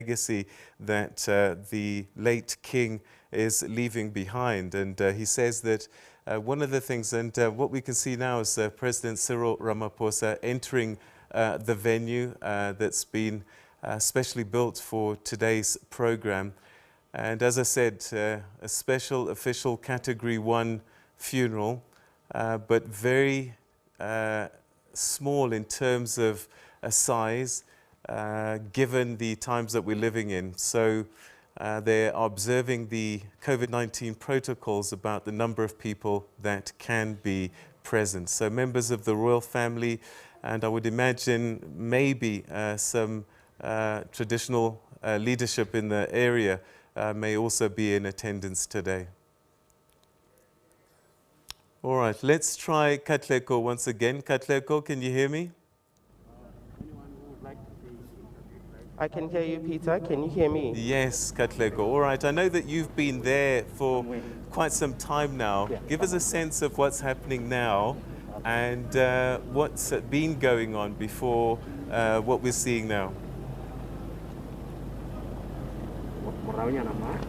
legacy that the late king is leaving behind. And he says that one of the things, and what we can see now is President Cyril Ramaphosa entering the venue that's been specially built for today's program. And as I said, a special official Category 1 funeral, but very small in terms of size, given the times that we're living in. So they are observing the COVID-19 protocols about the number of people that can be present. So members of the royal family, and I would imagine maybe some traditional leadership in the area may also be in attendance today. All right, let's try Katlego once again. Katlego, can you hear me? I can hear you, Peter. Can you hear me? Yes, Katlego. All right, I know that you've been there for quite some time now. Give us a sense of what's happening now and what's been going on before what we're seeing now.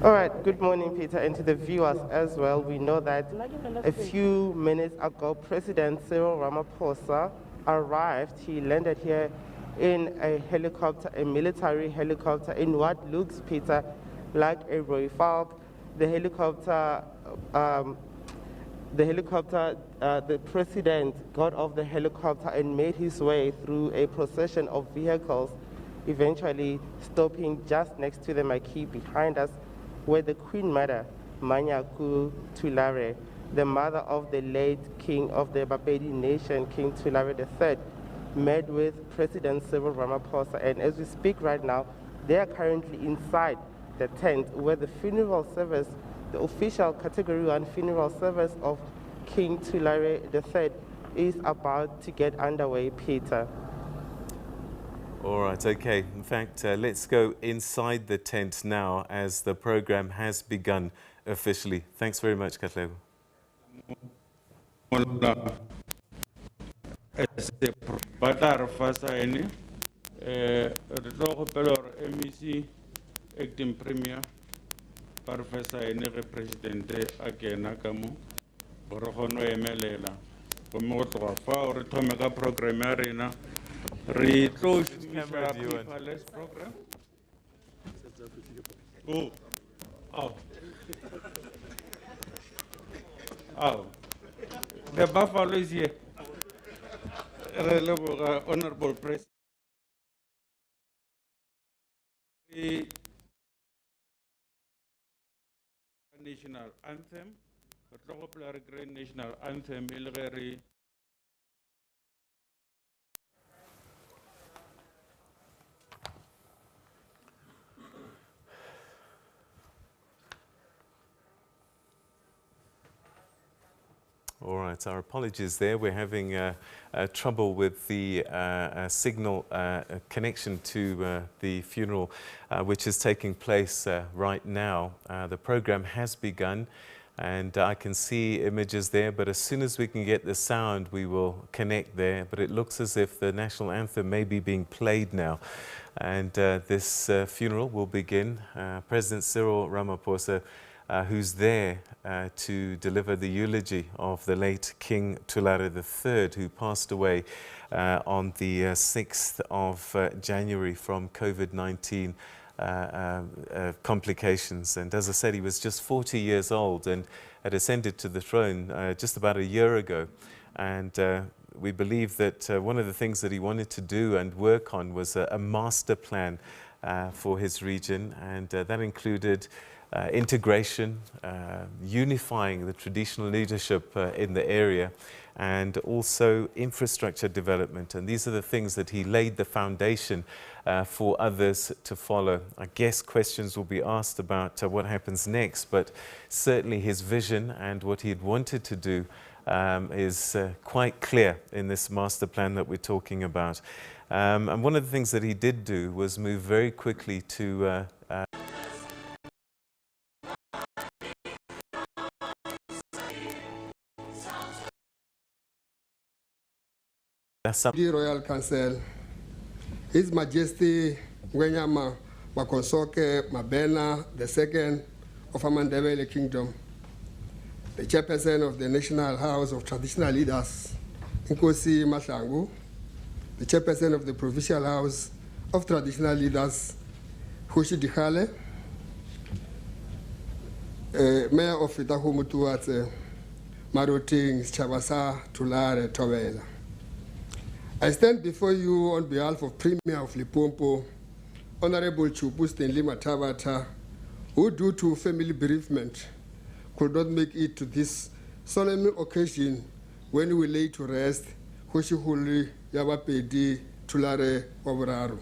All right, good morning, Peter, and to the viewers as well. We know that a few minutes ago, President Cyril Ramaphosa arrived. He landed here in a helicopter, a military helicopter, in what looks, Peter, like a Roy Falk. The president got off the helicopter and made his way through a procession of vehicles, eventually stopping just next to the marquee behind us, where the Queen Mother, Kgoshikgolo Thulare, the mother of the late king of the BaPedi nation, King Thulare III, met with President Cyril Ramaphosa. And as we speak right now, they are currently inside the tent where the funeral service, the official Category 1 funeral service of King Thulare III is about to get underway, Peter. All right, okay. In fact, let's go inside the tent now as the program has begun officially. Thanks very much, Katlego. MEC acting premier Professor Presidente Agena Kamu Borohono Emelela Pomoto for Tomega program arena close program. Oh, the Buffalo is here. Honorable President. The national anthem, the popular great national anthem, military. All right, our apologies there. We're having trouble with the signal connection to the funeral, which is taking place right now. The program has begun, and I can see images there, but as soon as we can get the sound, we will connect there. But it looks as if the national anthem may be being played now. And this funeral will begin. President Cyril Ramaphosa, who's there to deliver the eulogy of the late King Thulare III, who passed away on the 6th of January from COVID-19 complications. And as I said, he was just 40 years old and had ascended to the throne just about a year ago. And we believe that one of the things that he wanted to do and work on was a master plan for his region, and that included integration, unifying the traditional leadership in the area, and also infrastructure development. And these are the things that he laid the foundation for others to follow. I guess questions will be asked about what happens next, but certainly his vision and what he had wanted to do is quite clear in this master plan that we're talking about. And one of the things that he did do was move very quickly to The Royal Council, His Majesty Ngwenyama Wakonsoke Mabena II of BaPedi Kingdom, the chairperson of the National House of Traditional Leaders, Nkosi Mahlangu, the chairperson of the Provincial House of Traditional Leaders, Kgoshikgolo, Mayor of Sekhukhuneland, Maroting Chabasa Thulare Thobela. I stand before you on behalf of Premier of Limpopo, Honorable Chupu Stanley Matavata, who due to family bereavement could not make it to this solemn occasion when we lay to rest Kgoshikgolo BaPedi Thulare Waburaro.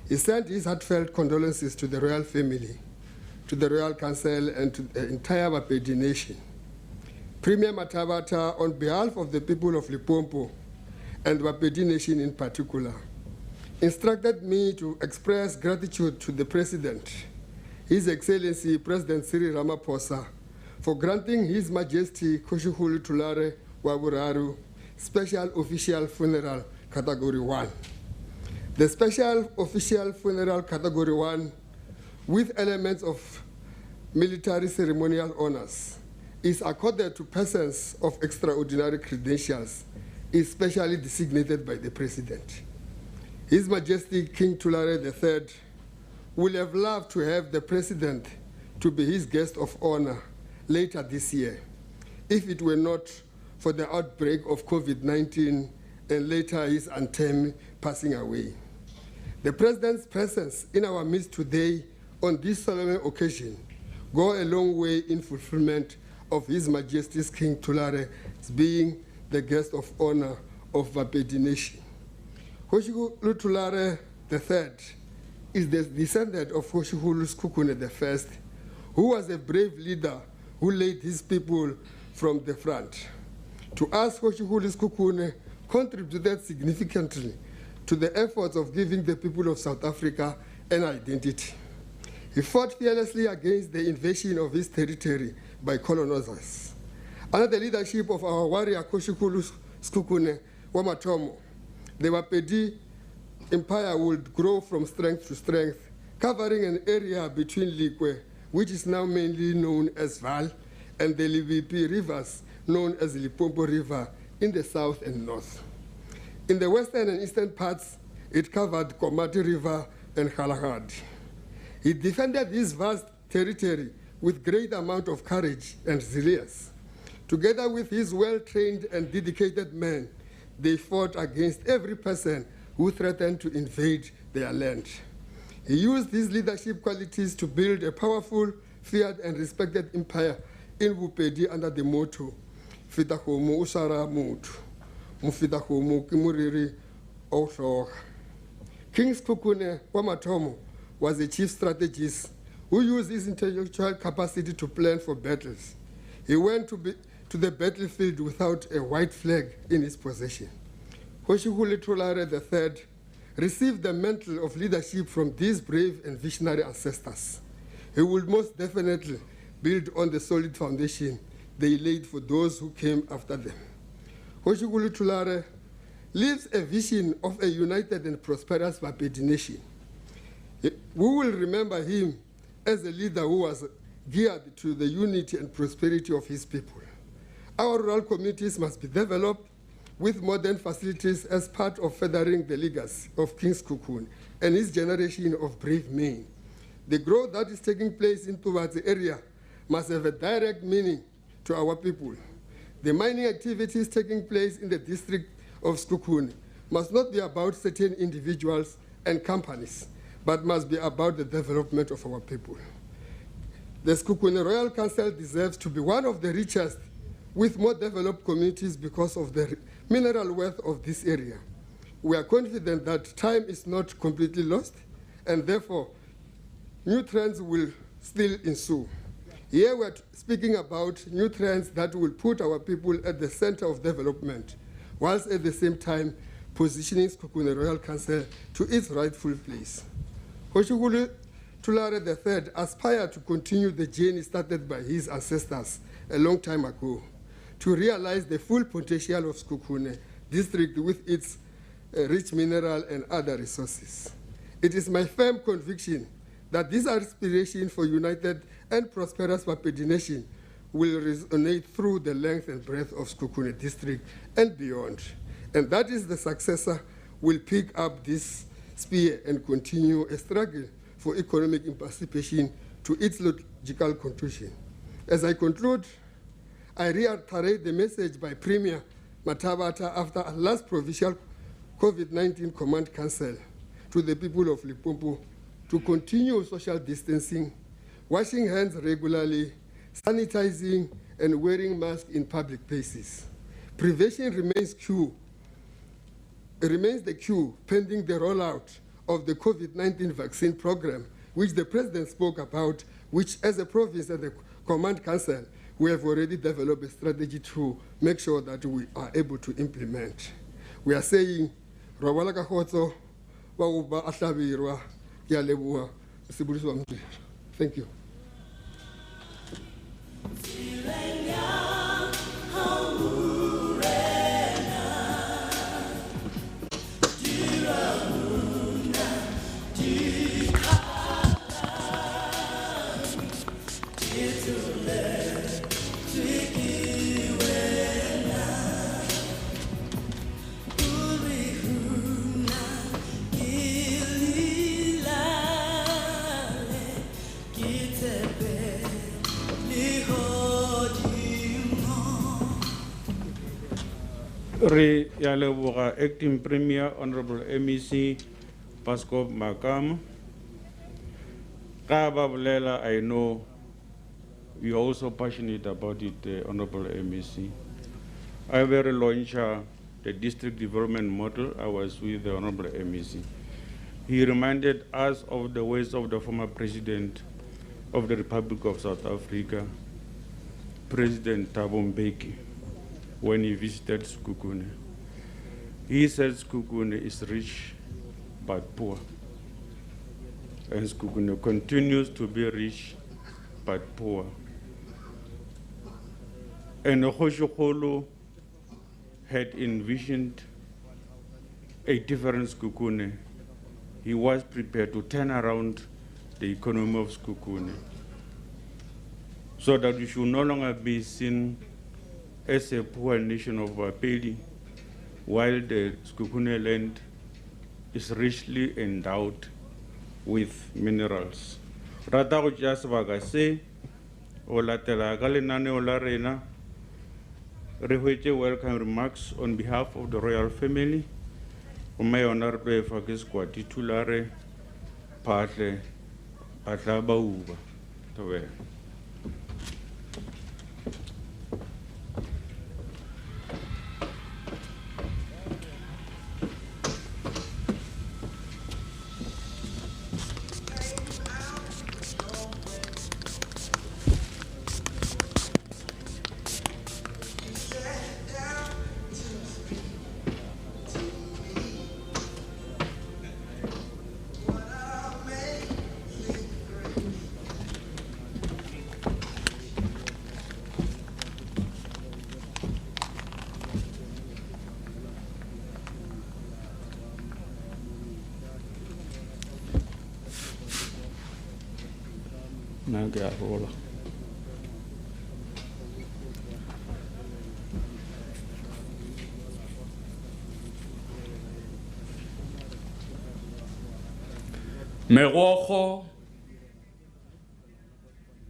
He sent his heartfelt condolences to the royal family, to the Royal Council, and to the entire BaPedi nation. Premier Matavata, on behalf of the people of Limpopo and BaPedi nation in particular, instructed me to express gratitude to the President, His Excellency President Cyril Ramaphosa, for granting His Majesty Kgoshikgolo Thulare Waburaro Special Official Funeral Category 1. The Special Official Funeral Category 1, with elements of military ceremonial honors, is accorded to persons of extraordinary credentials, especially designated by the President. His Majesty King Thulare III will have loved to have the President to be his guest of honor later this year, if it were not for the outbreak of COVID-19 and later his untimely passing away. The President's presence in our midst today on this solemn occasion go a long way in fulfillment of His Majesty's King Thulare being the guest of honor of BaPedi nation. Kgoshikgolo Thulare III is the descendant of Sekhukhuneland I, who was a brave leader who led his people from the front. To us, Kgoshikgolo contributed significantly to the efforts of giving the people of South Africa an identity. He fought fearlessly against the invasion of his territory by colonizers. Under the leadership of our warrior Kgoshikgolo Wamatomo, the BaPedi Empire would grow from strength to strength, covering an area between Likwe, which is now mainly known as Val, and the Limpopo rivers, known as the Limpopo River, in the south and north. In the western and eastern parts, it covered Komati River and Kgoshikgolo. He defended his vast territory with great amount of courage and resilience. Together with his well-trained and dedicated men, they fought against every person who threatened to invade their land. He used his leadership qualities to build a powerful, feared, and respected empire in BaPedi under the motto, Fitahomo Usara Mutu, Mufitahomo Kimuriri Oshoga. King Sekhukhuneland Wamatomo was a chief strategist who used his intellectual capacity to plan for battles. He went to the battlefield without a white flag in his possession. Kgoshikgolo Thulare III received the mantle of leadership from these brave and visionary ancestors. He would most definitely build on the solid foundation they laid for those who came after them. Kgoshikgolo Thulare lives a vision of a united and prosperous BaPedi nation. We will remember him as a leader who was geared to the unity and prosperity of his people. Our rural communities must be developed with modern facilities as part of furthering the legacy of King Sekhukhuneland and his generation of brave men. The growth that is taking place in towards the area must have a direct meaning to our people. The mining activities taking place in the district of Sekhukhuneland must not be about certain individuals and companies, but must be about the development of our people. The Sekhukhuneland Royal Council deserves to be one of the richest with more developed communities because of the mineral wealth of this area. We are confident that time is not completely lost, and therefore new trends will still ensue. Here we're speaking about new trends that will put our people at the center of development, whilst at the same time positioning Sekhukhuneland Royal Council to its rightful place. Kgoshikgolo Thulare III aspired to continue the journey started by his ancestors a long time ago, to realize the full potential of Sekhukhuneland district with its rich mineral and other resources. It is my firm conviction that this aspiration for united and prosperous BaPedi nation will resonate through the length and breadth of Sekhukhune district and beyond. And that is the successor will pick up this spear and continue a struggle for economic emancipation to its logical conclusion. As I conclude, I reiterate the message by Premier Mathabata after a last provincial COVID-19 Command Council to the people of Limpopo to continue social distancing, washing hands regularly, sanitizing, and wearing masks in public places. Prevention remains the cue pending the rollout of the COVID-19 vaccine program, which the President spoke about, which as a province and the Command Council, we have already developed a strategy to make sure that we are able to implement. We are saying, thank you. Re ya leboga Acting Premier Honorable MEC Pasco Makam. Ka ba bolela, I know you are also passionate about it, Honorable MEC. I will launch the district development model. I was with the Honorable MEC. He reminded us of the ways of the former President of the Republic of South Africa, President Thabo Mbeki, when he visited Sekhukhune. He said Sekhukhune is rich but poor. And Sekhukhune continues to be rich but poor. And Kgoshikgolo had envisioned a different Sekhukhune. He was prepared to turn around the economy of Sekhukhune so that we should no longer be seen as a poor nation of BaPedi, while the Sekukhuneland is richly endowed with minerals. Rata go tšea sebaka se o latela ka lenaneo la rena re hwetše welcome remarks on behalf of the royal family. Mme yona re tlo efa ke Sekwati Thulare Phahle a tla ba uba. Tobela. Rola. Merogo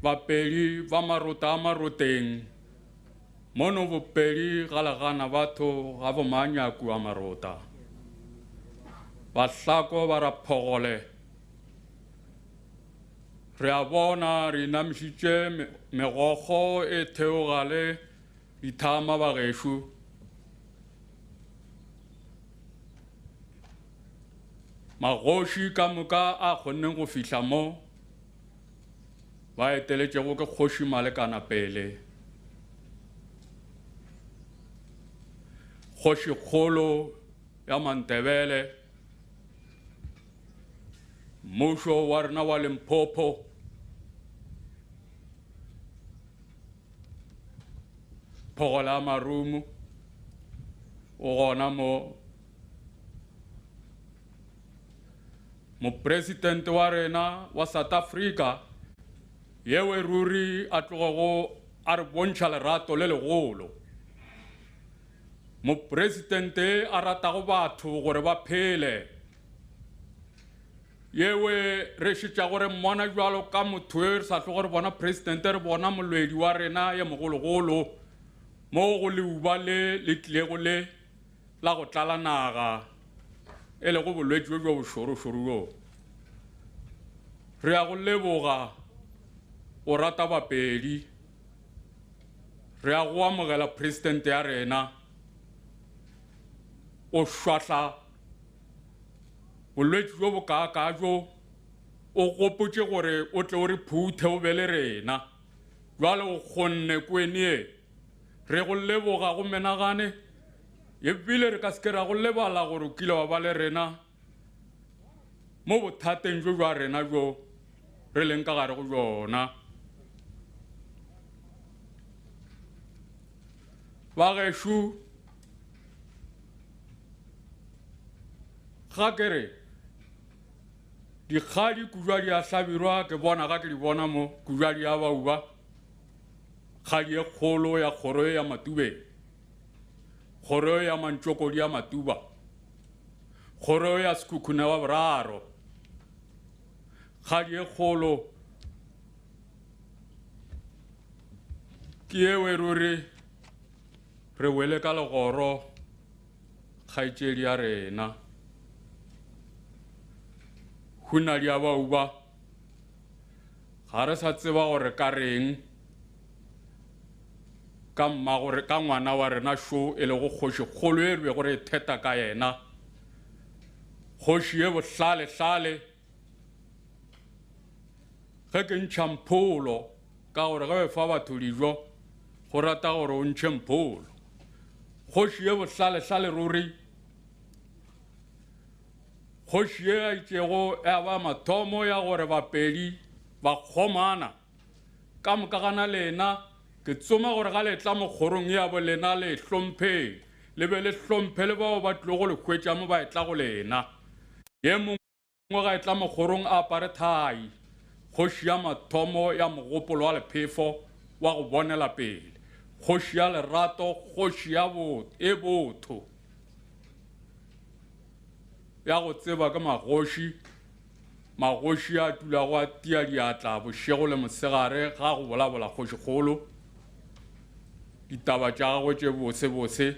BaPedi ba marota maroteng mono BaPedi ga lagana batho ga bomanyaku a marota bahlako ba ra phogole re a bona re namišitše merogo e theogale dithama bagešo magoši ka moka a kgonneng go fihla mo ba eteletšego ke kgoši Malekana pele Kgoshikgolo ya Mantebele mmušo wa rena wa Limpopo Phogola Marumo o gona mo Mopresidente wa rena wa South Africa yewe ruri a tlogo a re bontšha lerato le legolo. Mopresidente a ratago batho gore ba phele. Yewe re šitša gore mmona jwalo ka motho e re sa tlogo re bona presidente re bona molwedi wa rena ye mogologolo mo go leuba le tlilego le la go tlala naga e le go bolwetši jo jo bošorošoro jo. Re a go leboga o rata BaPedi, re a go amogela presidente ya rena o šwahla bolwetši jo bokaaka jo o gopotše gore o tle o re phuthe o be le rena jwale o kgonne kwenie re go leboga go menagane ebile re ka se ke ra go lebala gore o kile wa ba le rena mo bothateng jo jwa rena jo re leng ka gare go jona. Bagešo ga ke re dikgadi kujadi a hlabirwa ke bona ga ke di bona mo kujadi ya bauba kgadi e kgolo ya kgoro ya Matube, kgoro ya Mantšokodi ya Matuba, kgoro ya Sekhukhuneland wa boraro, kgadi e kgolo ke ewe ruri re wele ka legoro kgaetšedi ya rena hunadi ya bauba ga re sa tseba gore ka reng ka mmagore ka ngwana wa rena sho e le go Kgoshikgolo e re be gore e theta ka yena kgoši ye bohlale ge ke ntšha mpholo ka gore ge be fa batho dijo go rata gore o ntšhe mpholo kgoši ye bohlale ruri kgoši ye a itšego ya ba mathomo ya gore BaPedi ba kgomana ka moka gana lena ke tsoma gore ga letla mo kgorong ya bo lena le hlomphe le be le hlomphe le bao ba tlile go le hwetša mo ba etla go lena ye mongwe ga etla mo kgorong a apare thai kgoši ya mathomo ya mogopolo wa lephefo wa go bonela pele kgoši ya lerato kgoši ya botho ya go tseba ka magoši a tulago a tia diatla bošego le mosegare ga go bolabola Kgoshikgolo ditaba tša gagwe tše bose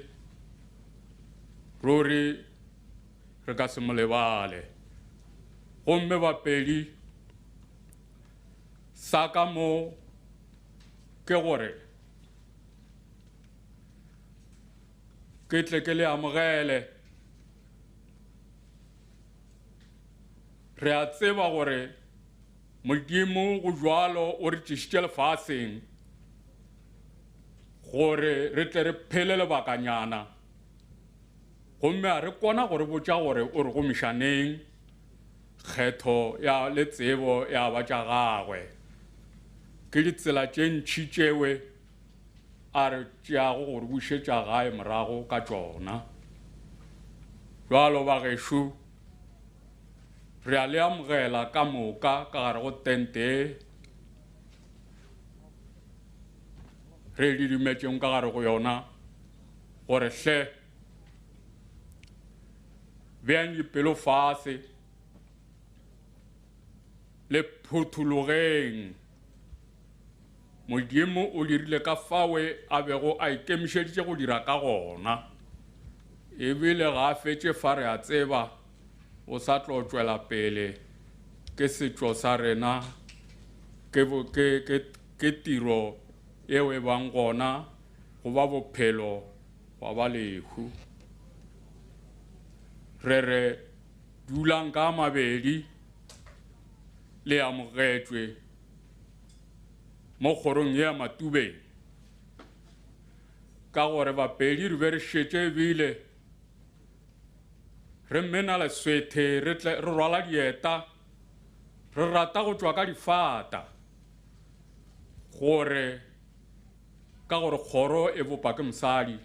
ruri re ka se mo lebale gomme BaPedi sa ka mo ke gore ke tle ke le amogele re a tseba gore Modimo go jwalo o re tšešitše lefaseng gore re tle re phele lebakanyana gomme a re kona gore botša gore o re gomišaneng kgetho ya le tsebo ya ba tša gagwe ke ditsela tše ntšhi tšewe a re tšeago gore bušetša gae morago ka tšona jwalo bagešo re a le amogela ka moka ka gare go tente re didimetšeng ka gare go yona gore hle beang dipelo fase le phuthulogeng Modimo o dirile ka fawe a bego a ikemišeditše go dira ka gona ebile ga a fetše fa re a tseba o sa tlo tšwela pele ke setšo sa rena ke tiro yeo e bang gona go ba bophelo wa ba lehu re dulang ka mabedi le amogetšwe mo kgorong ya Matubeng ka gore BaPedi re be re šetše ebile re mena leswethe re rwala dieta re rata go tšwa ka difata gore ka gore kgoro e bopa ke mosadi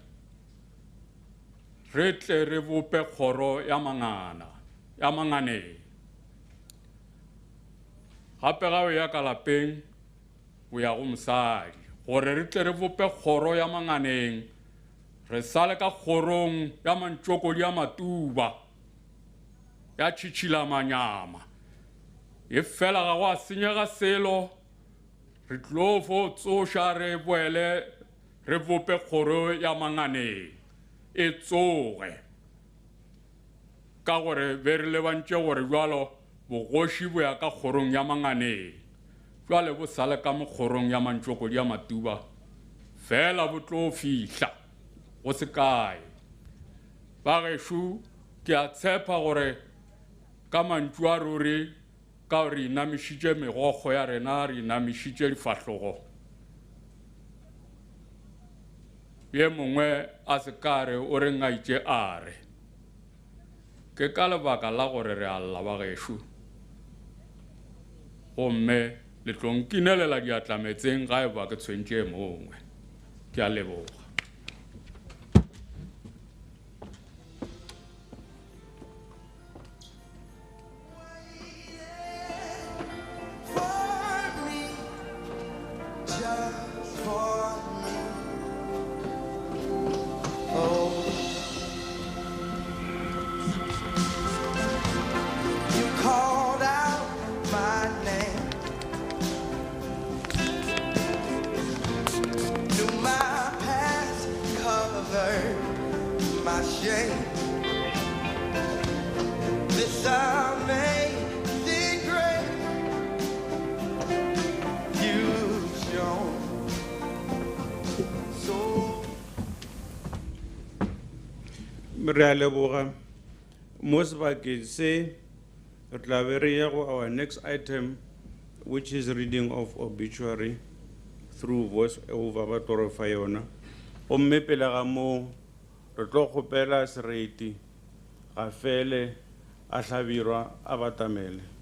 re tle re bope kgoro ya manganeng gape ga o ya ka lapeng o ya go mosadi gore re tle re bope kgoro ya manganeng re sale ka kgorong ya mantšokodi ya matuba ya tšhitšhila manyama e fela ga go a senyega selo re tlo fo tsoša re boele re bope kgoro ya manganeng e tsoge ka gore be re lebantše gore jalo bogoši bo ya ka kgorong ya manganeng jwale bo sale ka mo kgorong ya mantšokodi ya matuba fela bo tlo fihla go se kae ba gešo ke a tshepa gore ka mantšu a ruri ka re inamišitše megokgo ya rena re inamišitše difahlogo ye mongwe a se ka re o re ngaitše a re ke ka lebaka la gore re a lla ba gešo gomme le tlo nkinelela diatlametseng ga e ba ke tshwentše mongwe ke a leboga re a leboga mo sebakeng se re tla be re ya go our next item which is reading of obituary through voice over ba torofa yona gomme pele ga mo re tlo kgopela sereti ga fele a hlabirwa a batamele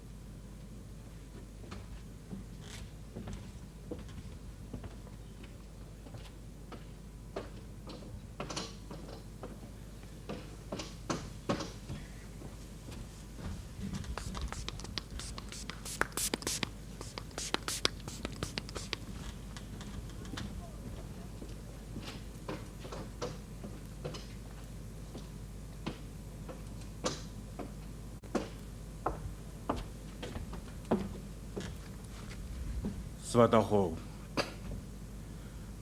Svatago.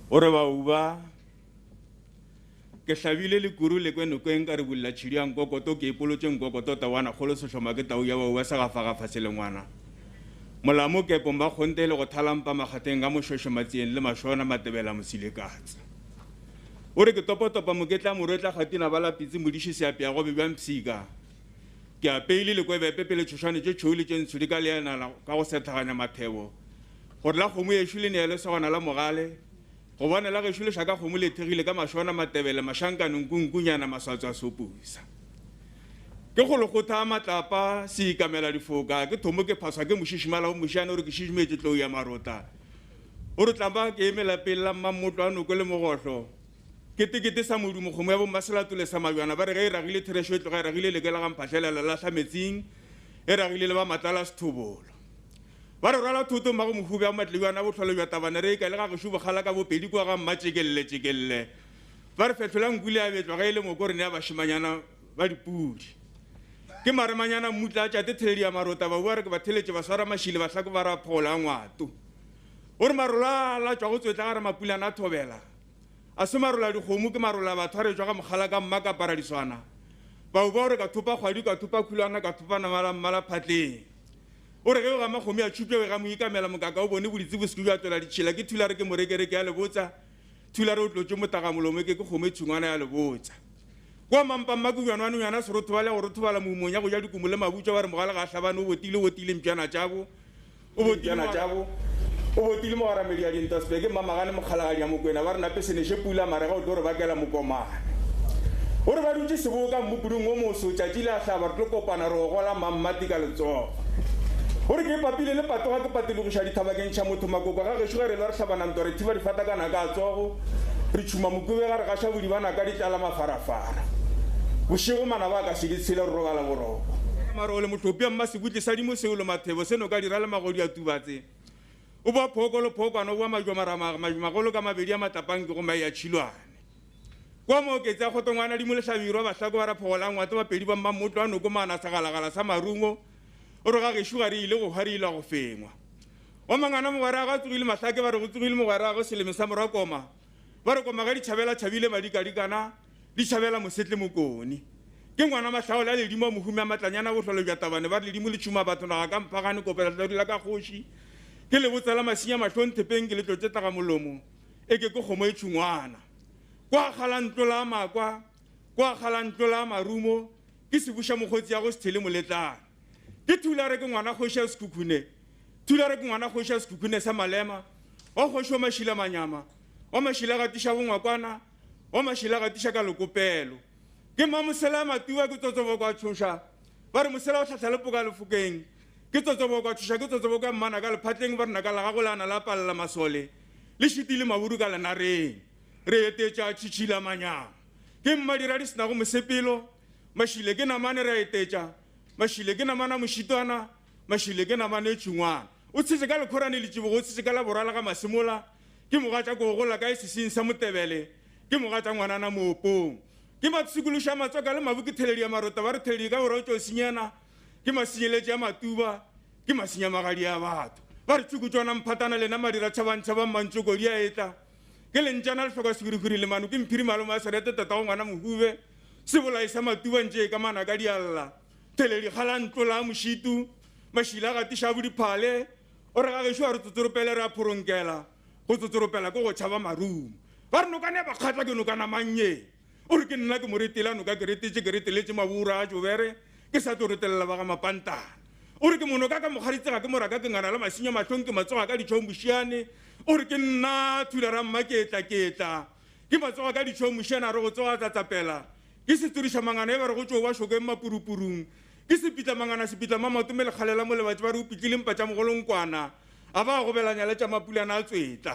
Ore ba uba ke hlabile le kuru le kweno kwen ka re bulla tshidi ang kokoto ke ipolotse ngokoto tawana kholo se hloma ke tau ya ba sa ga faga fasele ngwana. Molamo ke pomba khonte le go thalampa magateng ga moshosho matsieng le mashona matebela mosilekatsa. Ore ke topa mo ke tla mo retla gatina bala pitsi modishi se apea go bebang psika. Ke a peile le kwebe pepele tshosane tse tsholi tse ntsudi ka le yana ka go sethaganya mathebo. Gore la kgomo e shule ne ya le sogana la mogale go bona la ge shule shaka kgomo le thegile ka mashona matebele mashankano nkunkunyana maswatswa sopusa ke go logotha matlapa se ikamela difoka ke thomo ke phaswa ke moshishimala o moshane ore ke shishimetse tlo ya marota ore tlamba ke emela pela mammotlwano ko le mogotlo ke tikete sa modumo kgomo ya bo maselatole sa mabjana ba re ge e ragile theresho e tloga e ragile le ke la gamphatlhelela la hlametsing e ragile le ba matlala sethobolo ba re rala thuto mago mohube a matliwana bo tlhole bja tabana re ka le ga go shuba khala ka BaPedi kwa ga mmatsekelle ba re fetlolang gule a betlwa ga ile moko re ne ya bashimanyana ba dipudi ke maremanyana mmutla tša te theledi ya marota ba bua re ke ba theletše ba swara mashile ba hlako ba ra phola ngwato ore marola la tšwa go tswetla ga re mapulana a thobela a se marola dikgomo ke marola batho a re tšwa ga mogala ka mma ka paradiswana ba bua gore ka thupa kgwadi ka thupa khulwana ka thupa namala phatleng ore ge ga magome a tšhupje ga mo ikamela mokaka o bone boditse bosiko bja tswela ditšhela ke Thulare ke morekereke ya lebotsa Thulare o tlotse motagamolomo ke kgomo e tshungwana ya lebotsa kwa mampamma ke bjanwanonyana serothobale go rothobala moumong ya go ja dikumo le mabutša ba re mogala ga hlabane o botile mpjana tšabo o botile mogaramedi ya dintaspe ke mamagane mokgalagadi ya mokwena ba re nape seneše pula marega o tlo re bakela mokomane ore ba dutse seboka mmopudung o moso tšatši le a hlaba re tlo kopana re go gola mammati ka letsogo ore ke papile le patoga ke patelogiša dithabakeng tša motho makoko ga gešo ge re la re hlabananto re thiba difatakana ka tsogo re tšhuma mokobe ga re gaša bodibana ka ditlala mafarafara bošego mana ba ka se ditshele re robala boroko Marole motopia mmasibutli sa dimo seo le mathebo seno ka dira le magodi a tubatse. O ba phokolo phokano wa majwa magolo ka mabedi a matapang ke go mai ya tshilwane. Kwa mo ke tsa go tongwana di mo le hlabiro ba hlako ba ra phogolang wa tsa bapedi ba mmamotlo a no go mana sa galagala sa marungo. O re ga ge shuga re ile go harila go fengwa. Wa mangana mo bara ga tsugile mahlake ba re go tsugile mo bara go seleme sa morakoma. Ba re koma ga di tšhabela tšhabile madikadikana di tšhabela mosetle mokoni. Ke ngwana mahlaola le dimo mohumi a matlanyana go hlolo bja tabane ba le dimo le tšhuma batho na ka mpagane kopela tla dila ka kgoši. Ke le botsela masinya mahlong thepeng ke le tlotse taga molomo e ke go kgomo e tšhungwana. Kwa khala ntlola makwa kwa khala ntlola marumo ke se busha mogotsi ya go se thele moletlana. Ke Thulare ke ngwana kgoši ya Sekhukhune. Thulare ke ngwana kgoši ya Sekhukhune sa malema wa kgoši wa mashila manyama wa mashila ga tisha bongwakwana wa mashila ga tisha ka lekopelo. Ke mamosela matiwa ke tsotsobo kwa tshosha ba re mosela o tlhatlha lepoka lefokeng ke tsotsobo kwa tshosha ke tsotsobo ka mmana ka lephatleng ba rena ka la gagolana la palela masole le šitile maburu ka lenareng re etetša tšhitšhila manyama ke mmadira di sena go mosepelo mašile ke namane re etetša mašile ke namana mošitwana mašile ke namane tšhungwana o tshetse ka lekhorane le tšibogo o tshetse ka la borala ga masemola ke mogatša ko gola ka esesing sa motebele ke mogatša ngwanana moopong ke matsikološa matsoka le mabu ke theledi ya marota ba re theledi ka borao tšo senyana ke masenyeletše ya matuba ke masenya magadi ya batho ba re tšukutswana mphatana lena madira tšhabantšha ba mmantšoko di a etla ke lentšana le hloka seguriguri le mano ke mphiri malome a serete tata go ngwana mohube se bolai sa matuba ntše ka mana ka dialla theledi kgala ntlola mošitu mašila a gatiša bodiphale o re ga gešo a re tsotsoropele re a phoronkela go tsotsoropela ke go tšhaba marumo ba re nokane ba kgatla ke nokana mannye o re ke nna ke moretela noka ke retetše ke reteletše mabura a jobere ke sa tlo retelela ba ga mapantana o re ke monoka ka mokgaditsega ke moraka ke ngana la masenya mahlong ke matsoga ka ditšhong mošiane o re ke nna Thulare ketla ke matsoga ka ditšhong mošiane a re go tsoga tsatsapela ke se turiša mangana e ba re go tšo ba šokeng mapurupurung ke sepitla mangana sepitla mamatome le kgalela mo lebatse ba re o pitlile mpa tša mogolonkwana a ba go belanya le tša mapulana a tswetla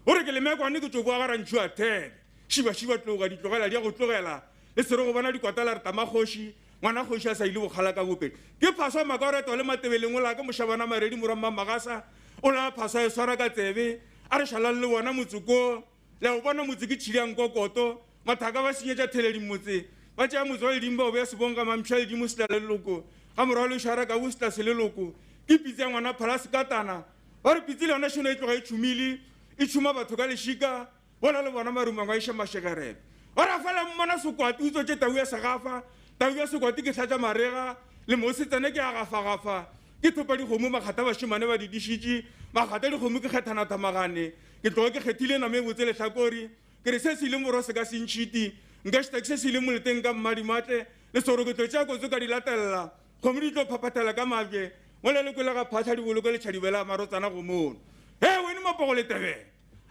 o re ke lemekwane ke tšo boa ga rantšhu a tele šiba tloga di tlogela di ya go tlogela le sere go bona dikwatala re tamakgoši ngwana kgoši a sa ile bokgala ka bopedi ke phaswa maka o retwa le matebeleng o la ka mošabana maredi moramma magasa o la phaswa e swara ka tsebe a re šalang le bona motsoko le go bona motse ke tšhiliang kokoto mathaka ba senyetša theledi motse ba tšea motse wa ledimo ba o beya sebong ka mampša ledimo setla le leloko ga morago le šara ka bo setla se leloko ke pitse ya ngwana phala sekatana ba re pitse le yona šono e tloga e tšhumile e tšhuma batho ka lešika bona le bona marumang wa iša mašegerebe ba ra fela mmona sekwati o tsotše tau ya segafa tau ya sekwati ke hlatša marega le mo setsane ke a gafagafa ke thopa dikgomo makgata bašimane ba di dišitše makgata dikgomo ke kgethanathamagane ke tloga ke kgethile name e botse lehlakori ke re se se ile moro se ka sentšhiti nka šita ke se se ile moleteng ka mmadimatle le soroketlo tša kotse ka di latelela kgomo di tlo phaphathela ka mabje mo le lekwele ga phatlha diboloko le tšhadibela marotsana go mono he wene mapogo le tebele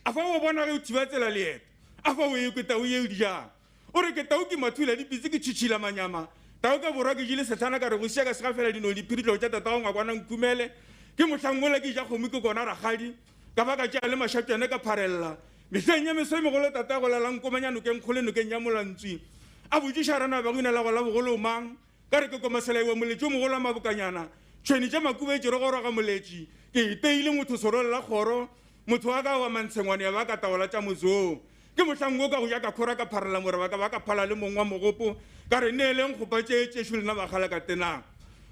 a fa o bona ge o thiba tsela leeto a fa o ye ke tau ye o dijang o re ke tau ke mathula dipitse ke tšhitšhila manyama tau ka borwa ke jile setlhana ka re go sia ka sega fela dino diphiritlo tša tatago ngwakwana nkumele ke motlhangola ke ja kgomo ke kona ragadi ka baka tšea le mašatšane ka pharelela mehleng ya meso e megolo tata go lalang komanya nokeng kgole nokeng ya molantswi a botsiša rana ba go ina la go la bogolo mang ka re ke komaselaiwa moletši o mogolo a mabokanyana tšhweni tša makuba e tšerogoroga moletši ke iteile motho sorolela kgoro motho wa ka wa mantshengwane ya ba ka taola tša motsong ke mohlango ka go ja ka khora ka pharela more ba ka phala le mong wa mogopo ka re neeleng kgopa tše tšešo lena bagala ka tenang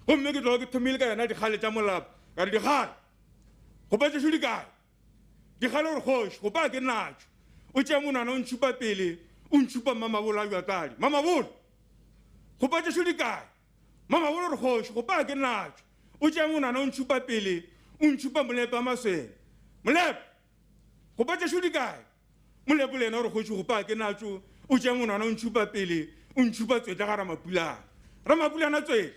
gomme ke tloga ke thomile ka yona dikgale tša molapa ka re dikgale kgopa tšešo di kae dikgale gore kgoši gopa ke natšo o tšea monwana o ntšhupa pele o ntšhupa mamabolo a bjatladi mamabolo gopa tšešo di kae mamabolo gore kgoši gopa ke natšo o tšea monwana o ntšhupa pele o ntšhupa molepe wa maswele molepe gopa tšešo di kae molepo le ena gore kgoši gopa ke natšo o tšea monwana o ntšhupa pele o ntšhupa tswetla ga ramapulana tswele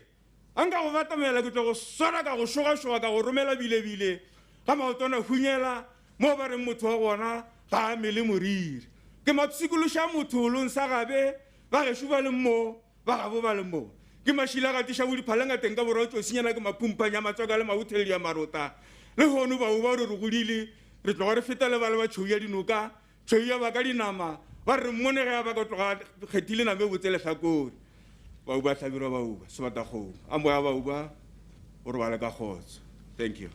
a nka go batamela ke tlo go swara ka go šogašoga ka go romela bilebile ga maotwana hunyela mo ba reng motho wa gona ga a mele moriri ke mapsikološa motholong sa gabe ba gešo ba le mo ba gabo ba le mo ke mašila ga tiša bodiphaleng a teng ka borao tso senyana ke maphumpanya matsoka le mabotheledi ya marota le gono bao ba re re godile re tloga re feta le ba le ba tšhou ya dinoka tšhou ya ba ka dinama ba re mmone ge a ba ka tloga kgethile name botse lehlakore Bauba tlabirwa bauba sebata kgomo a moya bauba o re bale ka kgotso. Thank you.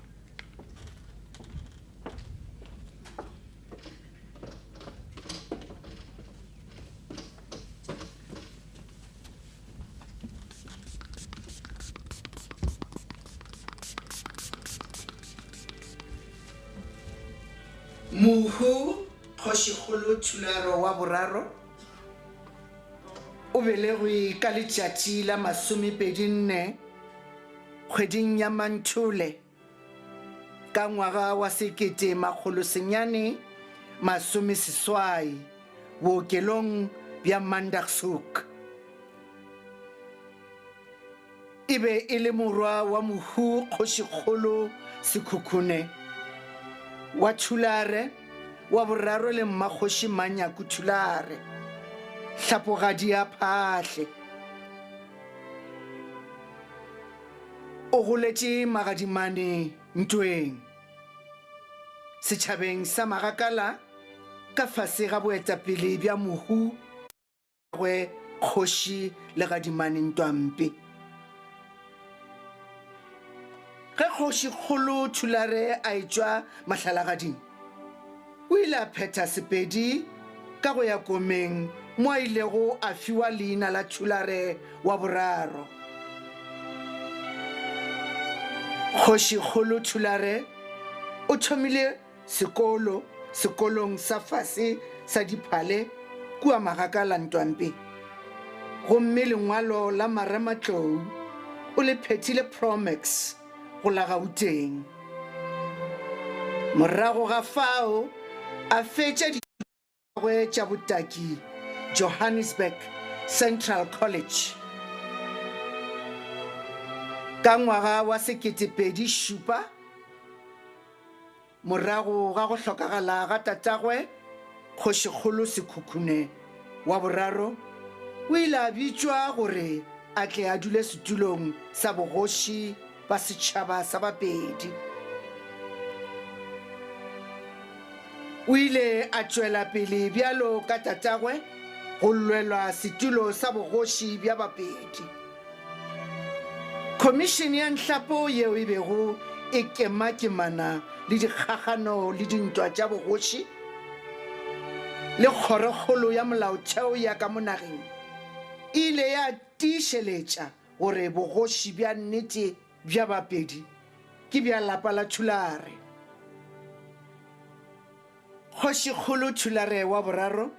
Muhu Kgoshikgolo Thulare wa boraro o belegwe ka letšatši la 24 kgweding ya Manthole ka ngwaga wa 1980 bookelong bja Mandagshoek. E be e le morwa wa Muhu Kgoshikgolo Sekhukhuneland wa Thulare wa boraro le Mmakgoši Manyaku Thulare hlapogadi ya phahle. O goletše Magadimane Ntweng setšhabeng sa Magakala ka fase ga boetapele bja Muhu gwe Kgoši Legadimane Ntwampe. Ge Kgoshikgolo Thulare a etšwa mahlalagading o ile a phetha Sepedi ka go ya komeng mo a ilego a fiwa leina la Thulare wa boraro. Kgoshikgolo Thulare o thomile sekolong sa fase sa Diphale kua Magakala Ntwampe gomme lengwalo la marematlou o le phethile Promax go la Gauteng. Morago ga fao a fetša ditagwe tša botaki Johannesburg Central College. Ka ngwaga wa 2007 morago ga go hlokagala ga tatagwe Kgoshikgolo Sekhukhuneland wa boraro o ile a bitšwa gore a tle a dule setulong sa bogoši ba setšhaba sa BaPedi. O ile a tšwela pele bjalo ka tatagwe go lwelwa setulo sa bogoši bja BaPedi. Khomišene ya nhlapo yeo e bego e kemakemana le dikgagano le dintwa tša bogoši le kgorokgolo ya molaotheo ya ka monageng ile ya tiišeletša gore bogoši bja nnete bja BaPedi ke bja lapa la Thulare. Kgoshikgolo Thulare wa boraro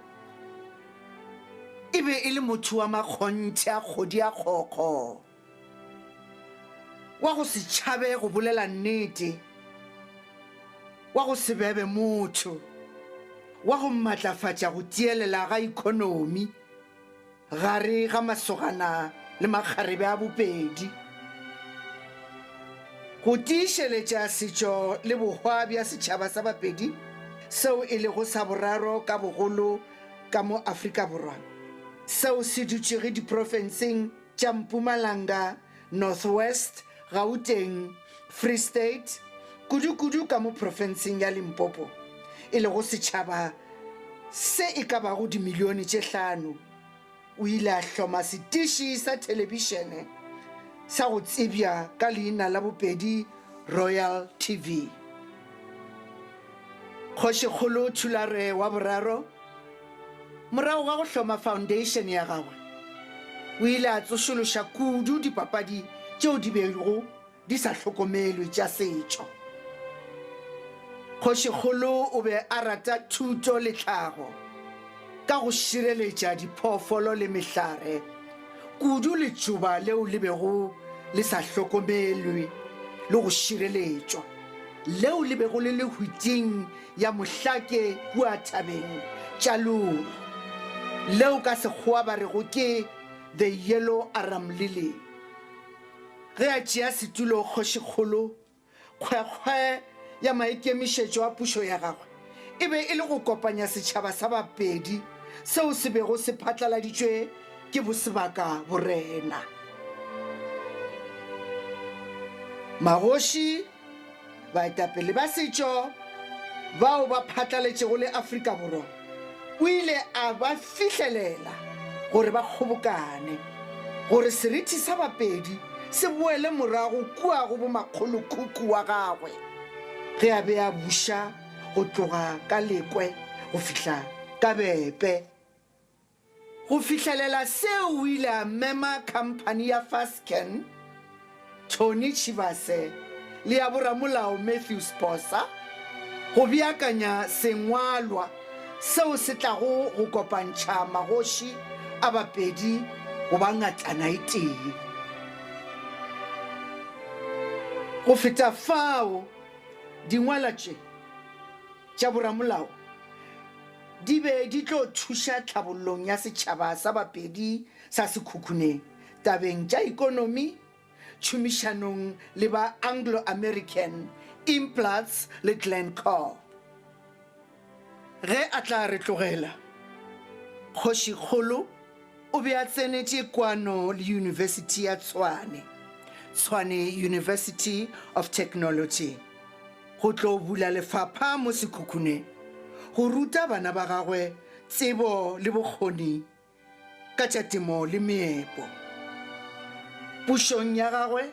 e be e le motho wa makgonthe a kgodi a kgokgo wa go se tšhabe go bolela nnete, wa go se bebe motho, wa go matlafatša go tielela ga ikonomi gare ga masogana le makgarebe a bopedi, go tiišeletša setšo le bohwa bja setšhaba sa BaPedi seo e lego sa boraro ka bogolo ka mo Afrika Borwa, seo se dutšege diprofenseng tša Mpumalanga, Northwest, Gauteng, Free State, kudu ka mo profenseng ya Limpopo, e lego setšhaba se e ka bago dimilione tše 5. O ile a hloma setiši sa telebišene sa go tsebja ka leina la BaPedi Royal TV. Kgoshikgolo Thulare wa boraro morago ga go hloma foundation ya gagwe o ile a tsošološa kudu dipapadi tšeo di bego di sa hlokomelwe tša setšo. Kgoshikgolo o be a rata thuto le tlhago ka go šireletša diphoofolo le mehlare kudu letšoba leo le bego le sa hlokomelwe le go šireletšwa leo le bego le le hwiting ya mohlake kua thabeng tša lolo leo ka sekgowa ba rego ke the yellow aram lily. Ge a tšea setulo Kgoshikgolo kgwekgwe ya maikemišetšo a pušo ya gagwe e be e le go kopanya setšhaba sa BaPedi seo se bego se phatlaladitšwe ke bosebaka borena. Magoši baetapele ba setšo bao ba phatlaletšego le Afrika Borwa o ile a ba fihlelela gore ba kgobokane gore seriti sa BaPedi se boele morago kua go bomakgolokhukhu wa gagwe ge a be a buša go tloga ka Lekwe go fihla ka Bepe. Go fihlelela seo o ile a mema khamphane ya Fasken, Tony Chivase le ya boramolao Matthew Sposa go beakanya sengwalwa seo se tlago go kopantšha magoši a BaPedi go ba ngatana e tee. Go feta fao dingwala tša boramolao di be di tlo thuša tlhabollong ya setšhaba sa BaPedi sa Sekhukhuneng tabeng tša ikonomi, tšhomišanong le ba Anglo-American Implants le Glencore. Ge a tla re tlogela, Kgoshikgolo o be a tsenetše kwano le University ya Tshwane University of Technology go tlo bula lefapha mo Sekhukhuneng go ruta bana ba gagwe tsebo le bokgoni ka tša temo le meepo. Pušong ya gagwe,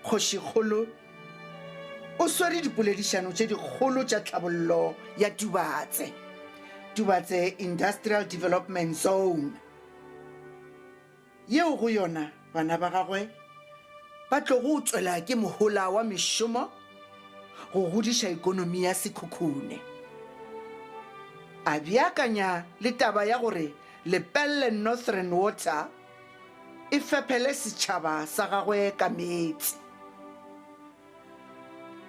Kgoshikgolo o swere dipoledišano tše dikgolo tša tlhabollo ya Dubatse Industrial Development Zone, yeo go yona bana ba gagwe ba tlo go tswela ke mohola wa mešomo go godiša ikonomi ya Sekhukhune. A beakanya le taba ya gore Lepelle Northern Water e fepele setšhaba sa gagwe ka metsi.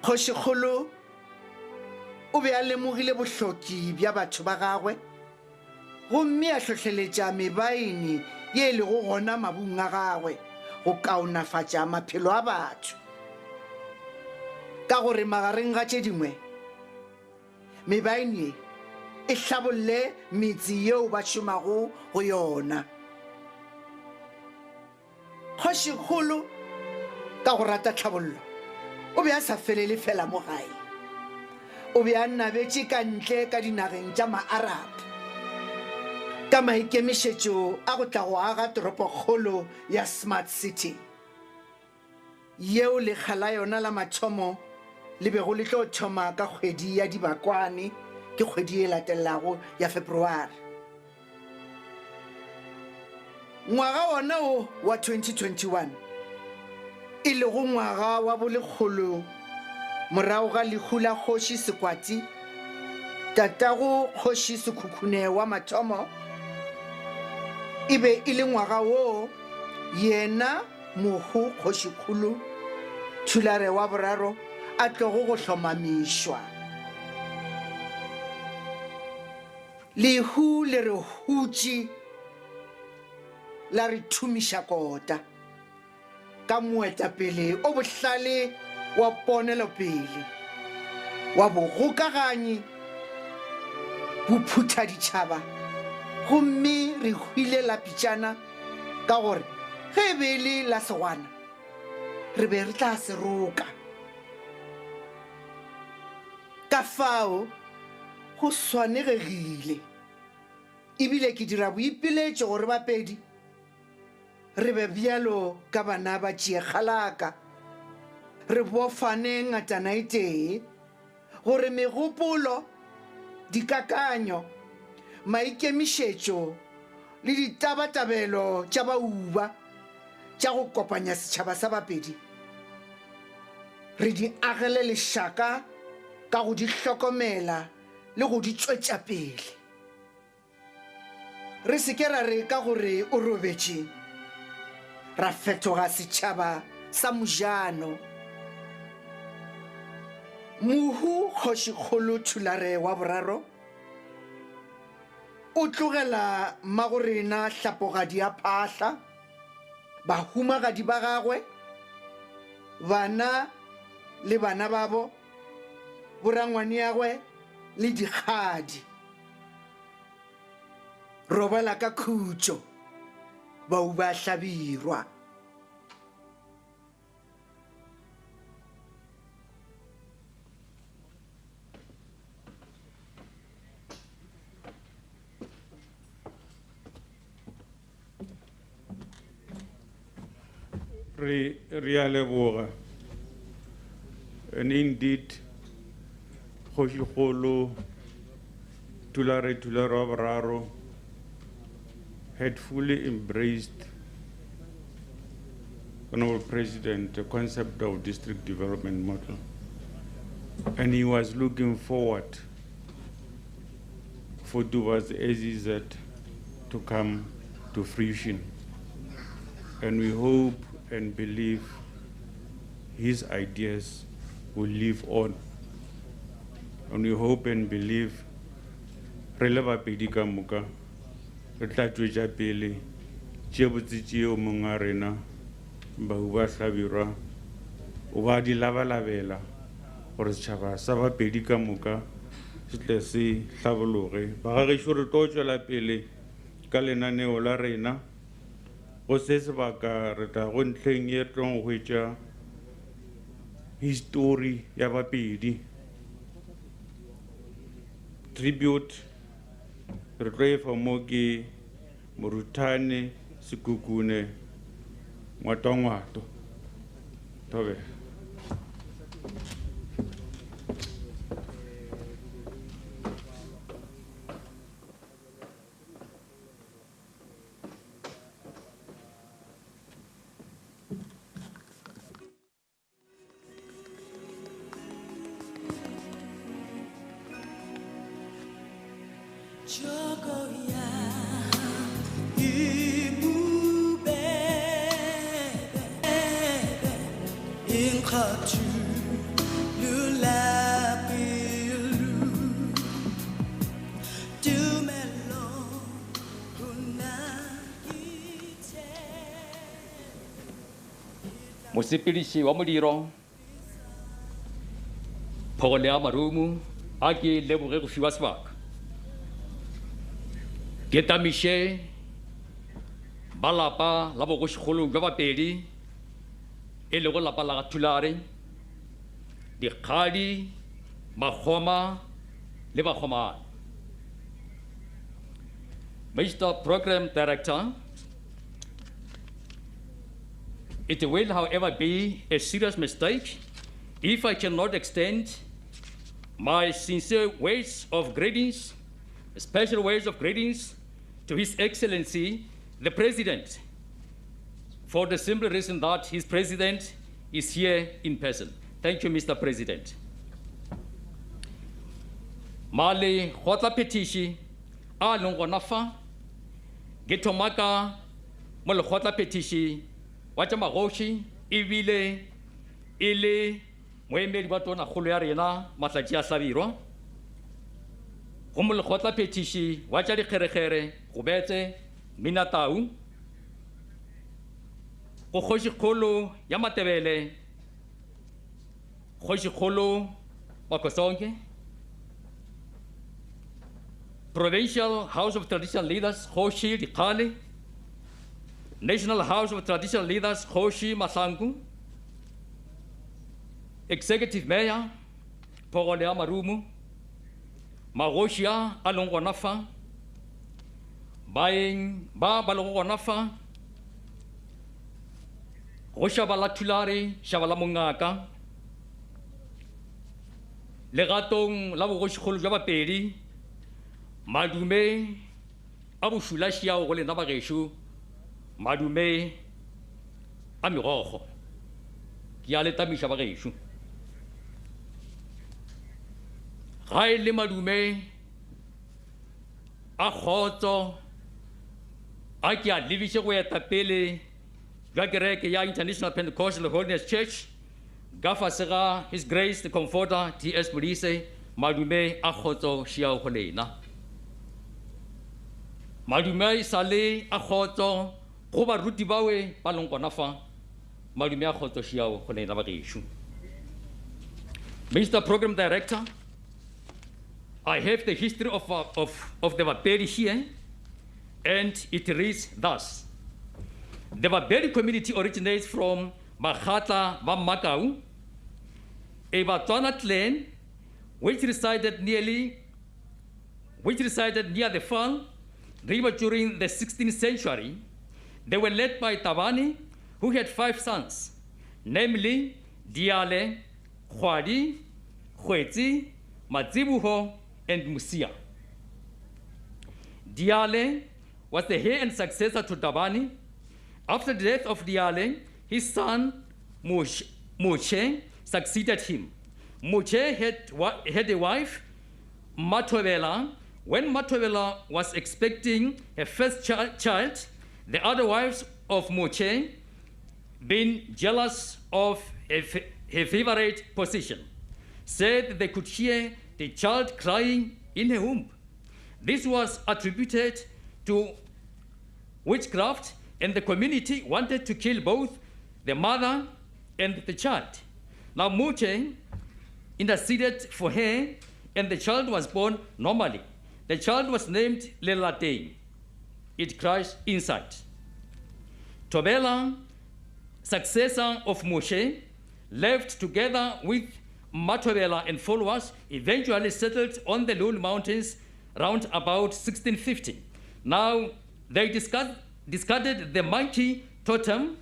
Kgoshikgolo o be a lemogile bohloki bja batho ba gagwe gomme a hlohleletša mebaene ye le go gona mabung a gagwe go kaonafatša maphelo a batho, ka gore magareng ga tše dingwe mebaene e hlabolle metse yeo ba šomago go yona. Kgoshikgolo ka go rata tlhabollo o be a sa felele fela mo gae, o be a nnabetše ka ntle ka dinageng tša ma-Arab ka maikemišetšo a go tla go aga toropokgolo ya Smart City yeo lekga la yona la mathomo le bego le tlo thoma ka kgwedi ya Dibakwane, ke kgwedi e latelago ya February. Ngwaga wona o wa 2021 e le go ngwaga wa bolekgolo morago ga lehu la Kgoši Sekwati, tatago Kgoši Sekhukhune wa mathomo. E be e le ngwaga wo yena mohu Kgoshikgolo Thulare wa boraro a tlogo go hlomamišwa. Lehu le re hutše la re thumiša kota ka moetapele o bohlale wa ponelopele wa bogokaganyi bophutha ditšhaba, gomme re hwile la pitšana ka gore ge e be le la segwana re be re tla se roka. Ka fao go swanegegile ebile ke dira boipiletšo gore BaPedi re be bjalo ka bana ba tšeekgalaka, re bofane ngatana e tee gore megopolo, dikakanyo, maikemišetšo le ditabatabelo tša bauba tša go kopanya setšhaba sa BaPedi re di agele lešaka ka go di hlokomela le go di tšwetša pele. Re se ke ra re ka gore o robetše ra fetoga setšhaba sa mojano. Mohu Kgoshikgolo Thulare wa boraro o tlogela mmagorena hlapogadi ya phahla, bahumagadi ba gagwe, bana le bana babo, borangwane yagwe le dikgadi. Robala ka khutšo bau ba hlabirwa. Rialeboga. And indeed, Kgoshikgolo Thulare Abraro had fully embraced, Honorable President, the concept of district development model. And he was looking forward for towards SEZ to come to fruition. And we hope and believe his ideas will live on. And we hope and believe BaPedi Kingdom re tla tswetsa pele tšeo botse tšeo mong a rena bahu ba hlabirwa o ba di labalabela gore setšhaba sa BaPedi Kingdom se tle se hlabologe. Bagagešo re tlo tšwela pele ka lenaneo la rena go se sebaka re tla go ntlheng ye tlong go hwetša history ya BaPedi. Tribute re tlo efa mo ke Moruthane Sekhukhuneland ngwato tobe. Mosepediši wa modiro Phogole ya Marumu a ke leboge go fiwa sebaka ke tamiše ba lapa la Kgoshikgolo jwa BaPedi e le go lapa la ga Thulare dikgadi bakgoma le bakgomane. Mr. Program Director, it will, however, be a serious mistake if I cannot extend my sincere words of greetings, special words of greetings to His Excellency, the President, for the simple reason that his President is here in person. Thank you, Mr. President. Mali khotla petishi a longo nafa getomaka mole khotla petishi wacha magoshi ibile ile moemedi ba tona kholo ya rena matlatsi a hlabirwa go mole khotla petishi wacha di kgerekgere go betse minatau go Kgoshikgolo ya Matebele Kgoshikgolo Makosonke, Provincial House of Traditional Leaders Kgoshi Dikale, National House of Traditional Leaders Kgoshi Masangu, Executive Mayor Phogole ya Marumu, Magoshia Alongo Nafa, Baeng Ba Balongo Nafa, Goshabala Thulare Shabala Mongaka, Legatong la Kgoshikgolo jwa BaPedi, madume a bošulaši ao go lena bagešo, madume a megogo ke a letamiša bagešo. Ga e le madume a kgotso a ke a lebiše go eta pele jwa kereke ya International Pentecostal Holiness Church ka fase ga His Grace the Comforter T.S. Modise, madume a kgotso šiao go lena. Madume a isale a kgotso go baruti bawe ba leng gona fa, madume a kgotso šiao go lena bagešo. Mr. Program Director, I have the history of the BaPedi here, and it reads thus. The BaPedi community originates from Makgatla ba Makau, a Batswana clan which resided near the Fall River during the 16th century. They were led by Tabani, who had 5 sons, namely Diale, Khwadi, Khwetsi, Matsibuho, and Musia. Diale was the heir and successor to Tabani. After the death of Diale, his son Moche succeeded him. Moche had a wife, Matobela. When Matobela was expecting her first child, the other wives of Moche, being jealous of her favorite position, said they could hear the child crying in her womb. This was attributed to witchcraft, and the community wanted to kill both the mother and the child. Now Moche interceded for her, and the child was born normally. The child was named Lelatei. It cries inside. Tobela, successor of Moshe, left together with Matobela and followers, eventually settled on the Lul Mountains round about 1650. Now, they discarded the mighty totem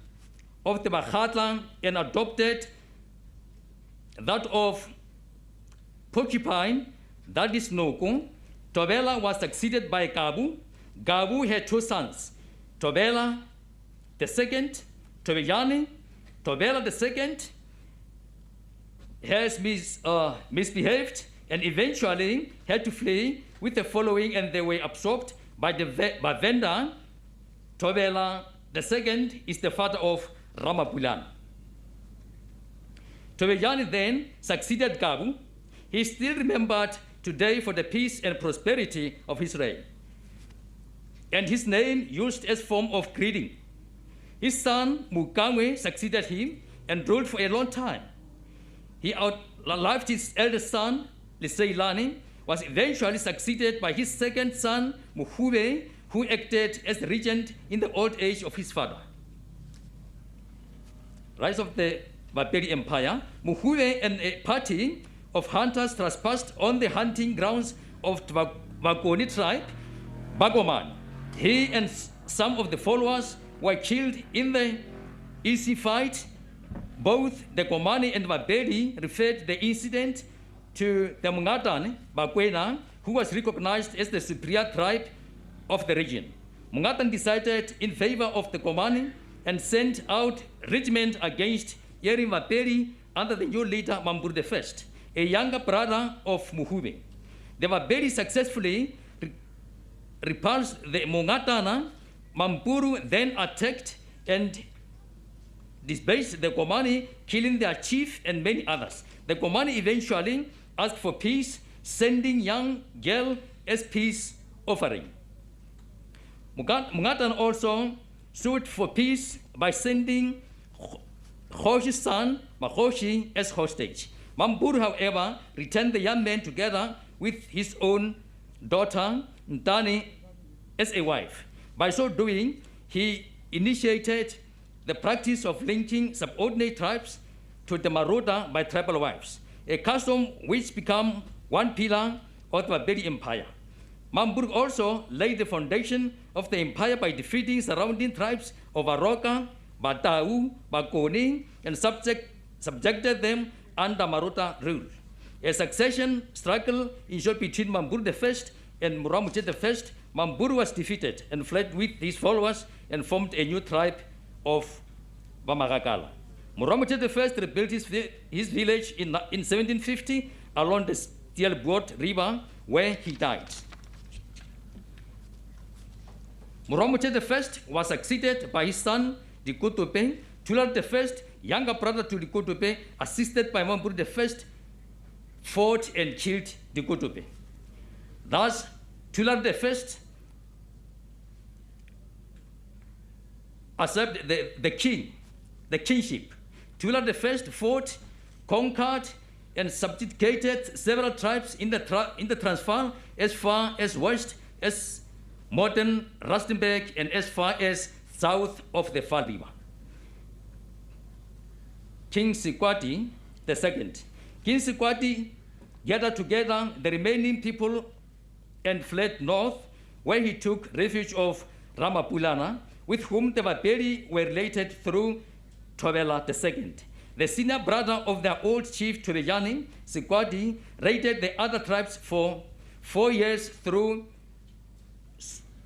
of the Bakhatla and adopted that of Porcupine, that is Noko. Tobela was succeeded by Gabu. Gabu had 2 sons, Tobela the second, Tobeyani. Tobela the second has misbehaved and eventually had to flee with the following, and they were absorbed by Venda. Tobela the second is the father of Ramapulan. Tobeyani then succeeded Gabu. He is still remembered today for the peace and prosperity of his reign, and his name used as form of greeting. His son Mukamwe succeeded him and ruled for a long time. He outlived his eldest son, Liseilani, was eventually succeeded by his second son, Muhube, who acted as the regent in the old age of his father. Rise of the BaPedi Empire. Muhube and a party of hunters trespassed on the hunting grounds of the Bagoni tribe, Bagoman. He and some of the followers were killed in the easy fight. Both the Komani and BaPedi referred the incident to the Mungatan, Bakwena, who was recognized as the superior tribe of the region. Mungatan decided in favor of the Komani and sent out regiment against Yeri BaPedi under the new leader Mamburu I, a younger brother of Muhube. The BaPedi successfully repulsed the Mungatana. Mamburu then attacked and disbanded the Komani, killing their chief and many others. The Komani eventually asked for peace, sending young girl as peace offering. Mungatan also sued for peace by sending Khoshi's son, Makhoshi, as hostage. Mamburu, however, returned the young man together with his own daughter, Ntani, as a wife. By so doing, he initiated the practice of linking subordinate tribes to the Maroda by tribal wives, a custom which became one pillar of the BaPedi Empire. Mamburu also laid the foundation of the empire by defeating surrounding tribes of Aroka, Batau, Bakoni, and subjected them under Maroda rule. A succession struggle ensued between Mamburu I and Muramuche I. Mamburu was defeated and fled with his followers and formed a new tribe of Bamagakala. Muramuche I rebuilt his village in 1750 along the Stielboort River, where he died. Muramuche I was succeeded by his son, Dikutupe. Thulare I, younger brother to Dikutupe, assisted by Mamburu I, fought and killed Dikutupe. Thus, Thulare I accepted the kingship. Thulare I fought, conquered, and subjugated several tribes in the Transvaal as far as west as modern Rustenburg and as far as south of the Vaal River. King Sikwati II. King Sikwati gathered together the remaining people and fled north, where he took refuge of Ramapulana. with whom the BaPedi were related through Thobela II. The senior brother of their old chief Thobejane, Sekhukhuneland, raided the other tribes for 4 years through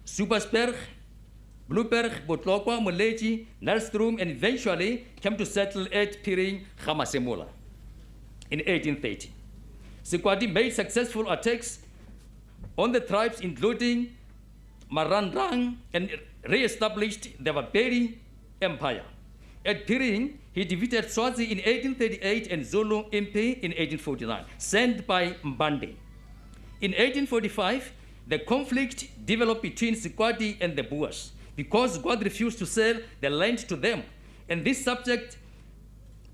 Supersberg, Blueberg, Botlokwa, Moleji, Nelstroom, and eventually came to settle at Piring, Khamasemola in 1830. Sekhukhuneland made successful attacks on the tribes, including Marandang, and re-established the BaPedi Empire. At Piring, he defeated Swazi in 1838 and Zulu Impi in 1849, sent by Mbande. In 1845, the conflict developed between Sekhukhuneland and the Boers because God refused to sell the land to them, and this subject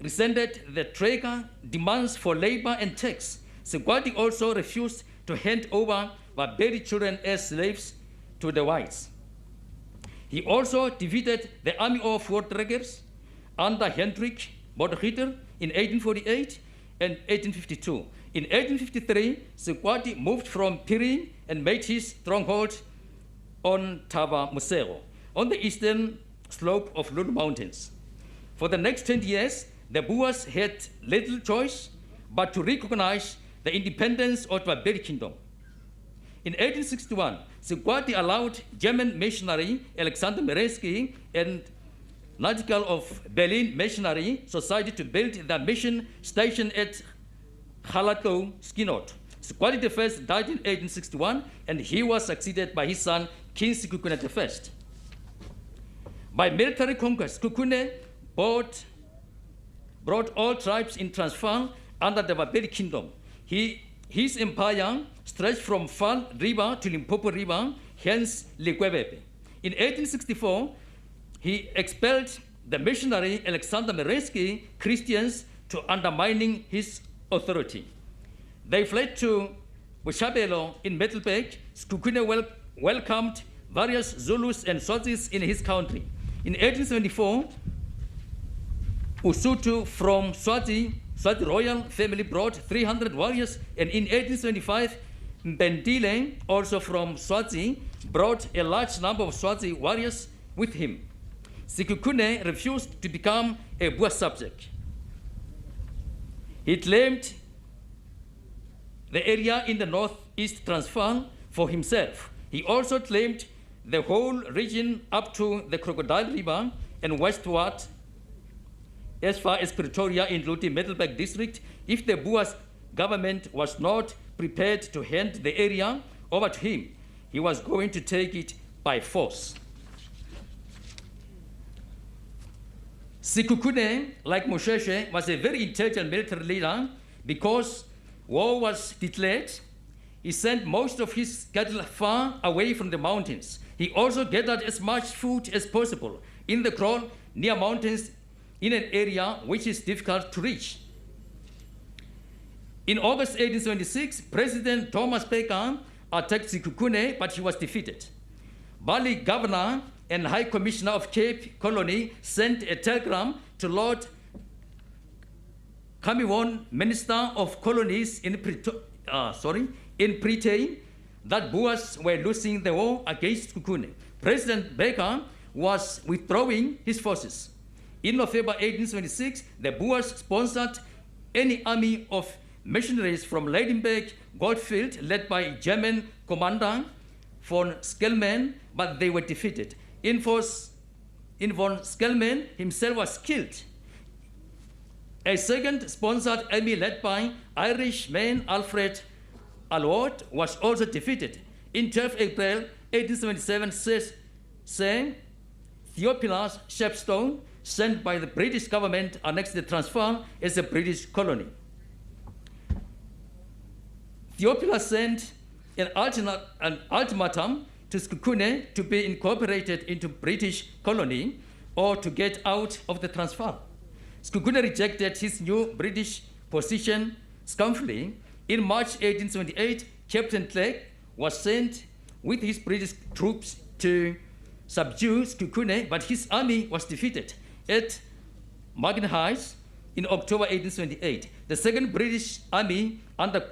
resented the Traeger demands for labor and tax. Sekhukhuneland also refused to hand over BaPedi children as slaves to the whites. He also defeated the army of Voortrekkers under Hendrik Potgieter in 1848 and 1852. In 1853, Sekhukhuneland moved from Piring and made his stronghold on Thaba Musego, on the eastern slope of Lulu Mountains. For the next 20 years, the Boers had little choice but to recognize the independence of the BaPedi Kingdom. In 1861, Sekhukhuneland allowed German missionary Alexander Merensky and Nautical of Berlin Missionary Society to build the mission station at Halato Skinot. Sekhukhuneland I died in 1861, and he was succeeded by his son, King Sekhukhuneland I. By military conquest, Sekhukhuneland brought all tribes in Transvaal under the BaPedi Kingdom. His empire stretched from Vaal River to Limpopo River, hence Likwebebe. In 1864, he expelled the missionary Alexander Merensky Christians to undermining his authority. They fled to Bushabelo in Middelburg. Sekhukhuneland welcomed various Zulus and Swazis in his country. In 1874, Usutu from Swazi royal family brought 300 warriors, and in 1875, Mbendile, also from Swazi, brought a large number of Swazi warriors with him. Sekhukhuneland refused to become a Boer subject. He claimed the area in the northeast Transvaal for himself. He also claimed the whole region up to the Crocodile River and westward as far as Pretoria, including Middelburg district. If the Boers government was not prepared to hand the area over to him, he was going to take it by force. Sekhukhuneland, like Mosheshe, was a very intelligent military leader. Because war was declared, he sent most of his cattle far away from the mountains. He also gathered as much food as possible in the kraal near mountains in an area which is difficult to reach. In August 1876, President Thomas Baker attacked Sekhukhuneland, but he was defeated. Bali Governor and High Commissioner of Cape Colony sent a telegram to Lord Kamiwon, Minister of Colonies in Britain, that Boers were losing the war against Sekhukhuneland. President Baker was withdrawing his forces. In November 1876, the Boers sponsored any army of missionaries from Lydenburg Goldfield, led by German commander von Schelmen, but they were defeated. In von Schelmen himself was killed. A second sponsored army led by Irishman Alfred Alward was also defeated. In 12 April 1877, Sir Theophilus Shepstone, sent by the British government, annexed the Transvaal as a British colony. Theophilus sent an ultimatum to Sekhukhuneland to be incorporated into British colony or to get out of the Transvaal. Sekhukhuneland rejected his new British position scornfully. In March 1878, Captain Clegg was sent with his British troops to subdue Sekhukhuneland, but his army was defeated at Margin Heights in October 1878. The second British army under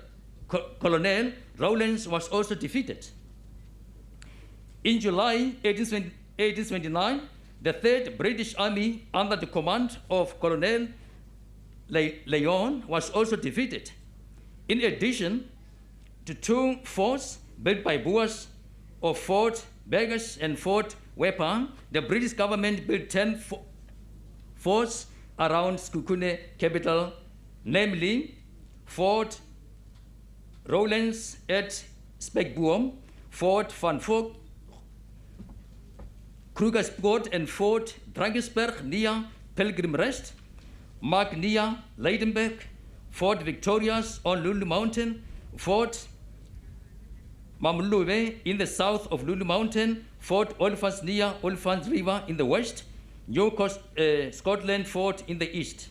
Colonel Rowlands was also defeated. In July 1879, the 3rd British Army under the command of Colonel Leon was also defeated. In addition to 2 forts built by Boers of Fort Burgess and Fort Weapon, the British government built 10 forts around Sekhukhune capital, namely Fort Rowlands at Spekboom, Fort Van Vogt, Krugerspoort, and Fort Drakensberg near Pilgrim Rest, Mark near Leidenberg, Fort Victorias on Lulu Mountain, Fort Mamluwe in the south of Lulu Mountain, Fort Olifants near Olifants River in the west, New Scotland Fort in the east.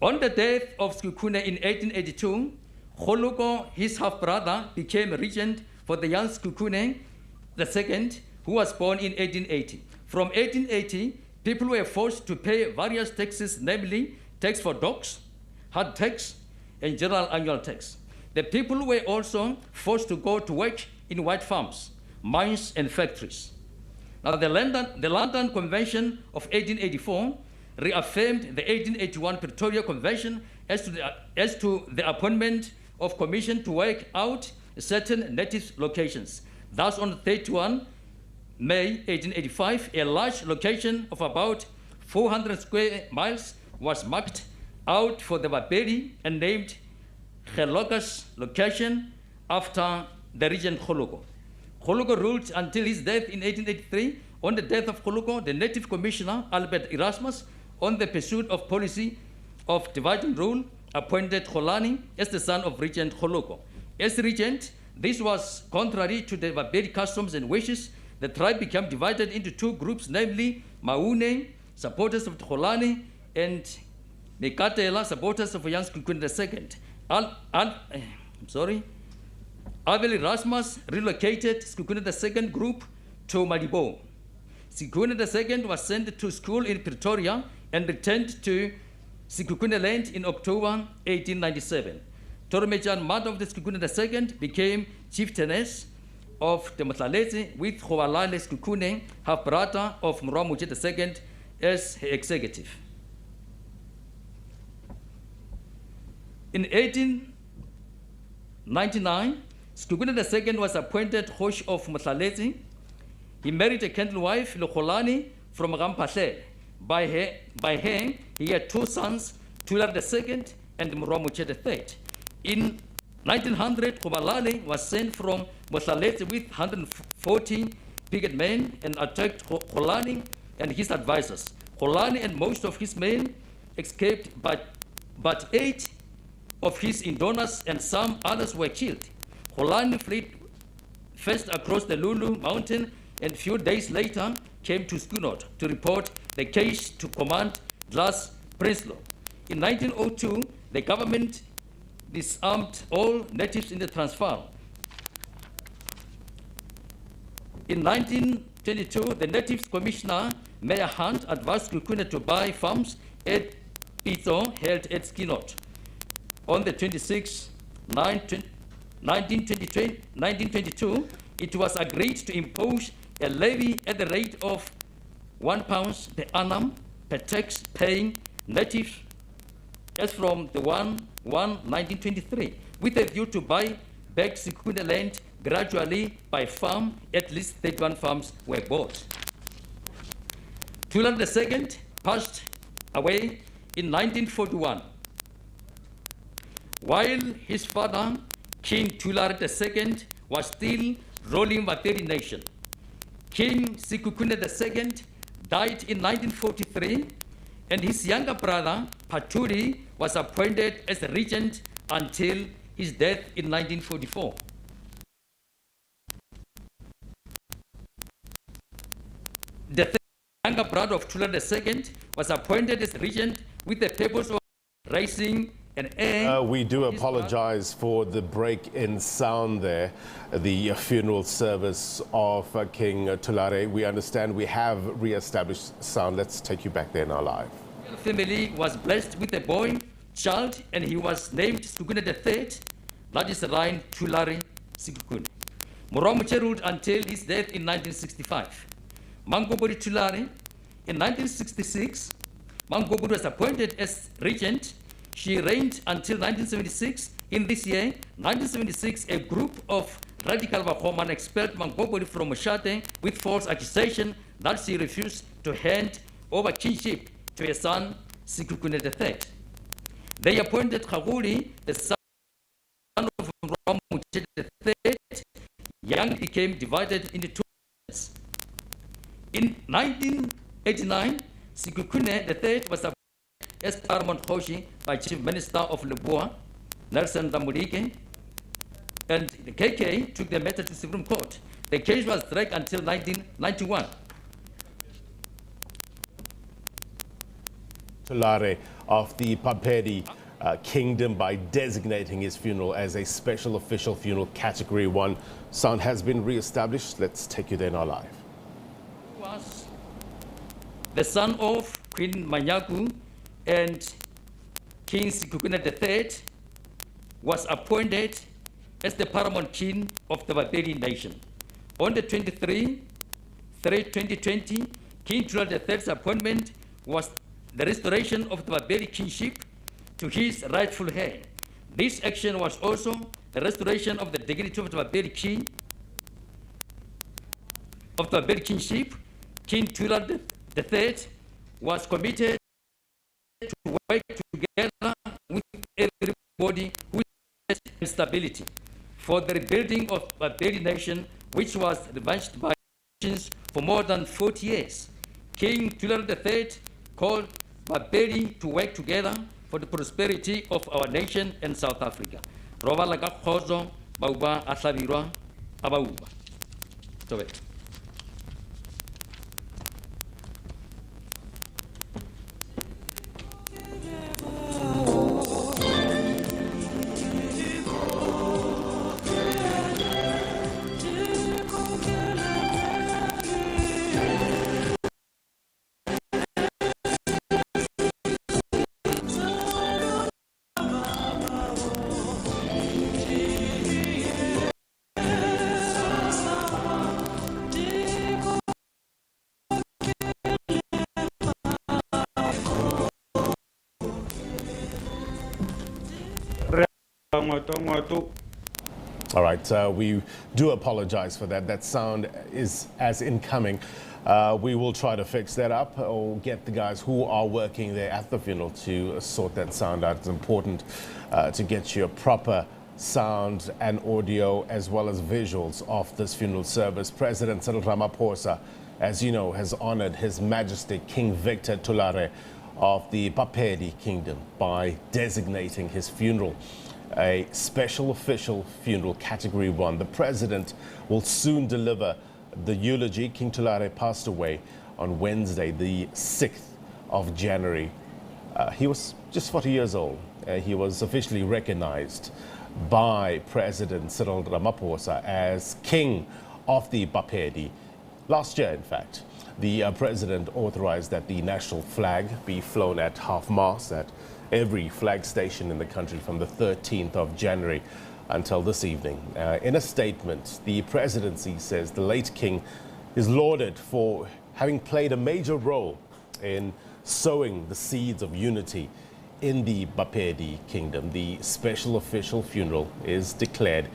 On the death of Sekhukhune in 1882, Kgoshikgolo, his half-brother, became regent for the young Sekhukhune II, who was born in 1880. From 1880, people were forced to pay various taxes, namely tax for dogs, hard tax, and general annual tax. The people were also forced to go to work in white farms, mines, and factories. Now, the London Convention of 1884 reaffirmed the 1881 Pretoria Convention as to the appointment of commission to work out certain native locations. Thus, on 31 May 1885, a large location of about 400 square miles was marked out for the BaPedi and named Kgoshikgolo's location after the regent Kgoshikgolo. Kgoshikgolo ruled until his death in 1883. On the death of Kgoshikgolo, the native commissioner, Albert Erasmus, on the pursuit of policy of dividing rule, appointed Kholani as the son of Regent Kgoshikgolo. As regent, this was contrary to the BaPedi customs and wishes. The tribe became divided into 2 groups, namely Maune, supporters of Kholani, and Mekatela, supporters of young Sekhukhune II. Abel Erasmus relocated Sekhukhune II group to Madibo. Sekhukhune II was sent to school in Pretoria and returned to Sekhukhuneland in October 1897. Toromechan, mother of the Sekhukhune II, became chieftainess of the Motlaletse with Khobalale Sekhukhune, half-brother of Muramuche II, as her executive. In 1899, Sekhukhune II was appointed Kgoshi of Motlaletse. He married a candle wife, Lekholani, from Ramphahle. By her, he had 2 sons, Thulare II and Muramuche III. In 1900, Khobalale was sent from Motlaletse with 140 picket men and attacked Kholani and his advisors. Kholani and most of his men escaped, but 8 of his indonors and some others were killed. Kholani fled first across the Lulu Mountain and a few days later came to Skunot to report the case to Command Glass Prinsloo. In 1902, the government disarmed all natives in the Transvaal. In 1922, the Natives Commissioner, Mayor Hunt, advised Sekhukhune to buy farms at Pitso held at Skinot. On the 26th, 1922, it was agreed to impose a levy at the rate of £1 per annum per tax paying natives as from the 1/1/1923, with a view to buy back Sekhukhune gradually by farm. At least 31 farms were bought. Thulare II passed away in 1941. While his father, King Thulare II, was still ruling BaPedi nation. King Sekhukhune II died in 1943, and his younger brother, Paturi, was appointed as regent until his death in 1944. The younger brother of Thulare II was appointed as regent with the purpose of raising an heir. We do apologize for the break in sound there, the funeral service of King Thulare. We understand we have re-established sound. Let's take you back there now live. The family was blessed with a boy child, and he was named Sekhukhuneland III, that is Ryan Thulare Sekhukhuneland. Moramuche ruled until his death in 1965. BaPedi Thulare, in 1966, BaPedi was appointed as regent. She reigned until 1976. In this year, 1976, a group of radical Bakhoman expelled BaPedi from Moshate with false accusation that she refused to hand over kingship to her son, Sekhukhuneland III. They appointed Kgoshikgolo, the son of Moramuche III. Yang became divided into two parts. In 1989, Sekhukhuneland III was appointed as paramount Kgoshi by Chief Minister of Limpopo, Nelson Damulike, and the KK took the matter to Supreme Court. The case was dragged until 1991. Thulare of the BaPedi Kingdom by designating his funeral as a special official funeral category 1. Sound has been re-established. Let's take you there now live. Was the son of Queen Manyaku and King Sekhukhuneland III, was appointed as the paramount king of the BaPedi nation. On the 23/3/2020, King Thulare III's appointment was the restoration of the BaPedi kingship to his rightful heir. This action was also the restoration of the dignity of the BaPedi king, of the BaPedi kingship. King Thulare III was committed to work together with everybody who has stability for the rebuilding of the BaPedi nation, which was ravaged by nations for more than 40 years. King Thulare III called BaPedi to work together for the prosperity of our nation and South Africa. Robala ka kgotso, bauba a hlabirwa, a bauba. Tobe. All right, we do apologize for that. That sound is as incoming. We will try to fix that up or get the guys who are working there at the funeral to sort that sound out. It's important to get you a proper sound and audio as well as visuals of this funeral service. President Cyril Ramaphosa, as you know, has honored His Majesty King Victor Thulare of the BaPedi Kingdom by designating his funeral a special official funeral category 1. The president will soon deliver the eulogy. King Thulare passed away on Wednesday, the 6th of January. He was just 40 years old. He was officially recognized by President Cyril Ramaphosa as king of the BaPedi last year, in fact. The president authorized that the national flag be flown at half-mast at every flag station in the country from the 13th of January until this evening. In a statement, the presidency says the late king is lauded for having played a major role in sowing the seeds of unity in the BaPedi Kingdom. The special official funeral is declared,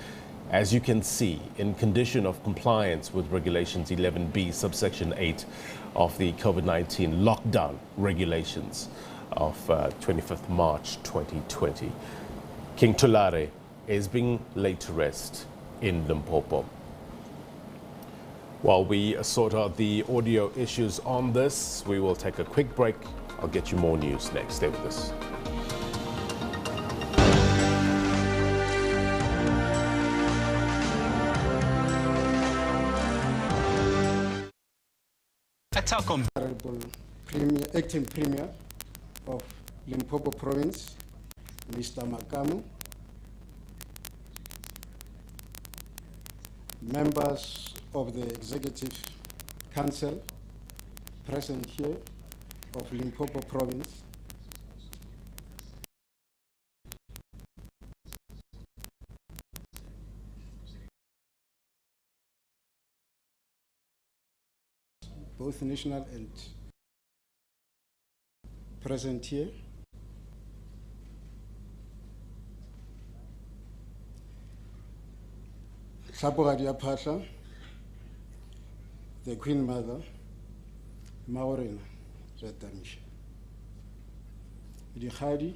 as you can see, in condition of compliance with Regulations 11B, subsection 8 of the COVID-19 lockdown regulations of 25th March 2020. King Thulare is being laid to rest in Limpopo. While we sort out the audio issues on this, we will take a quick break. I'll get you more news next. Stay with us. Honorable Premier, Acting Premier of Limpopo Province, Mr. Makamu, members of the Executive Council present here of Limpopo Province, both national and present here. Tlhapogadi ya Phahla, the Queen Mother, Maureen Retamisha. Dikgadi,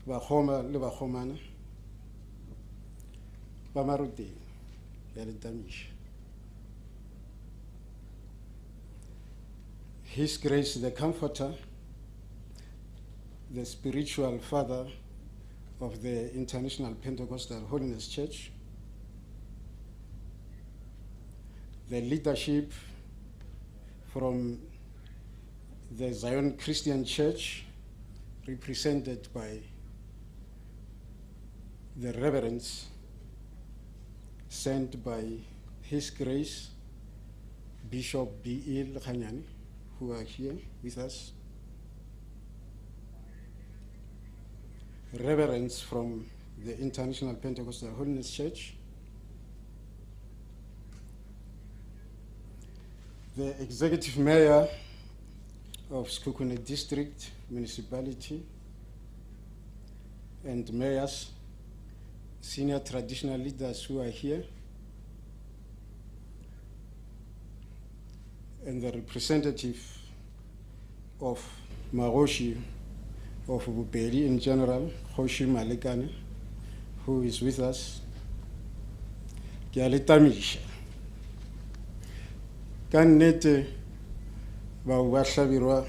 Bakhoma le Bakhomana, Bamaruteng ya Retamisha. His Grace the Comforter, the spiritual father of the International Pentecostal Holiness Church, the leadership from the Zion Christian Church, represented by the reverends sent by His Grace Bishop B.E. Khanyani, who are here with us. Reverends from the International Pentecostal Holiness Church, the Executive Mayor of Sekhukhuneland District Municipality, and mayors, senior traditional leaders who are here, and the representative of Magoshi of BaPedi in general, Kgoshikgolo, who is with us. Ke a le tamisha. Ka nnete ba bua hlabirwa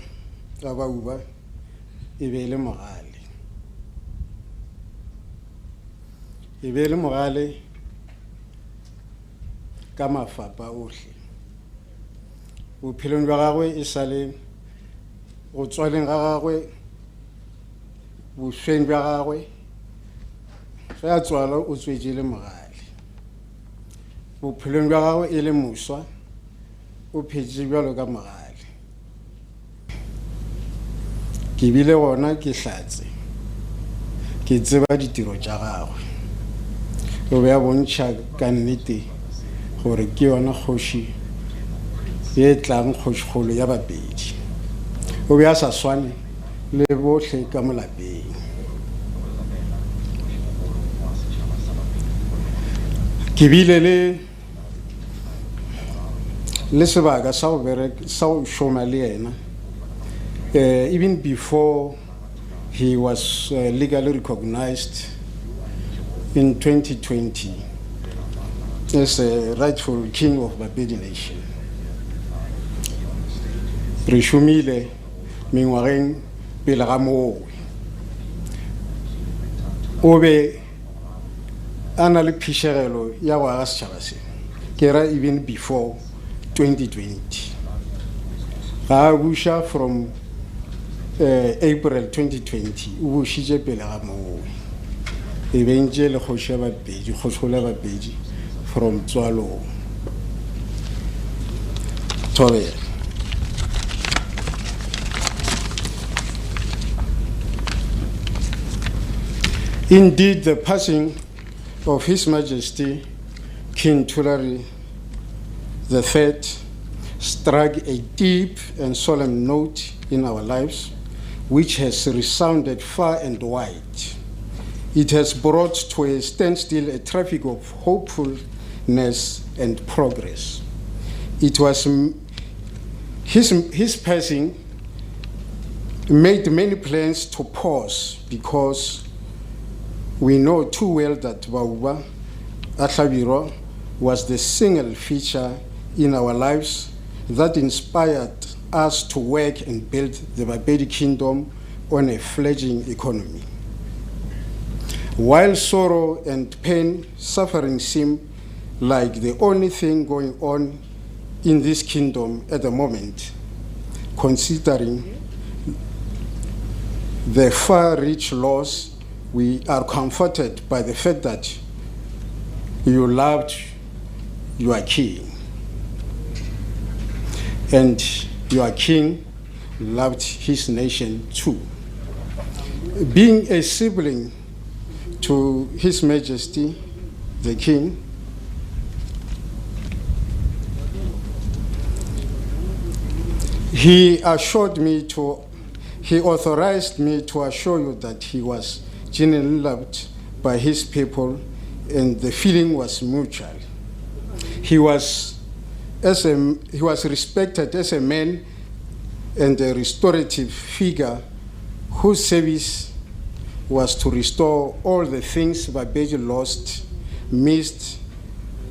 ka ba bua e be le mogale. E be le mogale ka mafapa ohle. Bophelong jwa gagwe e sale go tswaleng ga gagwe bošweng jwa gagwe ge a tswala o tswetše le mogale. Bophelong jwa gagwe e le moswa o phetše bjalo ka mogale. Ke bile gona ke hlatse ke tseba ditiro tša gagwe. O be a bontšha ka nnete gore ke yona kgoši ye tlang Kgoshikgolo ya BaPedi. O be a sa swane le bohle ka molapeng. Ke bile le sebaka sa go šoma le yena. Even before he was legally recognized in 2020 as a rightful king of BaPedi Nation. Re šomile mengwageng pele ga moo. O be a na le phišegelo ya go aga setšhaba se, ke ra even before 2020. Ga a buša from April 2020, o bušitše pele ga moo. E bentše le kgoši ya BaPedi, Kgoshikgolo ya BaPedi from tswalong. Thobela. Indeed, the passing of His Majesty King Thulare III struck a deep and solemn note in our lives, which has resounded far and wide. It has brought to a standstill a traffic of hopefulness and progress. It was his passing made many plans to pause, because we know too well that Bauba Atlabiro was the single feature in our lives that inspired us to work and build the BaPedi Kingdom on a fledgling economy. While sorrow and pain, suffering seem like the only thing going on in this kingdom at the moment, considering the far-reach loss, we are comforted by the fact that you loved your king, and your king loved his nation too. Being a sibling to His Majesty, the King, He authorized me to assure you that he was genuinely loved by his people, and the feeling was mutual. He was respected as a man and a restorative figure whose service was to restore all the things BaPedi lost, missed,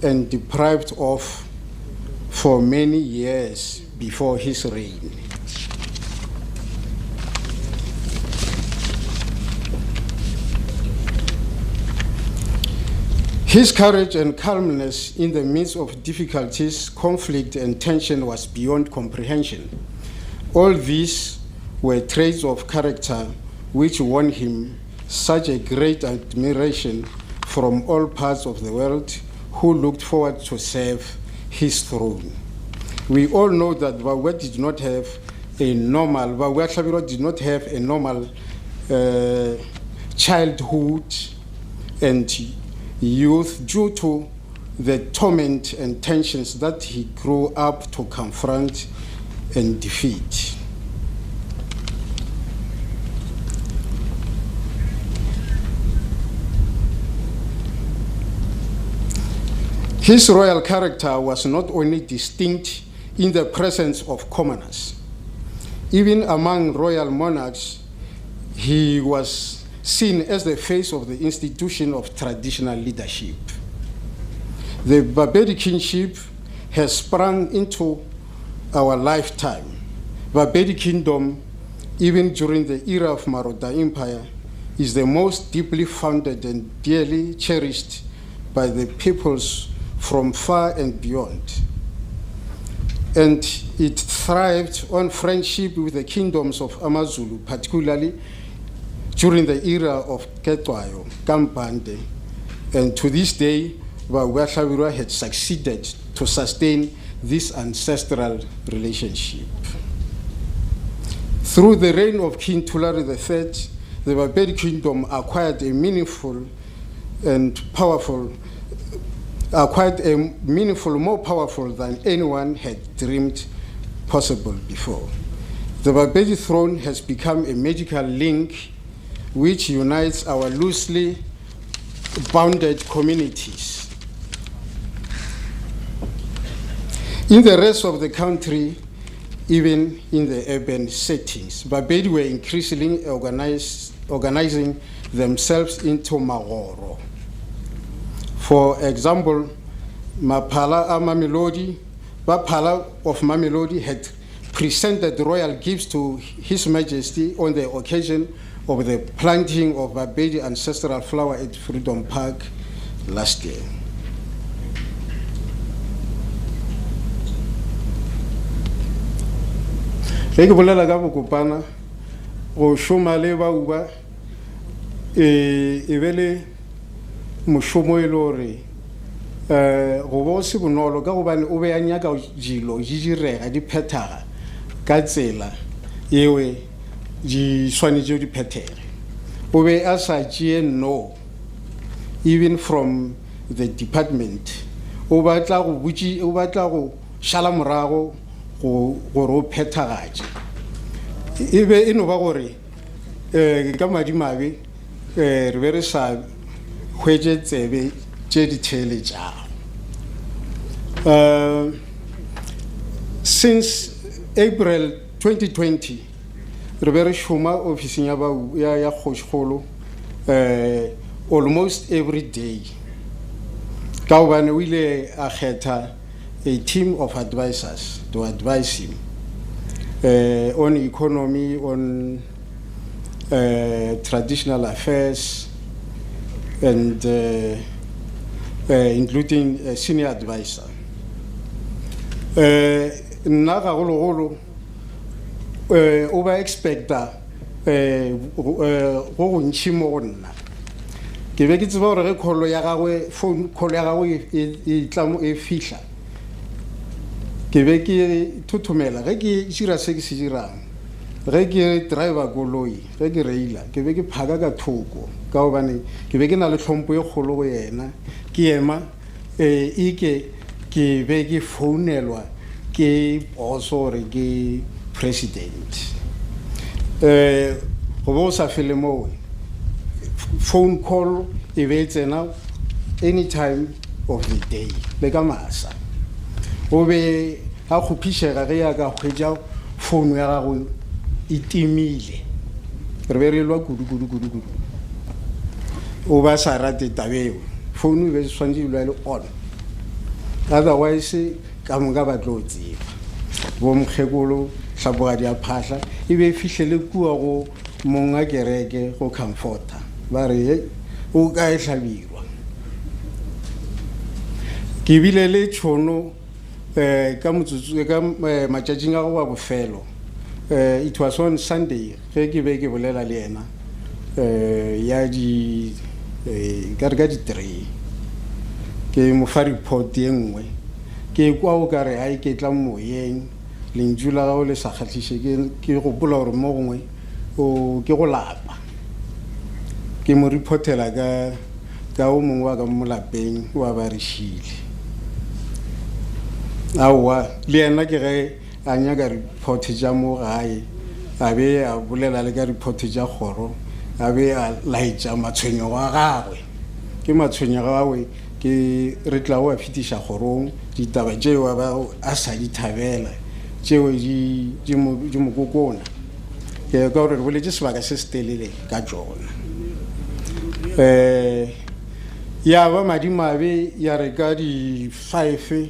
and deprived of for many years before his reign. His courage and calmness in the midst of difficulties, conflict, and tension was beyond comprehension. All these were traits of character which won him such a great admiration from all parts of the world who looked forward to serve his throne. We all know that BaPedi did not have a normal childhood and youth due to the torment and tensions that he grew up to confront and defeat. His royal character was not only distinct in the presence of commoners. Even among royal monarchs, he was seen as the face of the institution of traditional leadership. The BaPedi kingship has sprung into our lifetime. BaPedi Kingdom, even during the era of Maroda Empire, is the most deeply founded and dearly cherished by the peoples from far and beyond. And it thrived on friendship with the kingdoms of Amazulu, particularly during the era of Ketwayo, Kampande, and to this day, BaPedi had succeeded to sustain this ancestral relationship. Through the reign of King Thulare III, the BaPedi Kingdom acquired a meaningful, more powerful than anyone had dreamed possible before. The BaPedi throne has become a magical link which unites our loosely bounded communities. In the rest of the country, even in the urban settings, BaPedi were increasingly organizing themselves into magoro. For example, Baphala of Mamelodi had presented royal gifts to His Majesty on the occasion of the planting of BaPedi ancestral flower at Freedom Park last year. Ge ke bolela ka bokopana go šoma le bauba e be le mošomo e le gore go bo se bonolo ka gobane o be a nyaka dilo di direga di phethaga ka tsela ewe di swanetše di phethege. O be a sa tšee no even from the department. O batla go šala morago gore o phethagatše. E be e no ba gore ka madimabe re be re sa hwetše tsebe tše ditheele tšago. Since April 2020, re be re šoma ofising ya Kgoshikgolo almost every day. Ka gobane o ile a kgetha a team of advisors to advise him on economy, on traditional affairs, and including a senior advisor. Nna gagologolo o ba expecta go gontši mo go nna. Ke be ke tseba gore ge phone call ya gagwe e fihla, ke be ke thothomela ge ke dira se ke se dirang, ge ke driver koloi, ge ke reila, ke be ke phaka ka thoko ka gobane ke be ke na le tlhompho e kgolo go yena. Ke ema ke be ke founelwa ke boss gore ke president. Go bo sa fele mo phone call events now any time of the day le ka masa o be ha go phishega ge ya ka hwetja phone ya gago itimile re be re lwa kudu o ba sa rate tabeo phone be swantse le on otherwise ka moka ba tlo tseba bo Mkhekolo hlabogadi a phahla e be fihlele kua go monga kereke go comforta ba re o ka e hlabirwa ke bile le tšhono ka motsotso ka matšatšing a go wa bofelo it was on Sunday ge ke be ke bolela le yena ya di ka re ka di 3 ke mo fa report ye nngwe ke kwa o ka re ha ke tla moyeng lentšu la gago le sa kgatliše ke gopola gore mo gongwe ke go lapa ke mo reportela ka o mongwe wa ka mo lapeng wa ba re šile aowa le yena ke ge a nyaka report tša mo gae a be a bolela le ka report tša kgoro a be a laetša matshwenyego a gagwe ke matshwenyego a gagwe ke re tla go a fetiša kgorong ditaba tšeo a sa di thabela tšeo di mo kokona ke ka gore re boletše sebaka se se telele ka tšona ya ba madimabe ya re ka di 5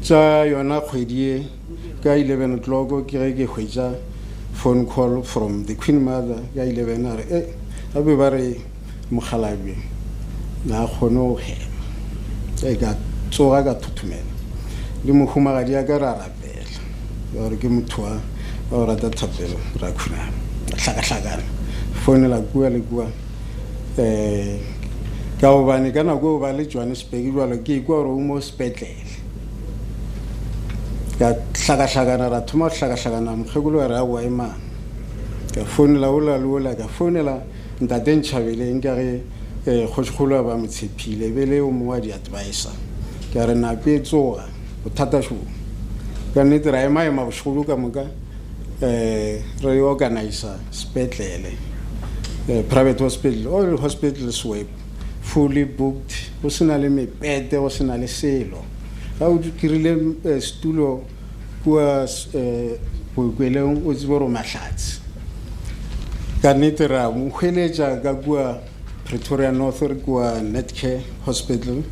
tša yona kgwedi e ka 11 o'clock ke ge ke hwetša phone call from the Queen Mother ka 11 a re a be ba re Mokgalabi na kgone go hema e ka tsoga ka thuthumela le mohumagadi ya ka ra rapela gore ke motho wa o rata thapelo ra khuna hlakahlakana founela kua le kua ka o bane kana go ba le Johannesburg jwalo ke ikwa gore o mo sepetlele ka hlakahlakana ra thoma hlakahlakana Mkhekolo ra wa imana ka founela ola ka founela ntate Ntšhabele nka ge Kgoshikgolo ba motshepile bele o mongwe di advisor ka re na pe tsoga bothata sho ka nnete ra ema bošolo ka moka re organize sepetlele private hospital all hospitals were fully booked go sena le mepete go sena le selo ga o kirile stulo kua bokweleng o tsiboro mahlatsi ka nnete ra mo hweletša ka kua Pretoria North re kua Netcare Hospital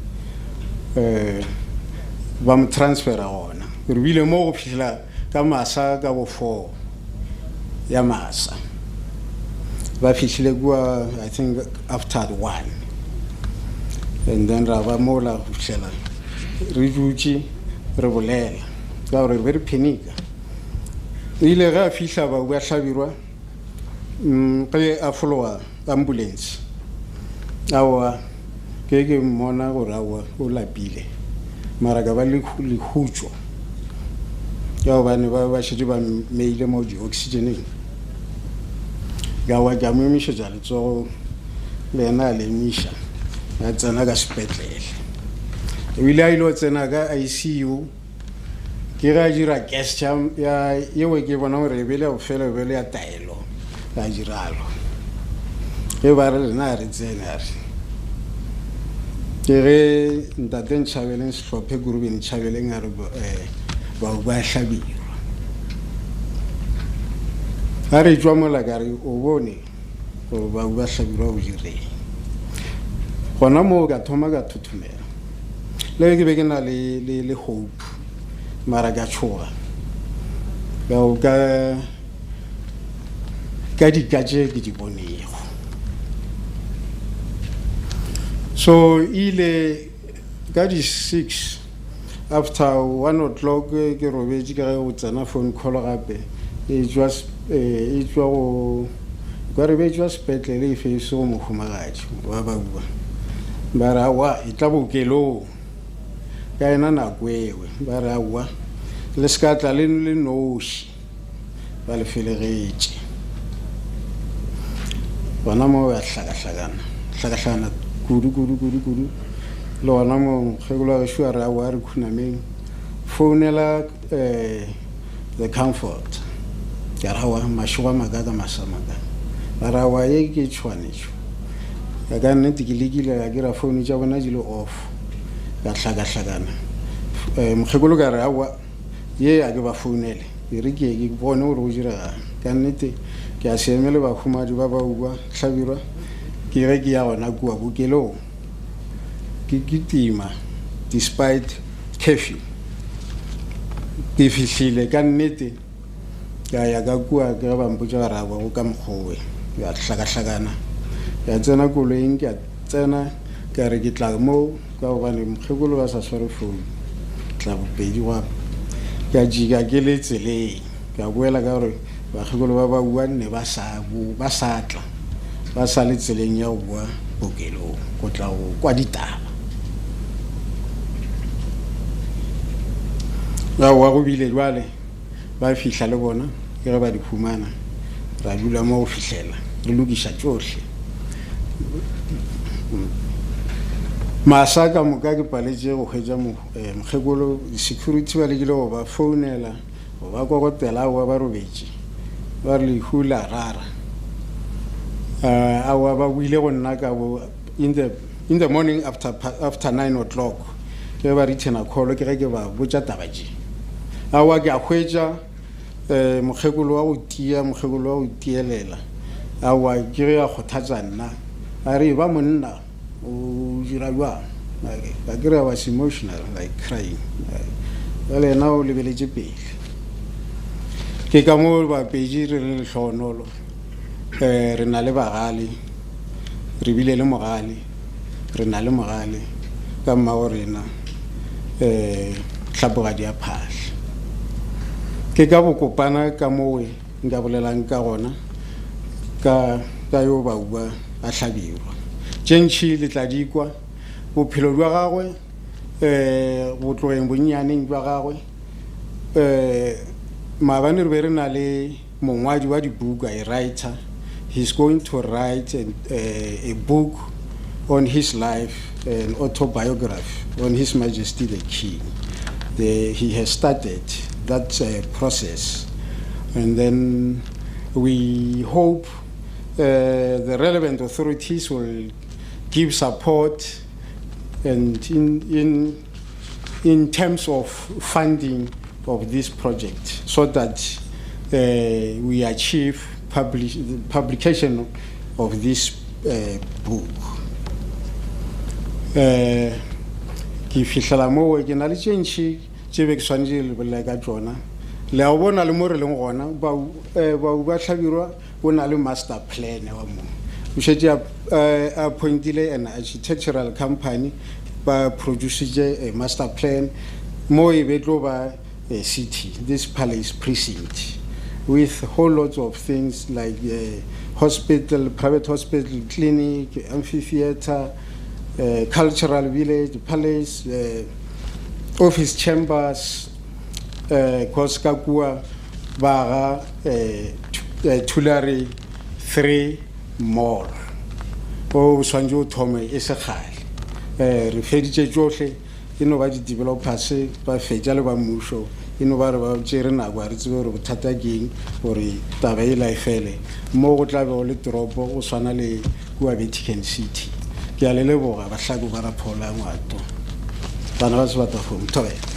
ba mo transfera gona re bile mo go fihla ka masa ka bo 4 ya masa ba fihlile kua I think after 1 and then ra ba mola go fihlela re dutše re bolela ka gore re phenika ile ga fihla ba bua hlabirwa ge a followa ambulance awa ke mmona gore awa o lapile mara ka ba le khutšo ya bane ba šetse ba meile mo di oxygeneng ga wa ka mo mišetša letsogo le yena le misha a tsena ka sepetlele ebile a ile o tsena ka ICU ke ga dira gesture ya yeo ke bona gore ebile o fela bele ya taelo ga diralo ge ba re lena re tsena re ke ge ntate Ntšhabeleng sehlophe kurubeng Ntšhabeleng a re ba hlabirwa a re tšwa mola ka re o bone gore ba hlabirwa o direng gona moo ka thoma ka thuthumela le ke be ke na le hope mara ka tšhoga ka dikatše ke di bonego so ile ka di 6 after 1 o'clock ke robetše ka ge go tsena phone call gape e tšwa go ka re be tšwa sepetlele e fese go mohumagadi wa ba bua ba re awa e tla bokelong ka ena nako ewe ba re awa le ska tla le noši ba le felegetše bona mo ba hlakahlakana kudu le gona mo Mkhekolo a gešo a re awa re khunameng founela the comfort. Karawa mashwa magaga masamaga. Arawa yeki chwanicho. Kagane tikilikile agira phone jabana jilo off. Gahlagana. Mkhegolo garawa ye agiba phonele. Irike ikubona urujira kanete ke asemele ba khumadi ba ba uwa hlabirwa ke re ke ya ona kuwa bukelo ke kitima despite curfew ke fihlile kanete ya ka kuwa ke ba mputsa ga raba go ka mkhowe ya hlagana ya tsena koleng ke tsena ka re ke tla mo ka bana mkhegolo ba sa sware phone tla bopedi wa ka jiga ke le tsele ka boela ka re ba khegolo ba ba bua ne ba satla ba sa le tseleng ya go bua bokelo go tla go kwa ditaba ba wa go bile jwale ba fihla le bona ke re ba di khumana ra dula mo go fihlela re lokisa tsohle masaka moka ke paletse go hwetša mkhegolo security ba le go ba founela go ba kokotela wa ba robetše ba re hula rara awa ba buile go nna ka bo in the morning after 9 o'clock ke ba ritena kholo ke ge ke ba botša tabatše awa ke a hwetša mkhegolo wa go tielela awa ke ge a kgothatša nna a re ba monna o dira jwang I was emotional, like crying. Well, now we live in pele ke ka mo BaPedi re le hlonolo re na le bagale re bile le mogale re na le mogale ka mma rena tlhapoga dia phahla ke ka bokopana ka mowe nka bolelang ka gona ka yo ba bua a hlabirwa tšentšhi le tla dikwa bophelo jwa gagwe go tlogeng bonnyaneng jwa gagwe maabane re be re na le mongwadi wa dibuka a writer. He's going to write a book on his life, an autobiography on His Majesty the King. He has started that process, and then we hope the relevant authorities will give support and in terms of funding of this project, so that we achieve publication of this book. Ke fihlela mo ke na le tšentši tše be ke swanetše le bolela ka tšona le a bona le mo re leng gona ba hlabirwa o na le master plan wa mo o šetše a appointile an architectural company ba producitše a master plan mo e be tlo ba a city, this palace precinct, with whole lots of things like hospital, private hospital, clinic, amphitheater, cultural village, palace, office chambers, Koskakua, Bara, Thulare 3 Mall. O Swanjo Tome is a high. Refedije Johle, ba di developers ba fetša le ba mmušo ba re ba tšere nako a re tsebe gore bothata keng gore taba e la efele mo go tla be go le toropo go swana le kua Vatican City ke a le leboga bahlako ba raphola ngwato bana ba sebata go mthobela.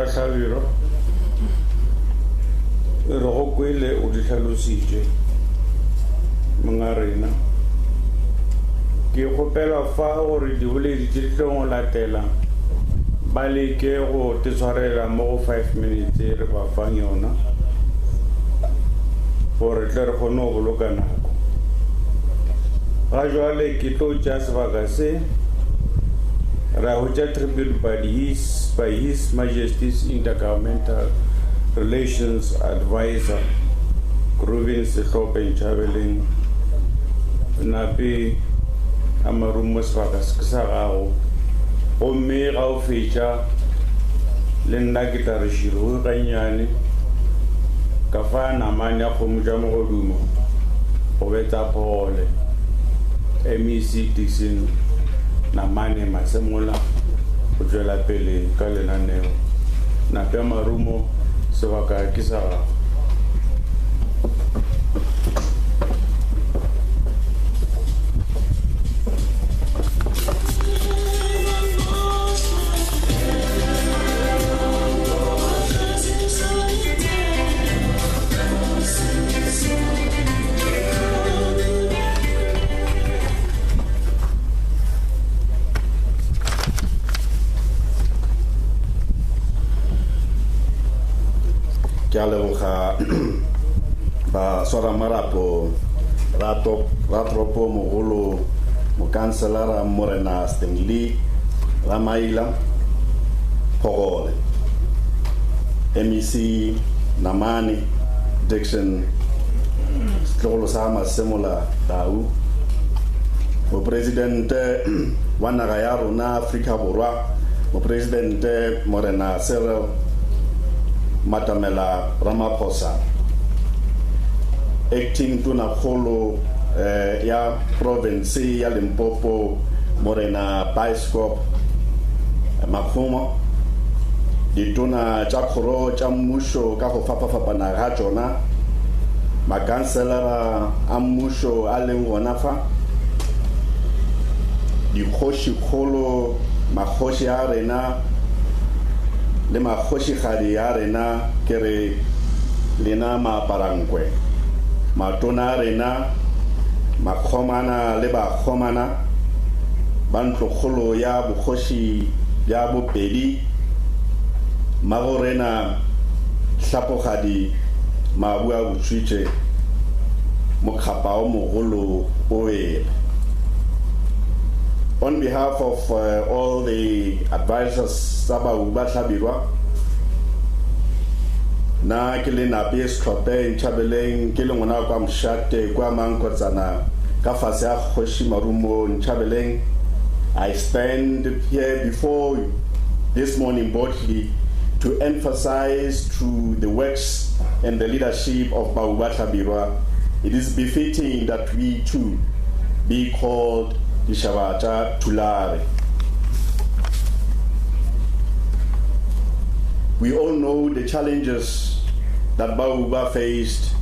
Hlabirwa re go kwele o di hlalositše mongarena ke kgopela fa gore di boledi tše di tlong go latela ba leke go te tshwarela mo go 5 minutes re ba fang yona gore tle re kgone go boloka nako. Ga jwale ke tlo tša sebaka se ra hotša tribute by His Majesty's Intergovernmental Relations Advisor Groovin Sehlophe Ntšhabeleng nape a marumo sebaka se sa gago gomme ga o fetša le nna ke tla re širo ga nnyane ka fa namane ya kgomo tša mogodumo go betsa phole MEC Dixon namane masemola go tšwela pele ka lenaneo nape marumo sebaka ke sa gago. Ke a leboga ba swara marapo ratropo mogolo mokanselara Morena Stanley Ramaila Phogole, MEC Namane Dixon Setlogolo sa Masemola Tau, mo presidente wa naga ya rona Afrika Borwa, mo presidente Morena Cyril Matamela Ramaphosa, acting Tonakgolo ya province ya Limpopo Morena Biskop Makhumo, ditona tša kgoro tša mmušo ka go fapafapana ga tšona, makanselara a mmušo a leng gona fa, Kgoshikgolo makgoši a rena le makgošigadi ya rena ke re lena maaparankwe, matona a rena makgomana le bakgomana ba ntlokgolo ya bokgoši ya BaPedi magorena hlapogadi mabua botšwitše mokgapa o mogolo o ele. On behalf of all the advisors Sabauba Tlhabirwa, na ke le nape Sehlophe Ntšhabeleng ke le ngwana kwa Mšate kwa Mankotsana ka fase ya Kgoši Marumo Ntšhabeleng, I stand here before you this morning boldly to emphasize through the works and the leadership of Bauba Tlhabirwa, it is befitting that we too be called Dishabata Thulare. We all know the challenges that Bauba faced,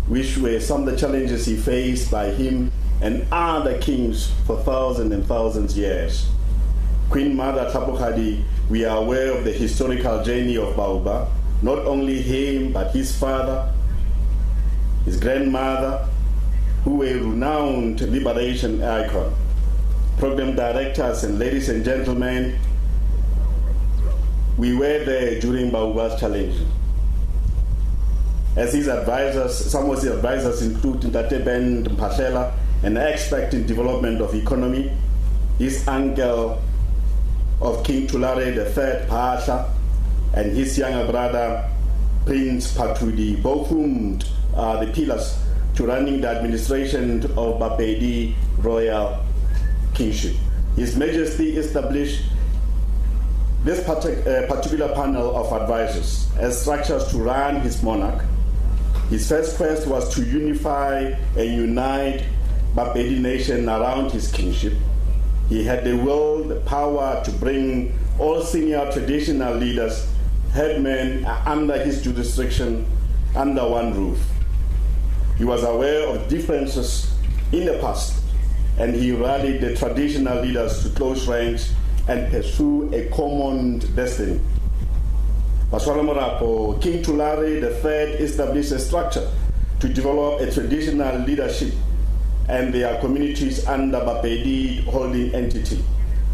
which were some of the challenges he faced by him and other kings for thousands and thousands of years. Queen Mother Tlhapogadi, we are aware of the historical journey of Bauba, not only him, but his father, his grandmother, who were renowned liberation icon. Program directors and ladies and gentlemen, we were there during Bauba's challenge. As his advisors, some of his advisors include Ntate Ben Mphahlele, an expert in development of economy, his uncle of King Thulare III, Phahla, and his younger brother, Prince Patudi, both whom are the pillars to running the administration of BaPedi Royal Kingship. His Majesty established this particular panel of advisors as structures to run his monarch. His first quest was to unify and unite BaPedi nation around his kingship. He had the will, the power to bring all senior traditional leaders, headmen under his jurisdiction, under one roof. He was aware of differences in the past, and he rallied the traditional leaders to close ranks and pursue a common destiny. King Thulare III established a structure to develop a traditional leadership and their communities under BaPedi holding entity.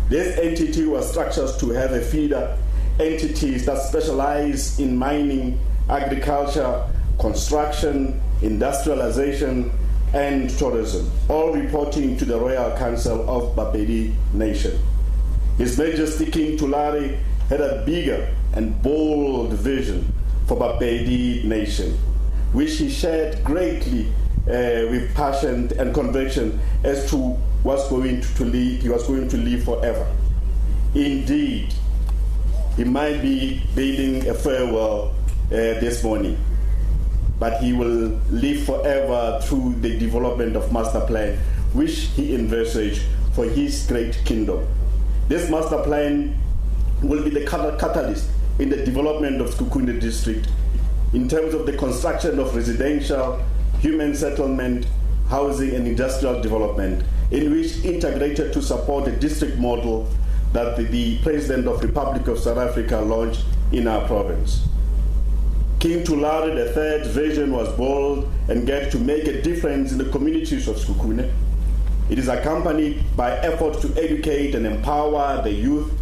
This entity was structured to have a feeder entities that specialize in mining, agriculture, construction, industrialization, and tourism, all reporting to the Royal Council of BaPedi Nation. His Majesty King Thulare had a bigger and bold vision for BaPedi Nation, which he shared greatly with passion and conviction as to what's going to live. He was going to live forever. Indeed, he might be bidding a farewell this morning, but he will live forever through the development of master plan, which he envisaged for his great kingdom. This master plan will be the catalyst in the development of Sekhukhuneland district in terms of the construction of residential, human settlement, housing, and industrial development, in which integrated to support the district model that the President of the Republic of South Africa launched in our province. King Thulare III's vision was bold and get to make a difference in the communities of Sekhukhune. It is accompanied by efforts to educate and empower the youth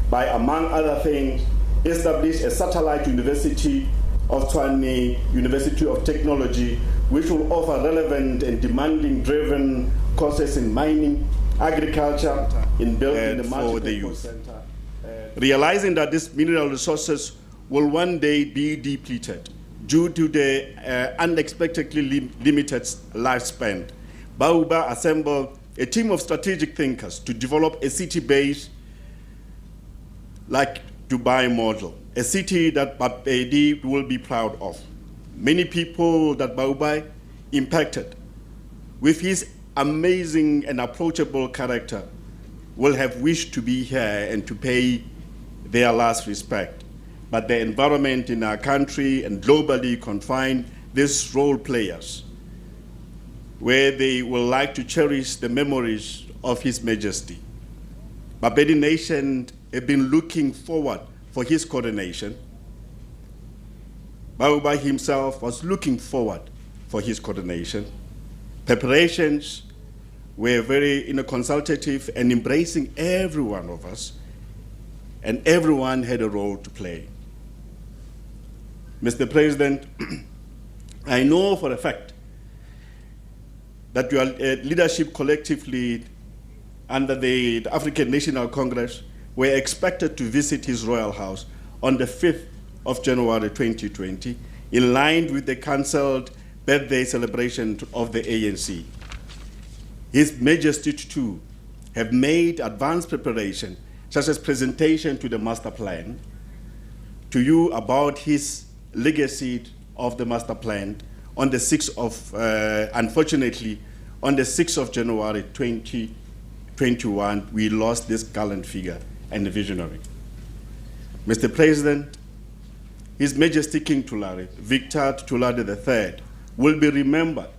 by, among other things, establish a satellite university of Tshwane University of Technology, which will offer relevant and demanding-driven courses in mining, agriculture, in building the multiple center. Realizing that these mineral resources will one day be depleted due to the unexpectedly limited lifespan, Bauba assembled a team of strategic thinkers to develop a city-based, like Dubai model, a city that BaPedi will be proud of. Many people that Bauba impacted with his amazing and approachable character will have wished to be here and to pay their last respect. But the environment in our country and globally confine these role players, where they will like to cherish the memories of His Majesty. BaPedi Nation have been looking forward for his coronation. Bauba himself was looking forward for his coronation. Preparations were very consultative and embracing every one of us, and everyone had a role to play. Mr. President, I know for a fact that your leadership collectively under the African National Congress were expected to visit his royal house on the 5th of January 2020, in line with the cancelled birthday celebration of the ANC. His Majesty too have made advanced preparation, such as presentation to the master plan, to you about his legacy of the master plan on the 6th of, unfortunately, on the 6th of January 2021, we lost this gallant figure and the visionary. Mr. President, His Majesty King Thulare, Victor Thulare III, will be remembered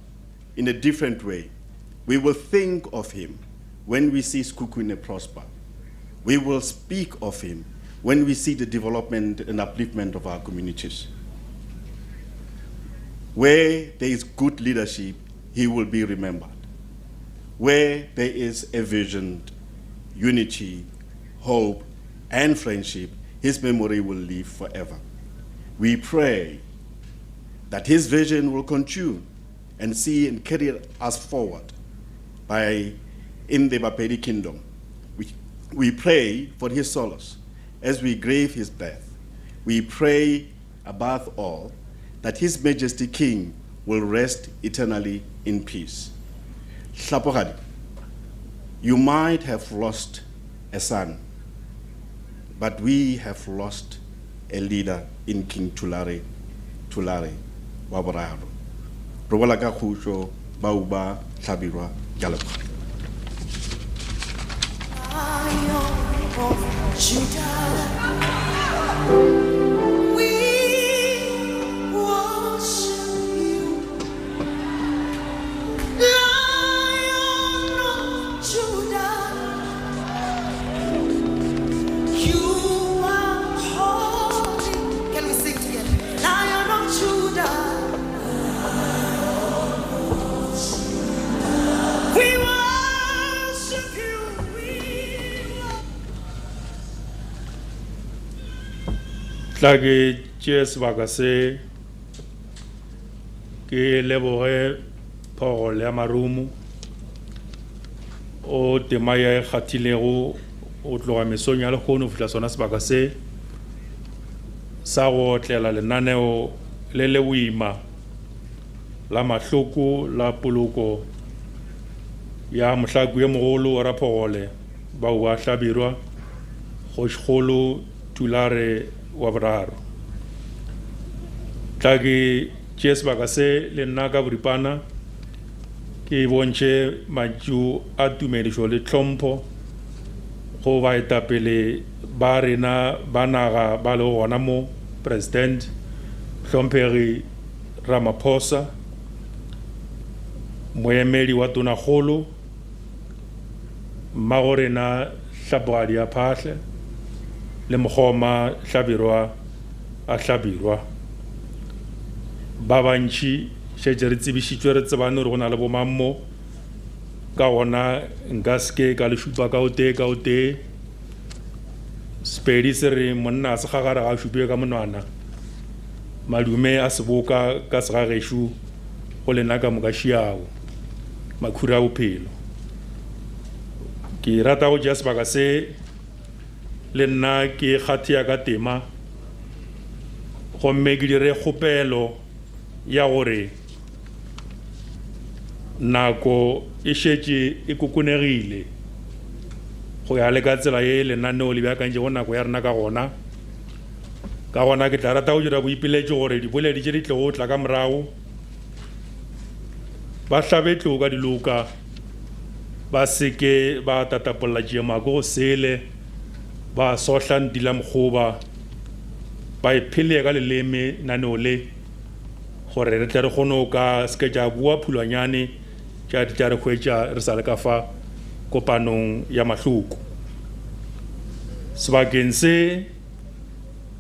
in a different way. We will think of him when we see Sekhukhune prosper. We will speak of him when we see the development and upliftment of our communities. Where there is good leadership, he will be remembered. Where there is a vision, unity, hope, and friendship, his memory will live forever. We pray that his vision will continue and see and carry us forward in the BaPedi Kingdom. We pray for his solace as we grieve his death. We pray above all that His Majesty King will rest eternally in peace. Hlapogadi, you might have lost a son, but we have lost a leader in King Thulare wa boraro. Re bola ka khutso Bauba Hlabirwa Jalapa. Tlage cheers bagase ke leboge Phogole ya Marumo o tema ya kgathilego o tloga mesong ya lekgono go fihla sona sebaka se sa go tlela lenaneo le le boima la mahloko la poloko ya mohlaku ye mogolo wa Phogole ba wa hlabirwa Kgoshikgolo Thulare wa boraro tlake tšea sebaka se le nna ka boripana ke bontšhe mantšu a tumedišo le tlhompho go baetapele ba rena ba naga ba le gona mo president hlomphegi Ramaphosa moemedi wa tonakgolo mmago rena Hlabogadi ya Phahle le Mokgoma Hlabirwa a Hlabirwa ba bantši šetše re tsebišitšwe re tsebane re go na le bomammo ka gona nka seke ka le šupa ka o tee Sepedi se re monna a se gagare ga šupiwe ka monwana madume a seboka ka segagešo go lena ka moka šiago makhuri a bophelo ke rata go tšea sebaka se le nna ke kgathea ka tema gomme ke dire kgopelo ya gore nako e šetše e kokonegile go ya le ka tsela ye lenaneo le beakantše go nako ya rena ka gona ke tla rata go dira boipiletšo gore diboledi tše di tle go tla ka morago ba hlabetlo ka diloka ba seke ba tatapolla tšeemako go sele ba sohla ntila mokgoba ba iphelea ka leleme naneo le gore re tle re kgone ka seke tša bua phulwanyane tša re hwetša re sa le ka fa kopanong ya mahloko sebakeng se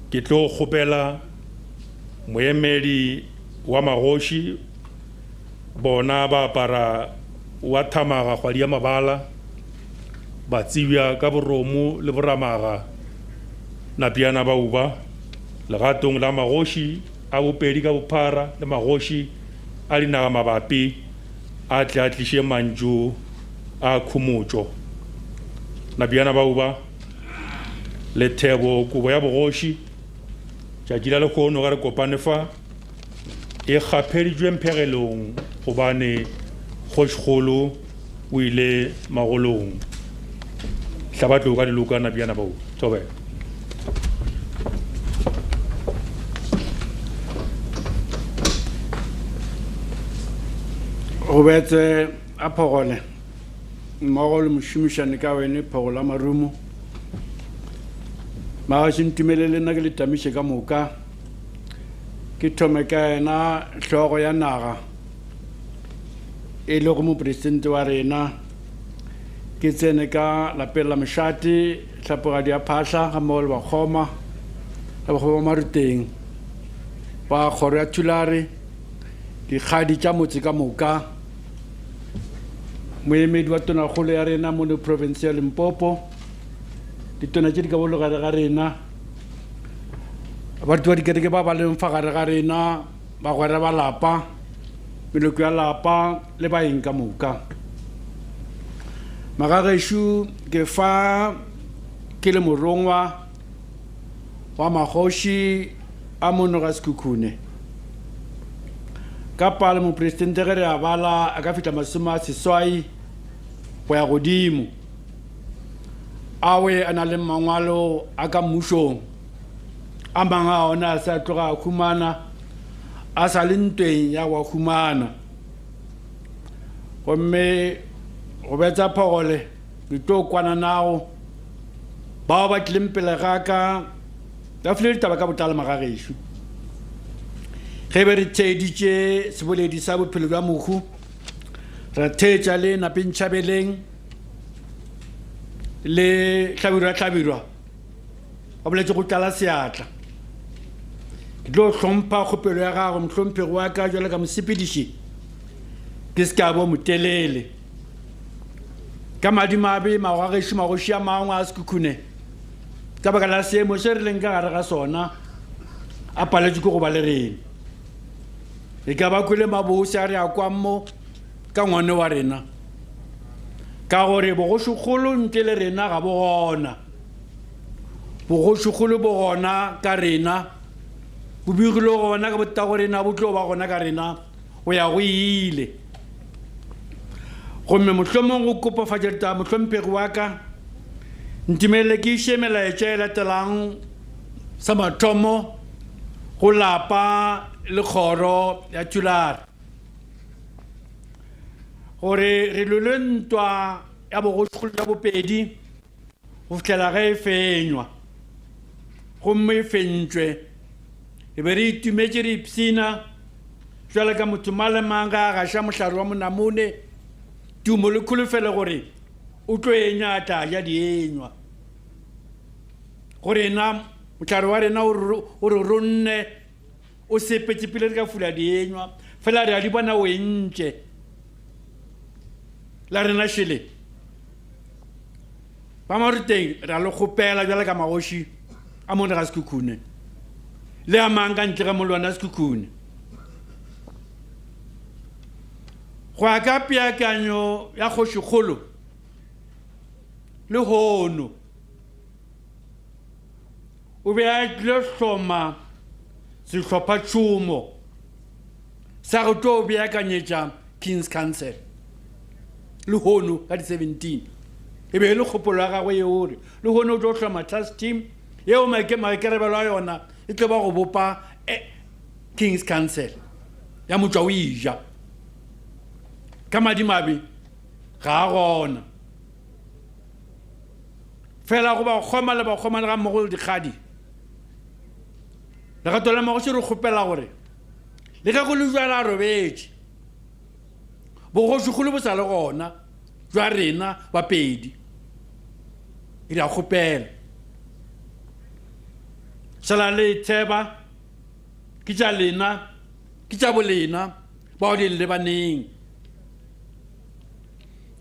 ke tlo kgopela moemedi wa magoši bona ba apara wa thamaga kgwadi ya mabala ba tsebja ka boromo le boramaga napiana ba uba legatong la magoši a bopedi ka bophara le magoši a dinaga mabapi a tle a tliše mantšu a khumotšo napiana ba uba le thebo kobo ya bogoši tšatši la lekgono ga re kopane fa e kgapheditšwe mphegelong gobane Kgoshikgolo o ile magolong hlabatlo ka diloka napiana ba uba tobe go betse a Phogole mmogo le mošomišane ka wene Phogole a Marumo maga se ntumelele nna ke le tamiše ka moka ke thome ka ena hlogo ya naga e le go mopresidente wa rena ke tsene ka lapeng la Mošate Hlapogadi ya Phahla ga mmogo le Bakgoma le Bakgoma Maruteng ba kgoro ya Thulare dikgadi tša motse ka moka moemedi wa tonakgolo ya rena mo province ya Limpopo ditona tše di ka bologare ga rena batho ba dikereke ba leng fa gare ga rena ba gwera ba lapa meloko ya lapa le baeng ka moka magagešo ke fa ke le morongwa wa magoši a mono ga Sekhukhune ka pala mopresidente ge re a bala a ka fihla masome a seswai go ya godimo awe a na le mangwalo a ka mmušong a mangwe a ona a sa tloga a khumana a sa le ntweng ya wa khumana gomme go betsa Phogole ke tlo kwana nago bao ba tlileng pele ga ka ba file ditaba ka botlalo magagešo ge be re theeditše seboledi sa bophelo bja mokhu ra theetša le napentšhabeleng le hlabirwa ba boletse go tlala seatla ke tlo hlompha kgopelo ya gago mohlomphegi wa ka jwale ka mosepediši ke se ka bo motelele ka madimabe magagešo magoši a mangwe a Sekhukhune ka baka la seemo se re leng ka gare ga sona a paletšwe ke go ba le rena e ka ba kwele mabose a re a kwa mo ka ngwane wa rena ka gore Kgoshikgolo ntle le rena ga bo gona Kgoshikgolo bo gona ka rena bo bigile gona ka botta gore na bo tlo ba gona ka rena go ya go ile gomme mohlomong go kopafatsa mohlomphegi wa ka ntimele ke shemela e tšela telang sa mathomo go lapa le kgoro ya Thulare gore re lole ntwa ya Kgoshikgolo ya BaPedi go fihlela ge e fenywa gomme e fentšwe e be re itumetše re ipsina jwale ka motho malemang ga gaša mohlare wa monamone tumo le kholofele gore o tlo e nyata ja dienywa gore na mohlare wa rena o re ronne o sepetse pele re ka fula dienywa fela re a di bona o entše la rena šele ba maruteng re a le kgopela bjale ka magoši a mone ga Sekhukhune le a mang ka ntle ga molwana Sekhukhune go ya ka peakanyo ya Kgoshikgolo le hono o be a tlile hloma sehlophatšhomo sa go tlo beakanyetša King's Council le hono ka di-17 e be le kgopolo ya gagwe yeo re le hono o tlo hloma task team yeo maikerebelo a yona e tlo ba go bopa King's Council ya motšwa o ija ka madimabe ga a gona fela go ba kgoma le bakgomane ga mmogo le dikgadi legato la magoši re kgopela gore le ka go le jwala a robetše Kgoshikgolo bo sa le gona jwa rena BaPedi e di a kgopela sala le tsheba ke tša lena ke tša bolena bao di le baneng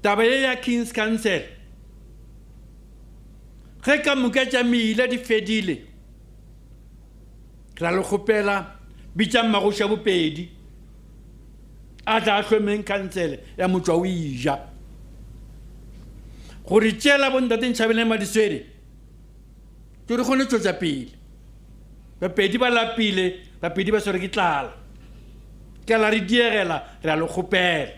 taba ye ya King's Council ge ka moka tša meila di fedile ra le kgopela bitša magoši ya BaPedi a tla hlomeng council ya motšwa o ija gore tšela bontate Ntšhabeleng Madiswere ke re kgone tšwetša pele BaPedi ba lapile BaPedi ba swere ke tlala ke la re diegela re a le kgopela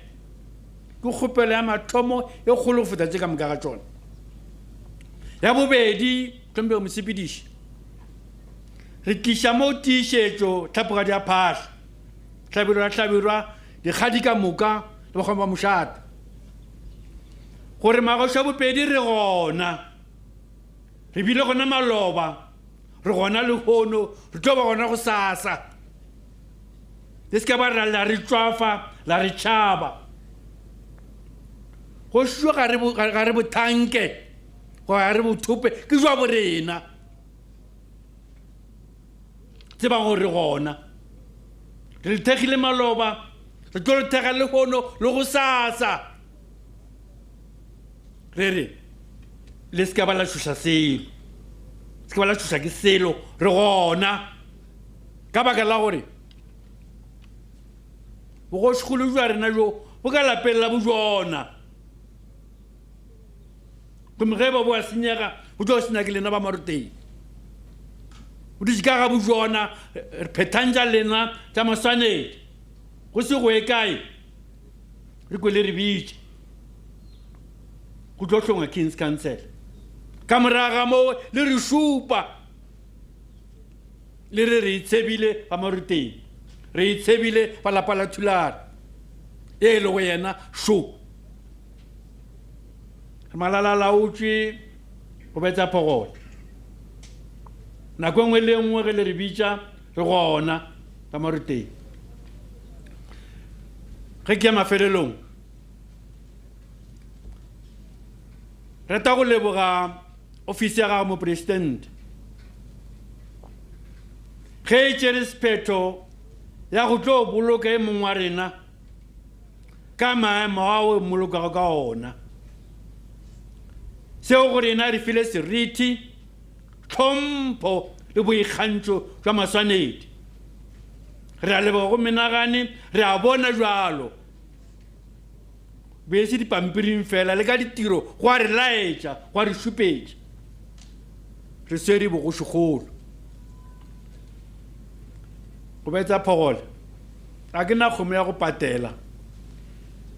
ke kgopelo ya mathomo e kgolo go feta tše ka moka ga tšona ya bobedi tlhompego mosepediši re tliša mo tiišetšo tlhapoga di a phahla hlabirwa dikgadi ka moka le bakgoma ba mošate gore magoši a BaPedi re gona re bile gona maloba re gona le hono re tlo ba gona go sasa le seka ba la re tswafa la re tšhaba go šwa ga re bothanke ga re bothope ke jwa borena tsebang gore re gona re le thegile maloba re tlo le thega le hono le go sasa re re le seka ba la tšhoša selo seka ba la tšhoša ke selo re gona ka baka la gore Kgoshikgolo jwa rena jo bo ka lapelela bojona ge ba bo a senyega bo tlo senya ke lena ba maruteng o di ka ga bojona re phethantša lena tša maswanedi go se go e kae re kwele re bitše go tlo hlonga King's Council ka moraga mo le re šupa le re itshebile ba maruteng re itshebile ba lapa la Thulare e le go yena šo malala laotswe go betsa phogolo nako engwe le engwe ge le re bitša re gona ka maruteng ge ke ya mafelelong reta go leboga ofisi ya gago mopresidente ge e tšere sephetho ya go tlo boloka e mongwe wa rena ka maemo ao e mmolokago ka ona seo go rena re file seriti tlhompho le boikgantšo jwa maswanedi re a leboga go menagane re a bona jalo be se dipampiring fela le ka ditiro go a re laetša go a re šupetša re swere Kgoshikgolo go betsa phogole a ke na kgomo ya go patela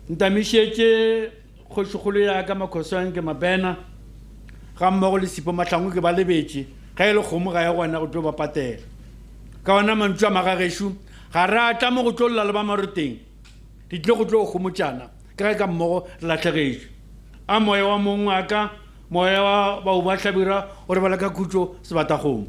ntamišetše Kgoshikgolo ya ka makhoswane ke mabena ga mmogo le Sipo Mahlangu ke ba lebetše ga e le kgomo ga ya gona go tlo ba patela ka ona mantšu a magagešo ga rata mo go tlolla le ba maroteng di tle go tlo kgomotšana ke ge ka mmogo re latlhegešo a moya wa mongwe a ka moya wa bao ba hlabira o re bala ka khutšo sebatakgomo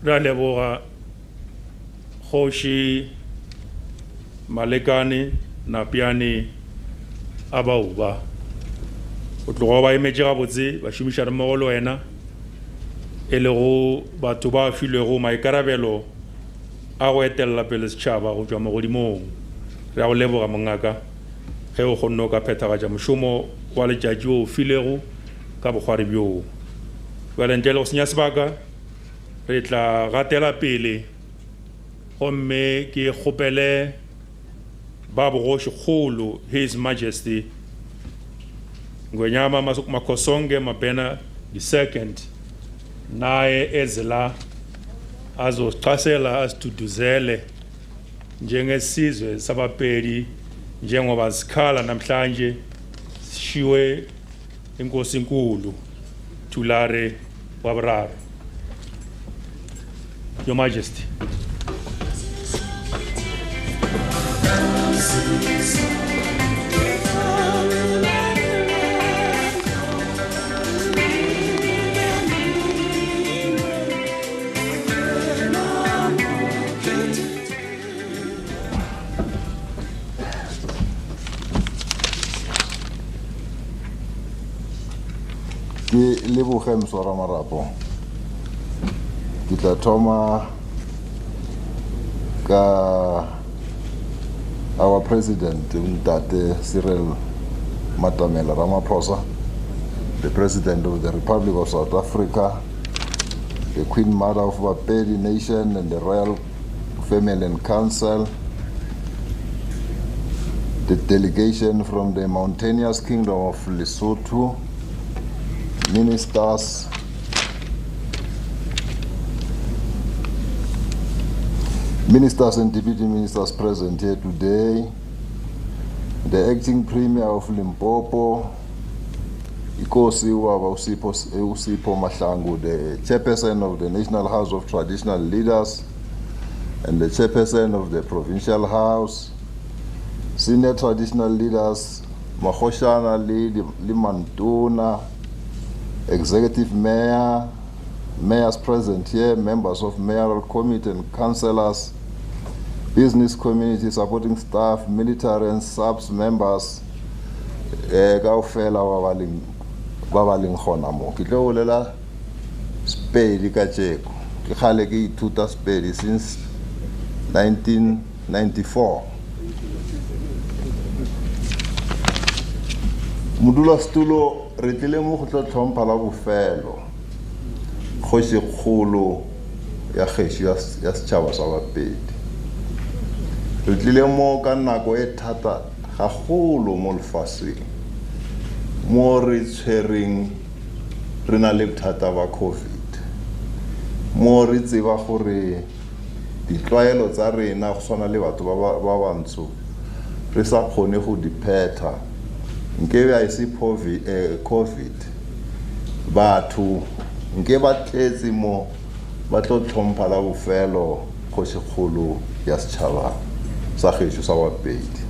ra leboga kgoši malekane napiane a bauba o tloga ba emetše gabotse ba šomišana mmogo le wena e le go batho ba filwego maikarabelo a go etelela pele setšhaba go tšwa mo godimong re a go leboga mongaka ge o kgonne o ka phethagatša mošomo wa letšatši o filego ka bokgware bjoo jale ntle le go senya sebaka re tla gatela pele gomme ke kgopele ba Kgoshikgolo His Majesty Ngwenyama Makhosonge Mabena II naye ezela azosichasela asituduzele njengesizwe sabaPedi njengoba sikhala namhlanje sishiwe inkosi enkulu Thulare wabraro. Your Majesty. Ke leboge Mswara Marapo. Ke tla thoma ka our president Ntate Cyril Ramaphosa, the president of the Republic of South Africa, the Queen Mother of BaPedi Nation and the Royal Family and Council, the delegation from the mountainous kingdom of Lesotho, ministers, and deputy ministers present here today, the acting premier of Limpopo, Ikosi Usipho Mahlangu, the chairperson of the National House of Traditional Leaders and the chairperson of the Provincial House, senior traditional leaders, Makhoshana Limantuna, executive mayor, mayors present here, members of mayoral committee and councillors, business community supporting staff, military and subs members, kaofela babaling khona mo. Ke tlo bolela Sepedi ka tjeko. Ke khale ke ithuta Sepedi since 1994. Modula stulo re tlile mo go tlo tlhompha la bofelo. Kgoshikgolo ya kgeši ya setšhaba sa BaPedi. Re tlile mo ka nako e thata gagolo mo lefatsheng, mo re tshwereng re na le bothata ba COVID, mo re tseba gore ditlwaelo tsa rena go swana le batho ba bantsho re sa kgone go di phetha. Nkebe a ise COVID batho nke ba tletse mo ba tlo tlhompha la bofelo Kgoshikgolo ya setšhaba sa gešo sa BaPedi.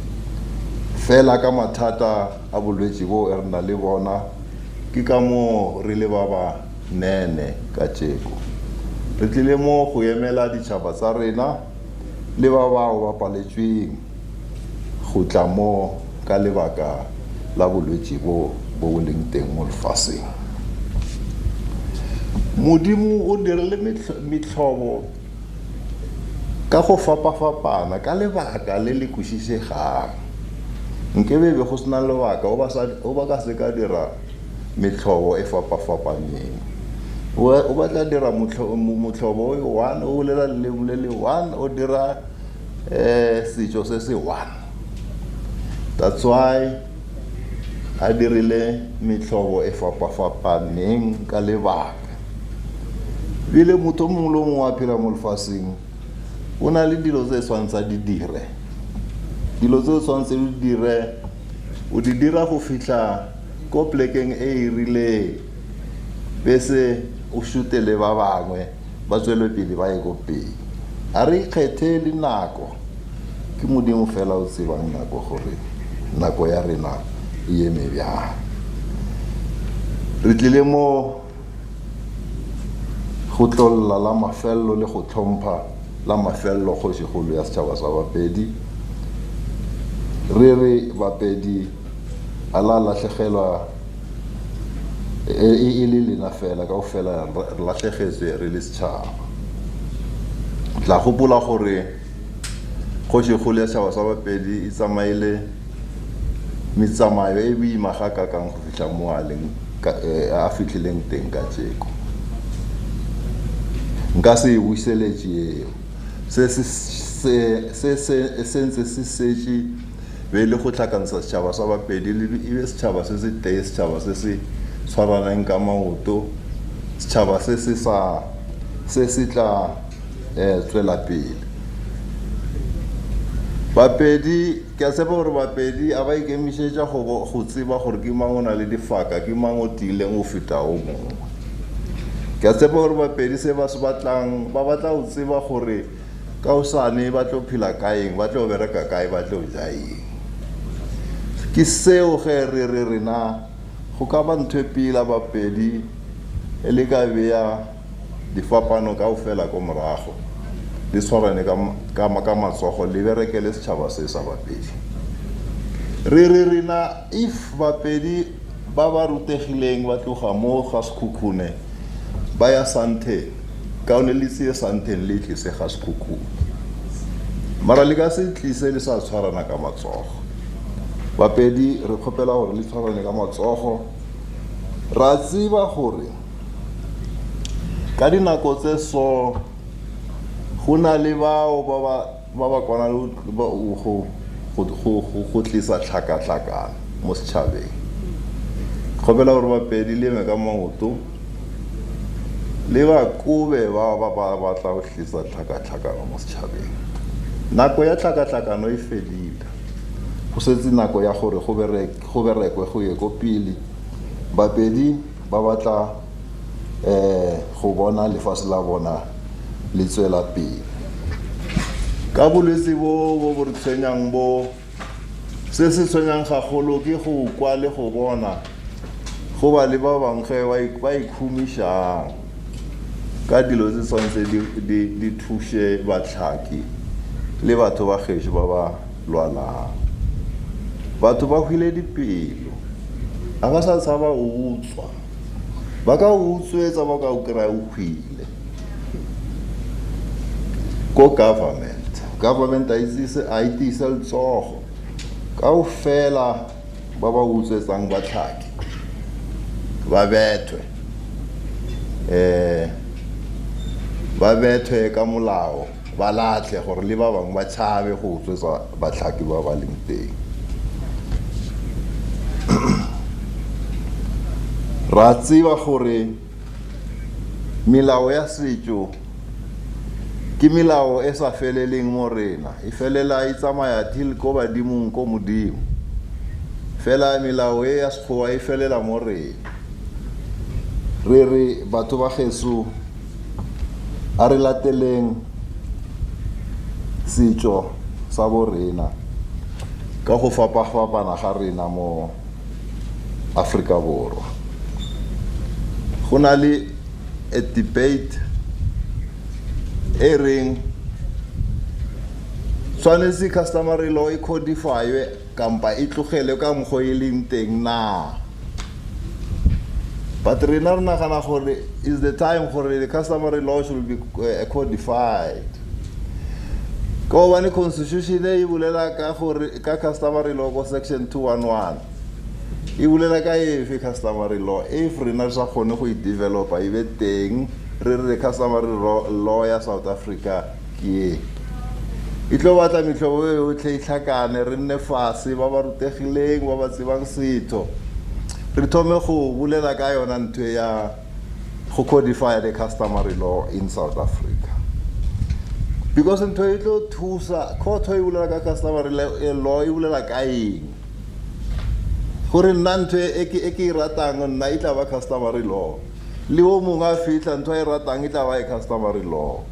Fela ka mathata a bolwetši bo re na le bona ke ka mo re le ba ba nene ka tšeko. re tlile mo go emela ditšhaba tsa rena le ba bao ba paletsweng go tla mo ka lebaka la bolwetse bo leng teng mo lefatsheng. Modimo o dirile metlhobo ka go fapafapana ka lebaka le le kwešišegang. Nkebe be go sena lebaka o ba ka se ka dira metlhobo e fapafapaneng. O batla dira motlhobo o one, o bolela leleme le le one, o dira setšo se se one. That's why a dirile metlhobo e fapafapaneng ka lebaka. Bile motho mongwe le mongwe a phela mo lefatsheng o na le dilo tse tshwantse di dire. Dilo tse tshwantse di dire o di dira go fihla ko plekeng e rileng bese o šutele ba bangwe ba tswele pele ba ye ko pele. A re ikgethele nako, ke Modimo fela o tsebang nako gore nako ya rena e eme bjang. Re tlile mo go tlolla la mafello le go tlhompha la mafello Kgoshikgolo ya setšhaba sa BaPedi. Re re BaPedi a la lahlegelwa e le lena fela ka ofela lahlegetswe re le setšhaba. Tla gopola gore Kgoshikgolo ya setšhaba sa BaPedi e tsamaile metsamayo e boima ga kakang go fitlha mo a fitlhileng teng ka tšeko. Nka se e buiseletše eo se sentse se setše be le go tlhakantsha setšhaba sa BaPedi e be setšhaba se se tee, setšhaba se se tshwaraneng ka maoto, setšhaba se se tla tswela pele. BaPedi ke a tshepa gore BaPedi a ba ikemišetša go tseba gore ke mang o na le difaka, ke mang o tiileng go feta o mongwe. Ke a tshepa gore BaPedi se ba se batlang ba batla go tseba gore ka osane ba tlo phela kaeng, ba tlo bereka kae, ba tlo ja eng. Ke seo ge rena go ka ba ntho e pila BaPedi e le ka beya difapano ka ofela ko morago le tshwarane ka matsogo le berekele setšhaba se sa BaPedi. Rena if BaPedi ba rutegileng ba tloga mo ga Sekhukhune ba ya Santeng, kaone le tsie Santeng le tlise ga Sekhukhune, mara le ka se tlise le sa tshwarana ka matsogo. BaPedi re kgopela gore le tshwarane ka matsogo. Ra tseba gore ka dinako tse so go na le bao ba ba kwana go tlisa tlhakatlhakano mo setšhabeng. Kgopela gore BaPedi le eme ka maoto le ba kobe ba batla go tlisa tlhakatlhakano mo setšhabeng. Nako ya tlhakatlhakano e fedile, go setse nako ya gore go berekwe go ye ko pele. BaPedi ba batla go bona lefatshe la bona le tswela pele. Ka bolwetse bo re tshwenyang bo se se tshwenyang gagolo ke go kwa le go bona go ba le ba bangwe ba ikhumišang ka dilo tse tshwantse di thuše batlhaki le batho ba gešo ba ba lwalang. Batho ba hwile dipelo, a ba sa tshaba o utswa, ba ka o utswetsa ba ka o kry-a o hwile. Ko government a itise letsogo ka o fela ba ba utswetsang batlhaki ba bethwe ka molao, ba latlhe gore le ba bangwe ba tšhabe go utswetsa batlhaki ba ba leng teng. Ra tseba gore melao ya setšo ke melao e sa feleleng mo rena, e felela e tsamaya till ko badimong ko Modimo. Fela melao e ya sekgowa e felela mo rena. Re batho ba geso a re lateleng setšo sa bo rena ka go fapafapana ga rena mo Afrika Borwa. Go na le a debate e reng tshwanetse customary law e codify kampa e tlogele ka mokgwa e leng teng na. But rena re nagana gore is the time for the customary law should be codified. Ka gobane constitution e bulela ka gore ka customary law go section 211 e bulela ka efe customary law if rena re sa kgone go developa e be teng re re customary law ya South Africa ke e tlo batla metlhobo e yotlhe e tlhakane re nne fase ba ba rutegileng ba ba tsebang setho re thome go bulela ka yona ntho ya go codify the customary law in South Africa, because ntho e tlo thusa court e bulela ka customary law e bulela ka eng gore nna ntho e ke ratang nna e tla ba customary law le o mongwe a fitla ntho e ratang e tla ba customary law.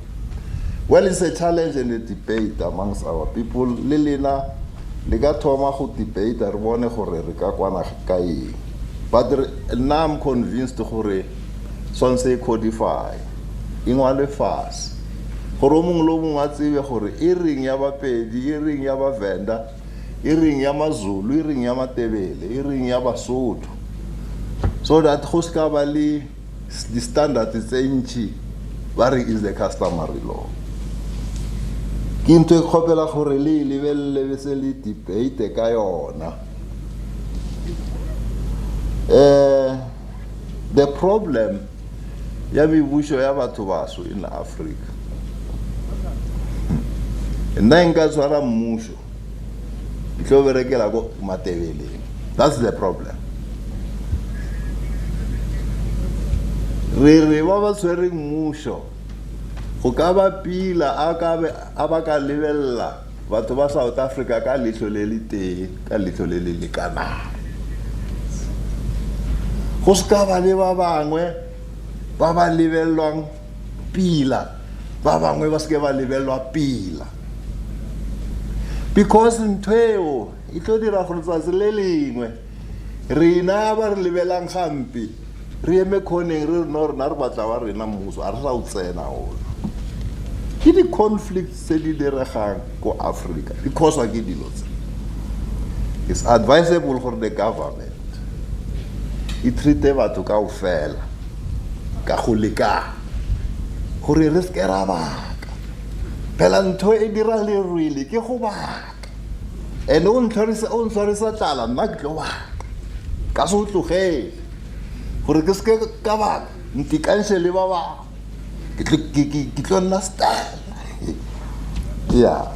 Well, it's a challenge and a debate amongst our people. Le lena le ka thoma go debate re bone gore re ka kwana ka eng. But now I'm convinced gore sonse codify ingwale fast gore o mongwe lo mongwe a tsebe gore e reng ya BaPedi, e reng ya baVenda, e reng ya maZulu, e reng ya maTebele, e reng ya baSotho, so that go ska ba le the standard tse ntši ba re is the customary law. Ke ntho e kgopela gore le lebelele be se le debate ka yona. The problem ya mebušo ya batho baso in Africa, nna nka tshwara mmušo ke tlo berekela go maTebeleng. That's the problem. Re ba ba tshwereng mmušo go ka ba pila a ba ka lebella batho ba South Africa ka leihlo le le teng, ka leihlo le le lekanang. Go ska ba le ba bangwe ba ba lebellwang pila, ba bangwe ba se ba lebellwa pila, because ntweo e tlo dira gore tsatsi le lengwe rena ba re lebelang gampe re eme khoneng re no rena re batla ba rena mmuso a re sa o tsena ona. Ke di conflicts tse di diregang ko Africa because wa ke dilo tse. It's advisable for the government e treate batho ka ofela ka go leka gore re se ra baka phela ntho e dira le really ke go baka ene o ntshwarisa tlala nna ke tlo baka ka se o tlogele gore ke se ka baka ntikanshe le ba ba ke tlo nna style. Yeah,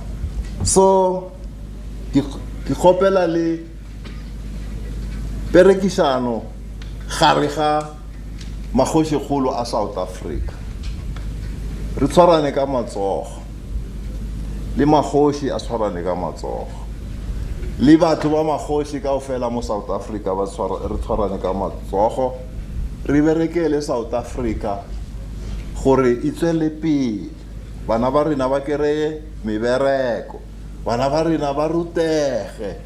so ke kgopela le perekisano gare ga Kgoshikgolo a South Africa re tshwarane ka matsogo le magoshi a tshwarane ka matsogo le batho ba magoshi ka ofela mo South Africa ba re tshwarane ka matsogo re berekele South Africa gore e tswele pele bana ba rena ba kereye mebereko bana ba rena ba rutege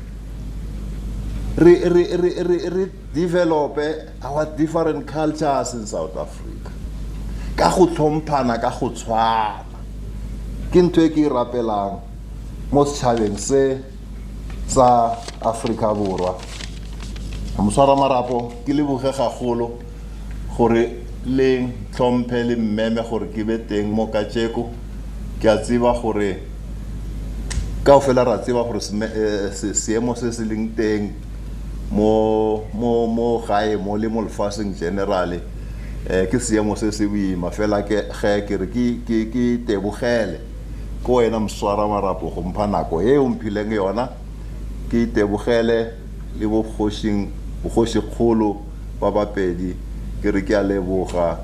re develop our different cultures in South Africa ka go tlhomphana ka go tshwana. Ke ntho e ke rapelang mo setšhabeng se sa Afrika Borwa. Moswara marapo ke leboge gagolo gore le tlhomphe le mmeme gore ke be teng mo kajeko ke a tseba gore ka ofela ra tseba gore seemo se se leng teng mo gae mo le mo lefaseng generally ke seemo se se boima fela ke re ke tebogele ko wena moswara marapo go mpha nako e o mphileng yona ke tebogele le Kgoshikgolo ba BaPedi ke re ke a leboga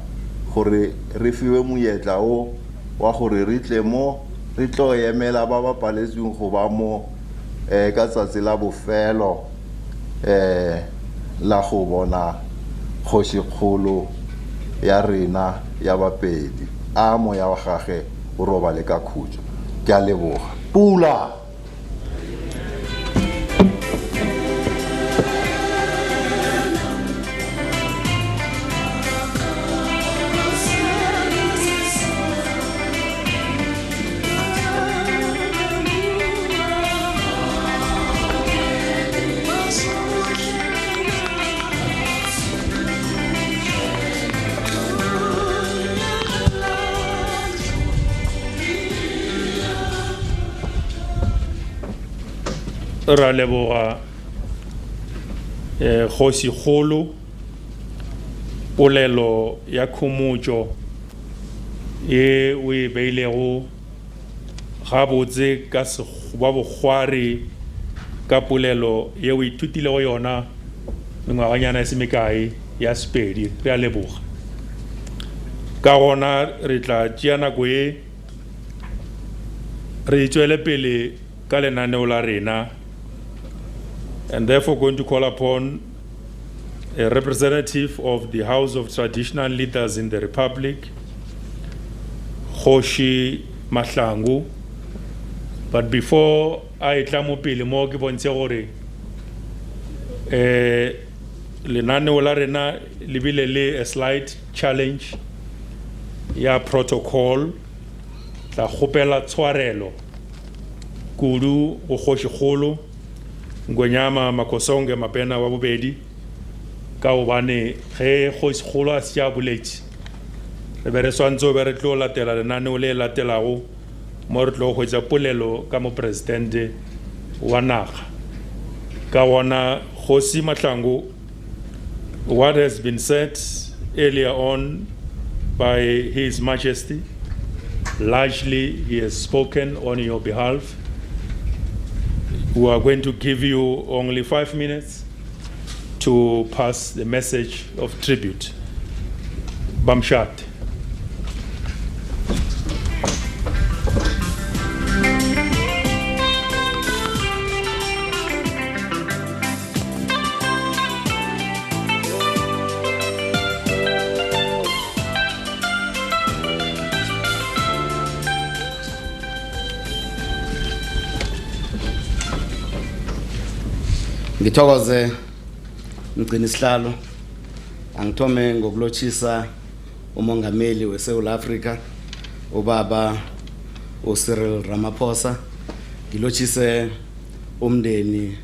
gore re fiwe moyetla o wa gore re tle mo re tlo emela ba ba paletsweng go ba mo ka tsatsi la bofelo la go bona Kgoshikgolo ya rena ya BaPedi a moya wa gage o robale ka khutso. Ke a leboga. Pula. ra leboga Kgoshikgolo polelo ya khumutšo e o e beilego gabotse ka ba bogwari ka polelo ye o ithutilego yona mengwaganyana ya semekae ya Sepedi re a leboga ka gona re tla tšea nako e re tšwele pele ka lenaneo la rena, and therefore going to call upon a representative of the House of Traditional Leaders in the Republic, Kgoshi Mahlangu. But before I tlamo pele mo ke bontshe gore lenaneo la rena le bile le a slight challenge ya protocol tla kgopela tshwarelo kudu go Kgoshikgolo Ngonyama Makosonge Mapena wa bobedi ka obane ge Kgoshikgolo a sia boletše re be re swantse be re tlo latela lenaneo le latelago mo re tlo go tsa polelo ka mo presidente wa naga ka wona Kgosi Mahlangu. What has been said earlier on by His Majesty, largely he has spoken on your behalf. We are going to give you only 5 minutes to pass the message of tribute. Bamshat. Ngithokoze mgcini sihlalo angithome ngokulotshisa umongameli weSouth Africa ubaba uCyril Ramaphosa, ngilotshise umndeni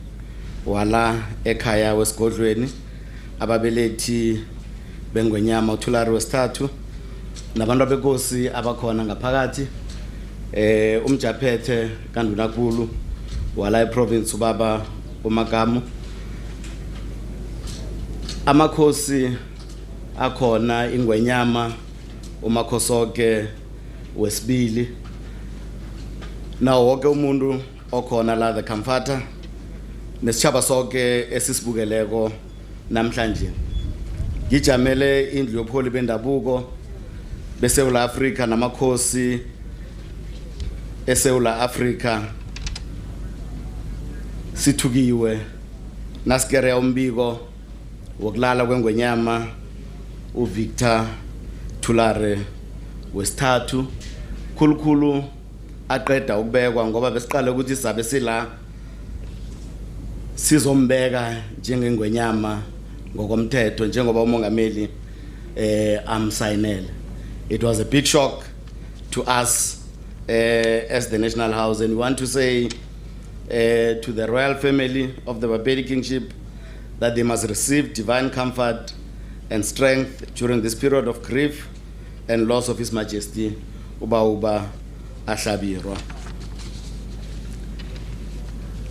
wala ekhaya wesigodlweni ababelethi beNgwenyama uThulare wesithathu nabantu abenkosi abakhona ngaphakathi umjaphethe kaNdunankulu wala eprovince ubaba uMagamu, amakhosi akhona iNgwenyama uMakhosoke wesibili nawo wonke umuntu okhona la the comforter nesitshaba sonke esisibukeleko namhlanje. Ngijamele indlu yobuholi bendabuko beSouth Africa namakhosi eSouth Africa sithukiwe nasikere umbiko wokulala kweNgwenyama uVictor Thulare wesithathu khulukhulu aqeda ukubekwa ngoba besiqale ukuthi sabe sila sizombeka njengeNgwenyama ngokomthetho njengoba umongameli amsayinele. It was a big shock to us as the National House, and we want to say to the royal family of the BaPedi Kingship that they must receive divine comfort and strength during this period of grief and loss of His Majesty Uba Ashabirwa.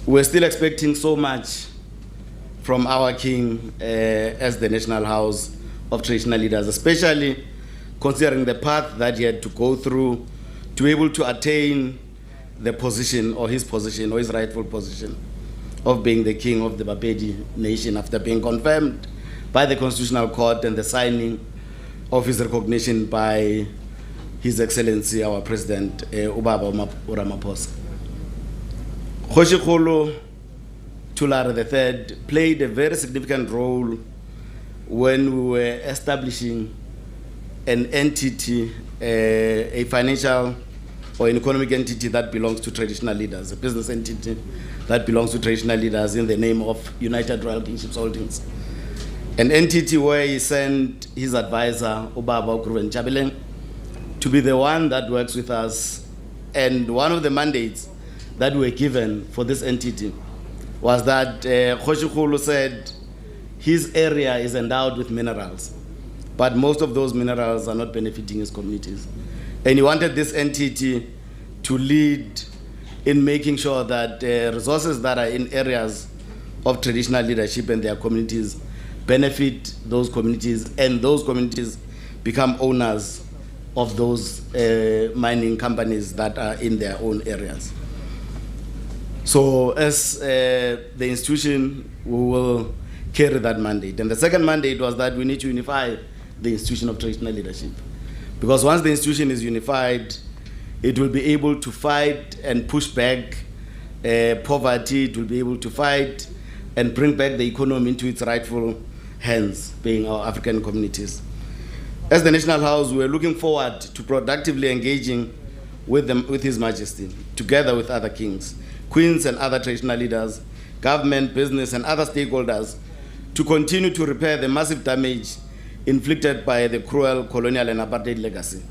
We're still expecting so much from our king as the National House of Traditional Leaders, especially considering the path that he had to go through to be able to attain the position or his rightful position of being the king of the BaPedi nation after being confirmed by the Constitutional Court and the signing of his recognition by His Excellency our President Ubaba Ramaphosa. Kgoshikgolo Thulare III played a very significant role when we were establishing an entity, a financial or an economic entity that belongs to traditional leaders, a business entity that belongs to traditional leaders in the name of United Royal Kingships Holdings. An entity where he sent his advisor, Ubaba Okuruven Chabeleng, to be the one that works with us. And one of the mandates that were given for this entity was that Kgoshikgolo said his area is endowed with minerals, but most of those minerals are not benefiting his communities. And he wanted this entity to lead in making sure that resources that are in areas of traditional leadership and their communities benefit those communities, and those communities become owners of those mining companies that are in their own areas. So as the institution, we will carry that mandate. And the second mandate was that we need to unify the institution of traditional leadership. Because once the institution is unified, it will be able to fight and push back poverty, it will be able to fight and bring back the economy into its rightful hands, being our African communities. As the National House, we are looking forward to productively engaging with His Majesty, together with other kings, queens and other traditional leaders, government, business, and other stakeholders, to continue to repair the massive damage inflicted by the cruel colonial and apartheid legacy,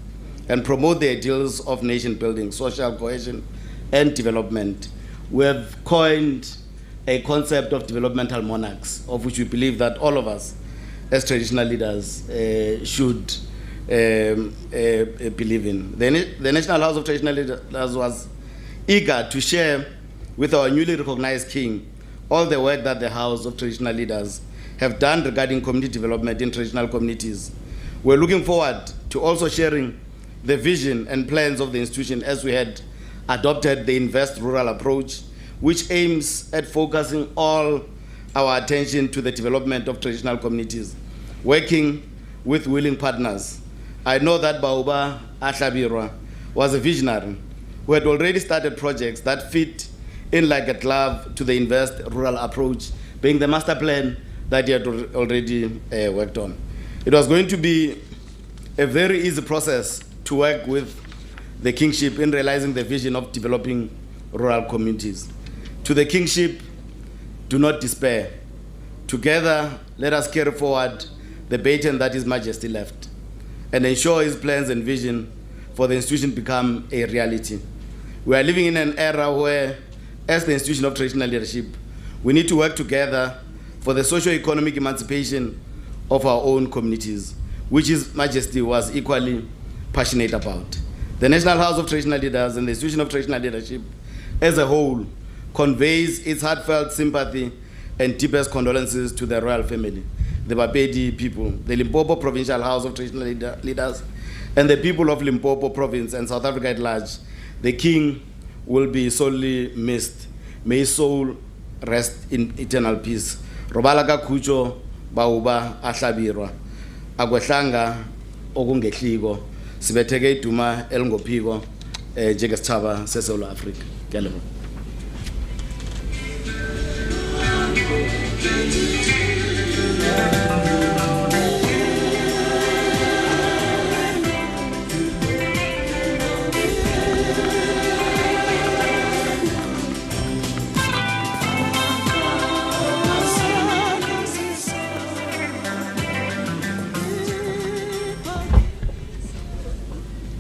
and promote the ideals of nation building, social cohesion, and development. We have coined a concept of developmental monarchs, of which we believe that all of us as traditional leaders should believe in. The National House of Traditional Leaders was eager to share with our newly recognized king all the work that the House of Traditional Leaders have done regarding community development in traditional communities. We're looking forward to also sharing the vision and plans of the institution as we had adopted the Invest Rural approach, which aims at focusing all our attention to the development of traditional communities, working with willing partners. I know that Bauba Ashabirwa was a visionary who had already started projects that fit in like a glove to the Invest Rural approach, being the master plan that he had already worked on. It was going to be a very easy process to work with the kingship in realizing the vision of developing rural communities. To the kingship, do not despair. Together, let us carry forward the baton that His Majesty left and ensure his plans and vision for the institution become a reality. We are living in an era where, as the institution of traditional leadership, we need to work together for the socio-economic emancipation of our own communities, which His Majesty was equally passionate about. The National House of Traditional Leaders and the institution of traditional leadership as a whole conveys its heartfelt sympathy and deepest condolences to the royal family, the BaPedi people, the Limpopo Provincial House of Traditional Leaders, and the people of Limpopo Province and South Africa at large. The king will be sorely missed. May his soul rest in eternal peace. Robala Kucho Bauba Ashabirwa. Agwehlanga okungehliko. Sibetheke iduma elingophiko njengesithaba seSouth Africa. Ngiyabonga.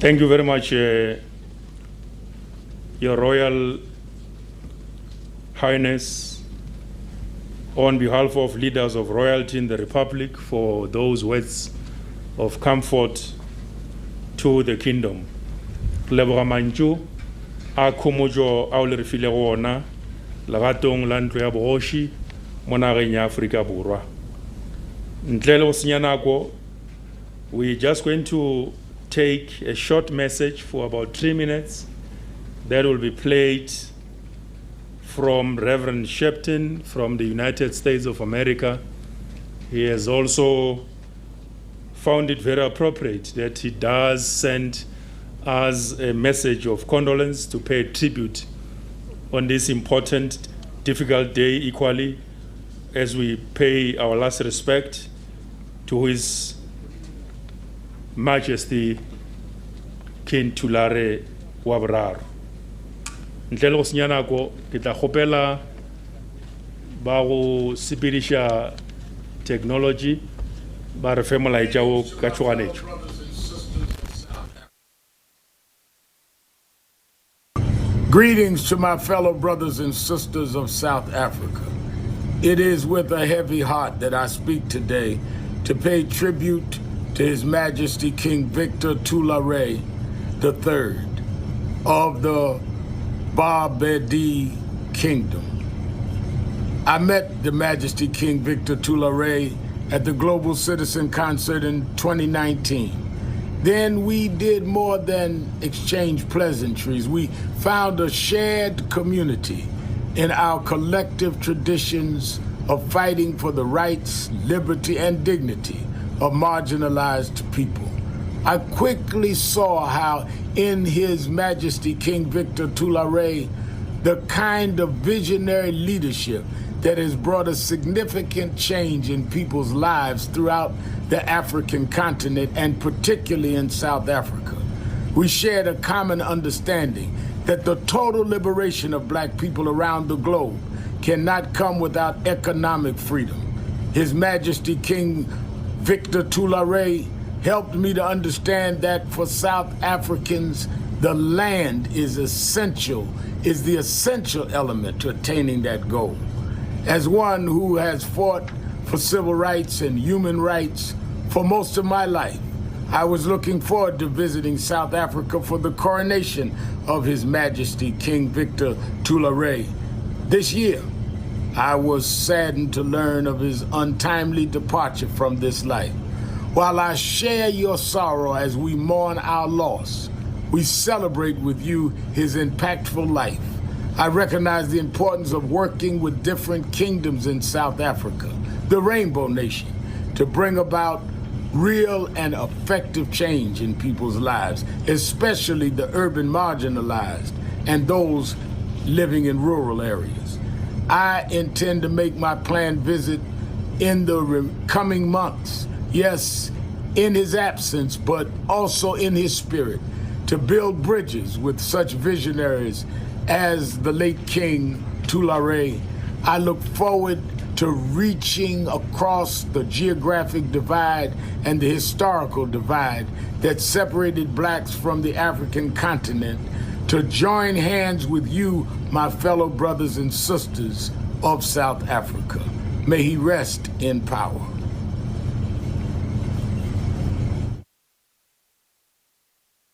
Thank you very much, Your Royal Highness, on behalf of leaders of royalty in the Republic, for those words of comfort to the kingdom. Leboga mantšu a khomotšo ao le re filego ona legatong la ntlo ya bogoši mo nageng ya Afrika Borwa. Ntle le go senya nako, we're just going to take a short message for about 3 minutes that will be played from Reverend Shepton from the United States of America. He has also found it very appropriate that he does send us a message of condolence to pay tribute on this important, difficult day equally as we pay our last respect to His Majesty King Thulare wa boraro. Ntle le go senya nako, ke tla kgopela ba go sepediša technology ba re fe molaetša o ka tšhoganetšo. Greetings to my fellow brothers and sisters of South Africa. It is with a heavy heart that I speak today to pay tribute to His Majesty King Victor Thulare III of the BaPedi Kingdom. I met the Majesty King Victor Thulare at the Global Citizen Concert in 2019. Then we did more than exchange pleasantries. We found a shared community in our collective traditions of fighting for the rights, liberty, and dignity of marginalized people. I quickly saw how in His Majesty King Victor Thulare, the kind of visionary leadership that has brought a significant change in people's lives throughout the African continent and particularly in South Africa. We shared a common understanding that the total liberation of black people around the globe cannot come without economic freedom. His Majesty King Victor Thulare helped me to understand that for South Africans, the land is the essential element to attaining that goal. As one who has fought for civil rights and human rights for most of my life, I was looking forward to visiting South Africa for the coronation of His Majesty King Victor Thulare. This year, I was saddened to learn of his untimely departure from this life. While I share your sorrow as we mourn our loss, we celebrate with you his impactful life. I recognize the importance of working with different kingdoms in South Africa, the Rainbow Nation, to bring about real and effective change in people's lives, especially the urban marginalized and those living in rural areas. I intend to make my planned visit in the coming months, yes, in his absence, but also in his spirit, to build bridges with such visionaries as the late King Thulare. I look forward to reaching across the geographic divide and the historical divide that separated blacks from the African continent, to join hands with you, my fellow brothers and sisters of South Africa. May he rest in power.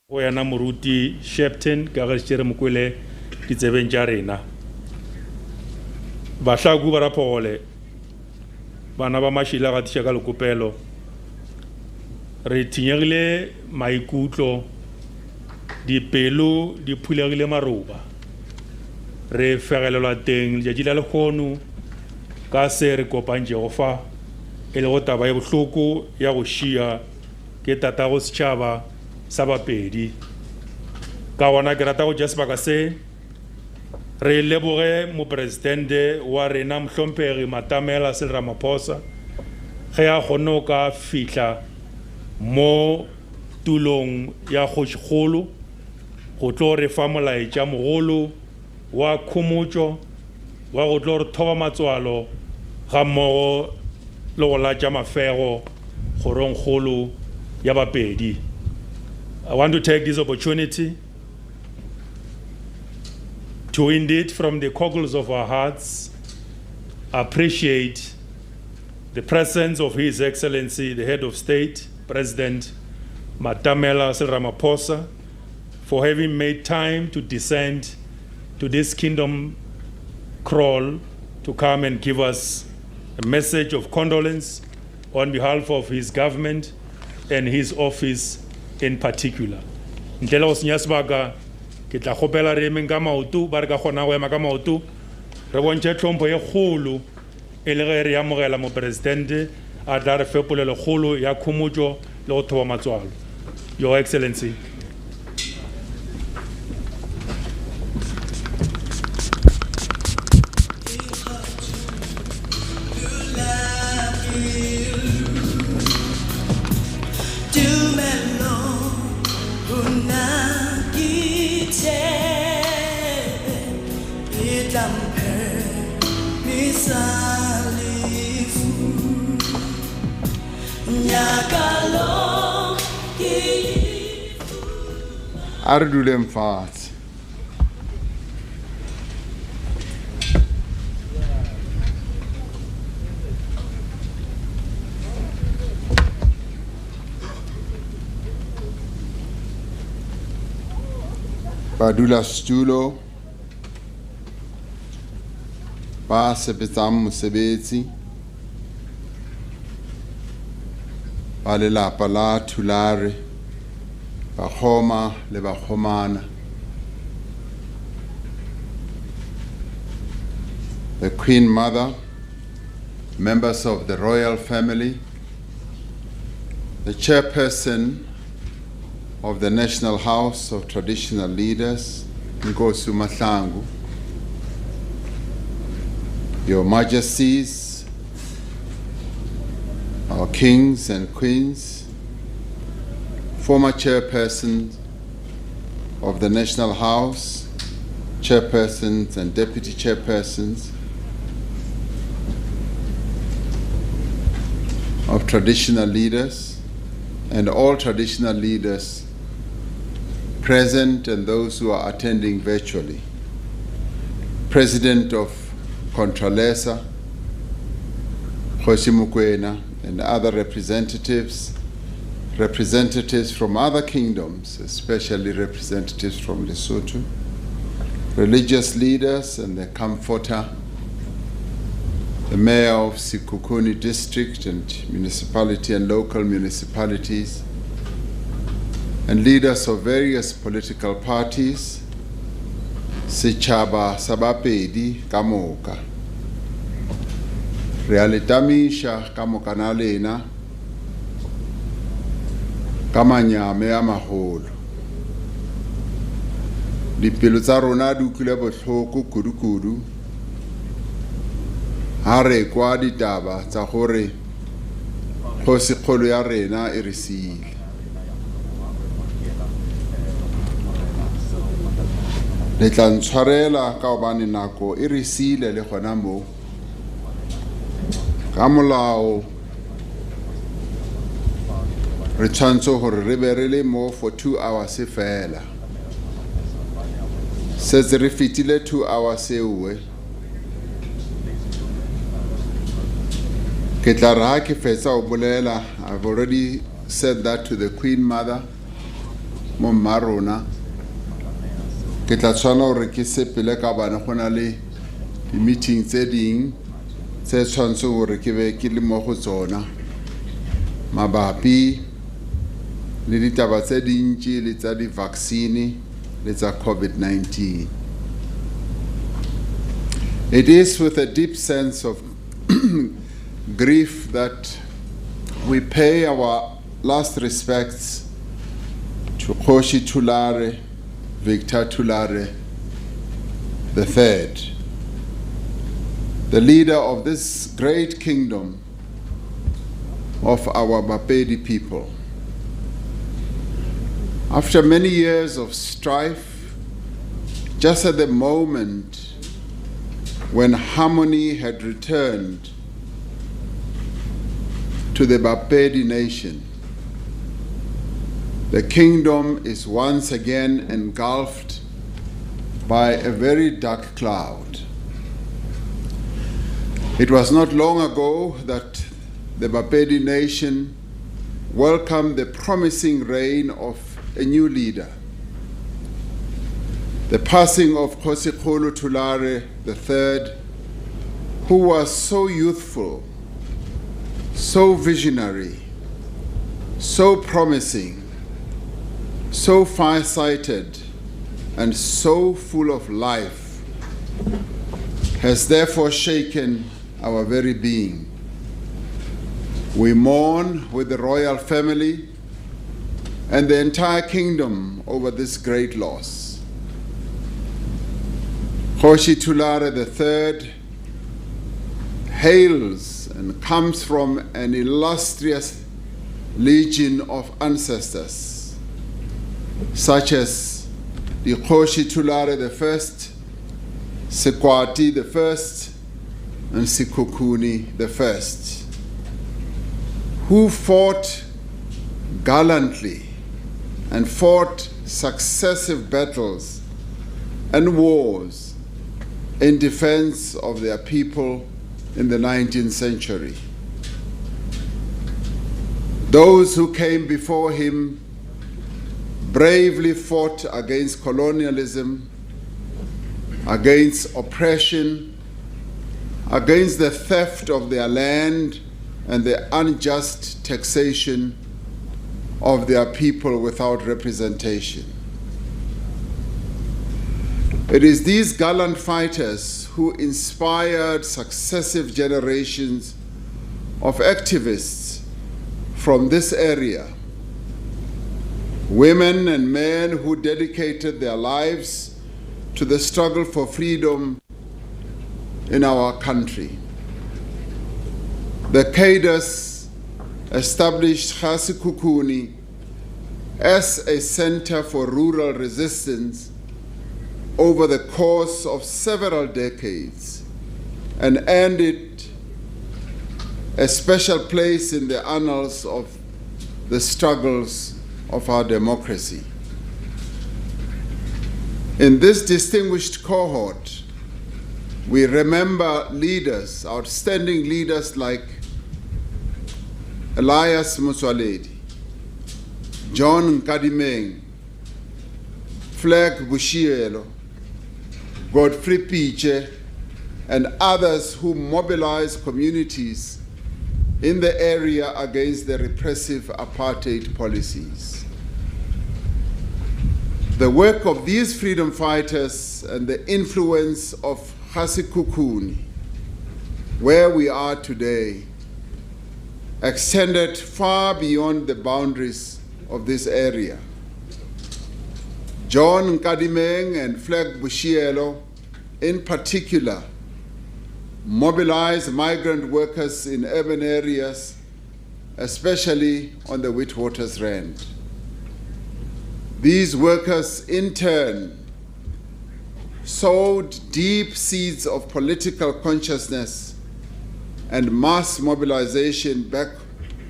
Wena moruti Shepton ka ga tsere mokwele ditsebeng tša rena bahlaku ba rapole bana ba mashila ga tšha ka lekopelo re thinyegile maikutlo dipelo di phulegile maroba re fegelelwa teng letšatši la lekgono ka se re kopantšego fa e le go taba ya bohloko ya go šia ke tatago setšhaba sa BaPedi ka gona ke rata go tšea sebaka se re leboge mopresidente wa rena mohlomphegi Matamela Cyril Ramaphosa ge a kgonne ka fihla mo tulong ya Kgoshikgolo go tlo re fa molaetša mogolo wa khumutšo wa go tlo re thoba matswalo ga mmogo le go latša mafego kgorongkgolo ya BaPedi. I want to take this opportunity to indeed, from the cockles of our hearts, appreciate the presence of His Excellency, the Head of State, President Matamela Cyril Ramaphosa, for having made time to descend to this kingdom crawl to come and give us a message of condolence on behalf of his government and his office in particular. Ntlela go senya sebaka ke tla kgopela re emeng ka maoto ba re ka kgona go ema ka maoto re bontše tlhompho ye kgolo e le ge re amogela mopresidente a tla re fepolelo kgolo ya khumutšo le go thoba matswalo. Your Excellency. A re duleng fatshe. Badulasetulo ba sebetsang mosebetsi, ba lelapa la Thulare, bakgoma le bakgomana, the Queen Mother, members of the royal family, the chairperson of the National House of Traditional Leaders, Nkosi Mahlangu, Your Majesties, our kings and queens, former chairpersons of the National House, chairpersons and deputy chairpersons of traditional leaders, and all traditional leaders present and those who are attending virtually. President of Condolences, Kgoshikgolo, and other representatives from other kingdoms, especially representatives from Lesotho, religious leaders and the comforter, the mayor of Sekhukhuneland district and municipality and local municipalities, and leaders of various political parties, Setšhaba sa BaPedi ka moka. Re a le tamiša ka moka na lena ka manyame a magolo. Dipelo tsa rona di utlwile bohloko kudu-kudu ha re kwa ditaba tsa gore Kgoshikgolo ya rena e re siile. Le tla ntshwarela ka hobane nako e re siile le gona mo. Ka molao re tshwanetse gore re be re le mo for 2 hours fela. Setse re fitile 2 hours ewe. Ke tla re ha ke fetsa ho bolela, I've already said that to the Queen Mother, mo mmarona. Ke tla tshwana hore ke sepele ka bana go na le di-meeting tse ding tse tshwanetse hore ke be ke le mo go tsona mabapi le ditaba tse dintsi le tsa di-vaccine le tsa COVID-19. It is with a deep sense of grief that we pay our last respects to Kgoshi Thulare, Victor Thulare III, the leader of this great kingdom of our BaPedi people. After many years of strife, just at the moment when harmony had returned to the BaPedi nation, the kingdom is once again engulfed by a very dark cloud. It was not long ago that the BaPedi nation welcomed the promising reign of a new leader. The passing of Kgoshikgolo Thulare III, who was so youthful, so visionary, so promising, so far-sighted, and so full of life, has therefore shaken our very being. We mourn with the royal family and the entire kingdom over this great loss. Kgoshi Thulare III hails and comes from an illustrious legion of ancestors, such as the Kgoshi Thulare I, Sekwati I, and Sekhukhuneland I, who fought gallantly and fought successive battles and wars in defense of their people in the 19th century. Those who came before him bravely fought against colonialism, against oppression, against the theft of their land and the unjust taxation of their people without representation. It is these gallant fighters who inspired successive generations of activists from this area, women and men who dedicated their lives to the struggle for freedom in our country. The cadres established Kgoshikgolo as a center for rural resistance over the course of several decades and earned it a special place in the annals of the struggles of our democracy. In this distinguished cohort, we remember leaders, outstanding leaders like Elias Motsoaledi, John Nkadimeng, Flag Bushielo, Godfrey Piche, and others who mobilized communities in the area against the repressive apartheid policies. The work of these freedom fighters and the influence of Kgoshikgolo, where we are today, extended far beyond the boundaries of this area. John Nkadimeng and Flag Bushielo, in particular, mobilized migrant workers in urban areas, especially on the Witwatersrand. These workers, in turn, sowed deep seeds of political consciousness and mass mobilization back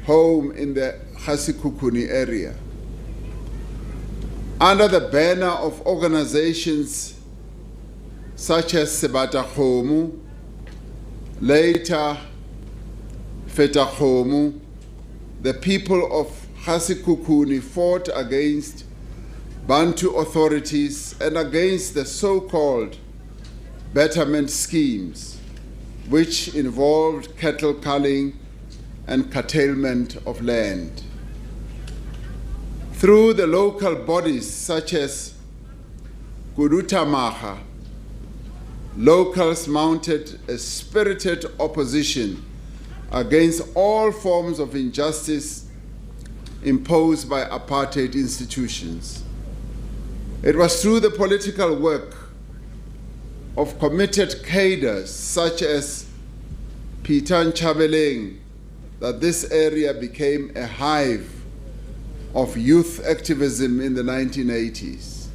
home in the Kgoshikgolo area. Under the banner of organizations such as Sebata Khomu, later Feta Khomu, the people of Kgoshikgolo fought against Bantu authorities and against the so-called betterment schemes, which involved cattle culling and curtailment of land. Through the local bodies such as Kudutamaga, locals mounted a spirited opposition against all forms of injustice imposed by apartheid institutions. It was through the political work of committed cadres such as Peter Nchabeleng that this area became a hive of youth activism in the 1980s.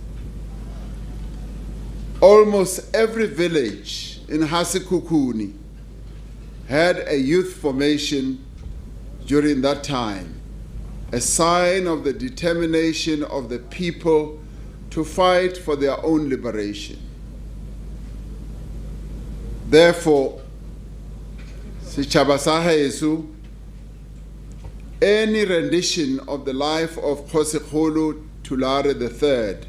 Almost every village in Kgoshikgolo had a youth formation during that time, a sign of the determination of the people to fight for their own liberation. Therefore, Sechaba sa heso, any rendition of the life of Kgoshikgolo Thulare III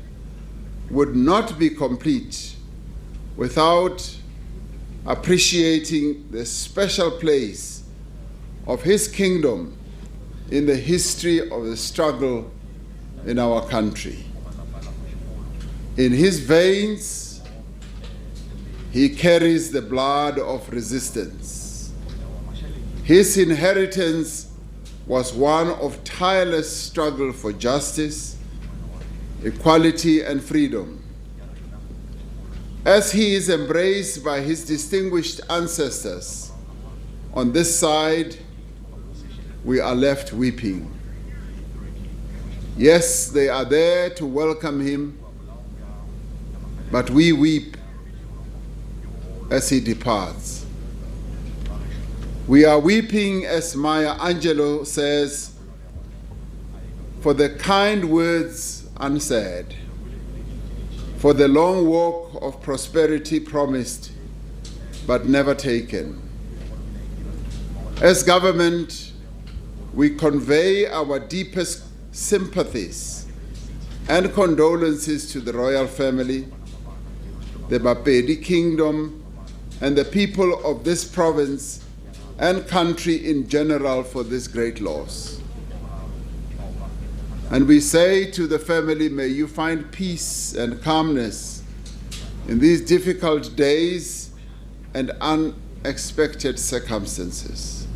would not be complete without appreciating the special place of his kingdom in the history of the struggle in our country. In his veins, he carries the blood of resistance. His inheritance was one of tireless struggle for justice, equality, and freedom. As he is embraced by his distinguished ancestors, on this side, we are left weeping. Yes, they are there to welcome him, but we weep as he departs. We are weeping, as Maya Angelou says, for the kind words unsaid, for the long walk of prosperity promised but never taken. As government, we convey our deepest sympathies and condolences to the royal family, the BaPedi Kingdom, and the people of this province and country in general for this great loss. And we say to the family, may you find peace and calmness in these difficult days and unexpected circumstances.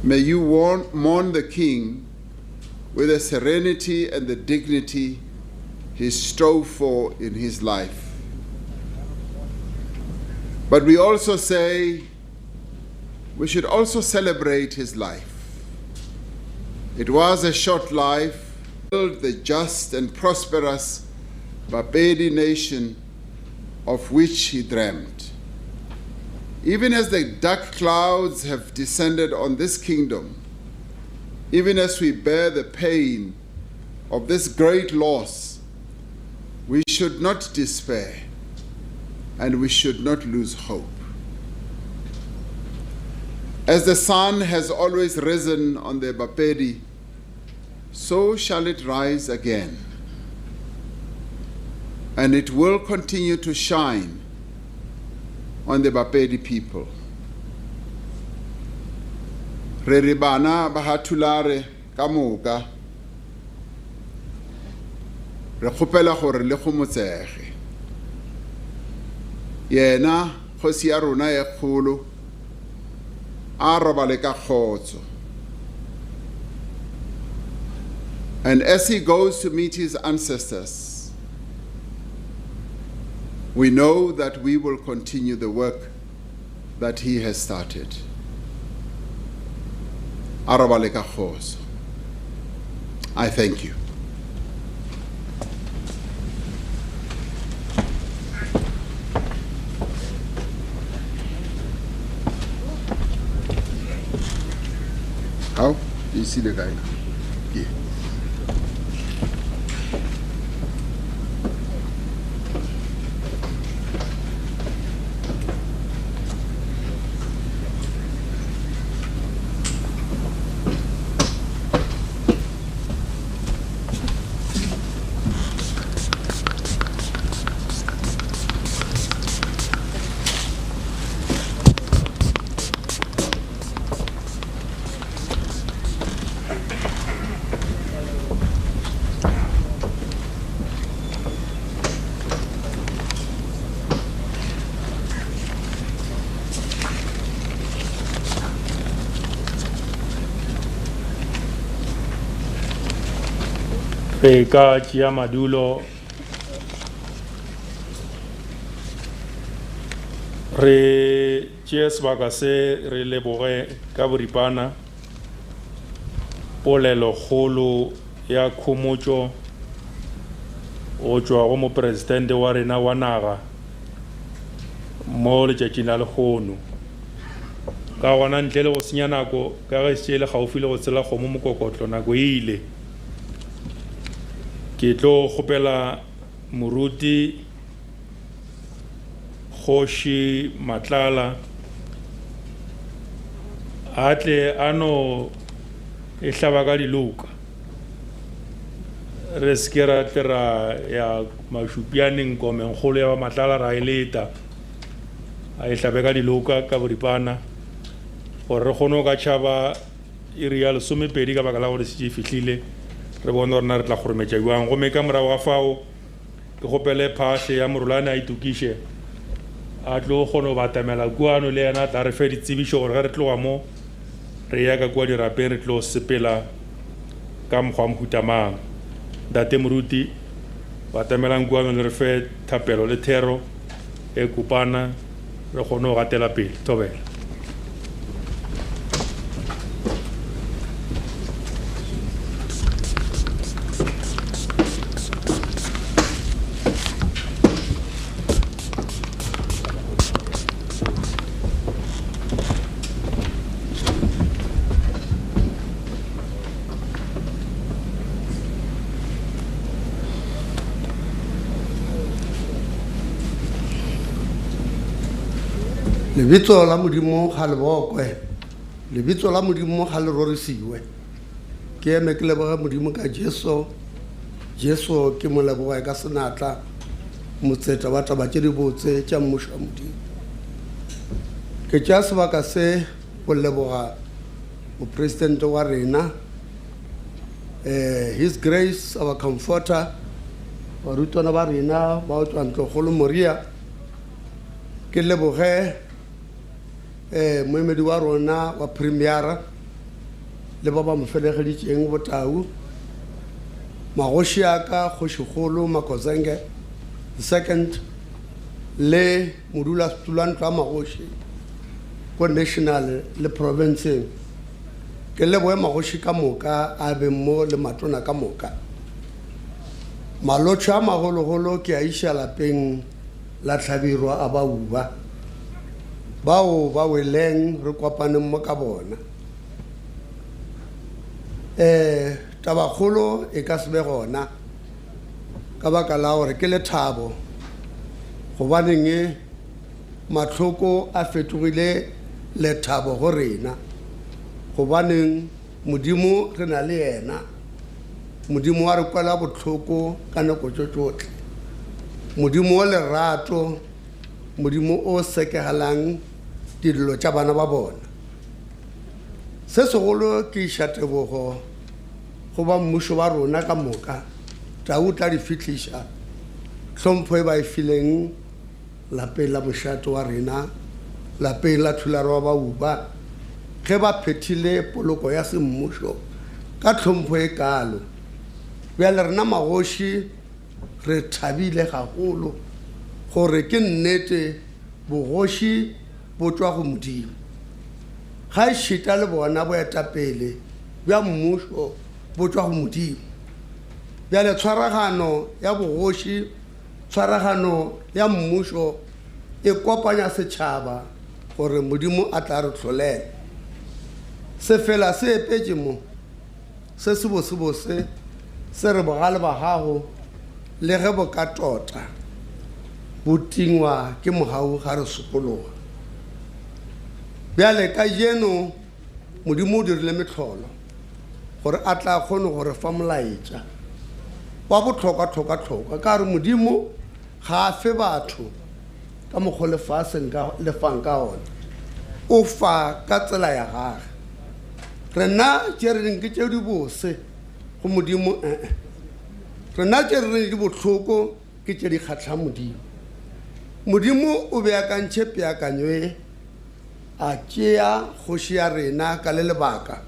May you mourn the King with the serenity and the dignity he strove for in his life. But we also say we should also celebrate his life. It was a short life, built the just and prosperous BaPedi nation of which he dreamt. Even as the dark clouds have descended on this kingdom, even as we bear the pain of this great loss, we should not despair and we should not lose hope. As the sun has always risen on the BaPedi, so shall it rise again. And it will continue to shine on the BaPedi people. Re re bana ba ha Thulare ka moka, re kgopela gore le go motsege. Yena kgosi ya rona e kgolo a robale ka kgotso. And as he goes to meet his ancestors, we know that we will continue the work that he has started. Arabale ka kgotso. I thank you. How? Do you see the guy now? Here. Re ka tšea madulo re tšee sebaka se re leboge ka boripana polelo kgolo ya khomotšo go tšwa go mopresidente wa rena wa naga mo letšatšing la lekgono ka gona ntle le go senya nako ka ge se le gaufi le go tsela kgomo mokokotlo nako ile ke tlo kgopela moruti Kgoshi Matlala atle ano e hlaba ka diloka re skera tera ya mashupianeng komen kholo ya Matlala ra eleta a e hlabe ka diloka ka boripana gore re kgone ka tšhaba e real somepedi ka baka la gore se fihlile re bona gore na re tla kgorometša jwang gomme ka morago ga fao ke kgopele phashe ya morulane a itukiše a tlo kgone go batamela kuano le yena a tla re fe ditsebišo gore ge re tloga mo re ya ka kua dirapeng re tlo sepela ka mokgwa mohutamang ntate moruti batamelang kuano le re fe thapelo le thero e kopana re kgone go gatela pele thobela Lebitso la modimo ga le bokwe lebitso la modimo ga le rorisiwe ke eme ke leboga modimo ka Jesu ke mo leboga ka senatla motsetsa ba taba tše di botse tša mmušo wa modimo ke tša sebaka se go leboga mopresidente wa rena His Grace our comforter barutwana ba rena ba o tswa Ntlogolo Moria ke leboge moemedi wa rona wa premiera le ba ba mo felegeditšeng botau magoši a ka Kgoshikgolo Makozenge the second le modulasetulo wa magoši ko national le provinceng ke leboge magoši ka moka a be mo le matona ka moka malotšo a magologolo ke a iša lapeng la tlhabirwa a bauba bao ba weleng re kopaneng mo ka bona tabakgolo e ka se be gona ka baka la gore ke lethabo gobaneng matlhoko a fetogile lethabo go rena gobaneng modimo re na le yena modimo wa re kwela botlhoko ka nako tsotlhe modimo wa lerato modimo o sekegalang dilo tša bana ba bona se segolo ke išatebogo go ba mmušo wa rona ka moka tau tla di fitliša hlompho e ba e fileng lapeng la mošato wa rena lapeng la Thulare wa bauba ge ba phethile poloko ya semmušo ka hlompho e kalo bjale rena magoši re thabile gagolo gore ke nnete bogoši bo tswa go modimo ga e šita le bona boetapele bja mmušo bo tswa go modimo bjale tshwaragano ya bogoši tshwaragano ya mmušo e kopanya setšhaba gore modimo a tla re tlholele se fela se epetše mo se sebosebose se re bogale ba gago le ge bo ka tota bo tingwa ke mogau ga re sokologa bjale ka jeno modimo o dirile metlholo gore a tla kgone gore fa molaetša wa botlhokwa ka re modimo ga a fe batho ka mokgwa lefang ka one o fa ka tsela ya gage rena tše re reng ke tše di bose go modimo rena tše re reng di botlhoko ke tše di kgatlha modimo modimo o beakantšhe peakanyo e a tšea kgoši ya rena ka le lebaka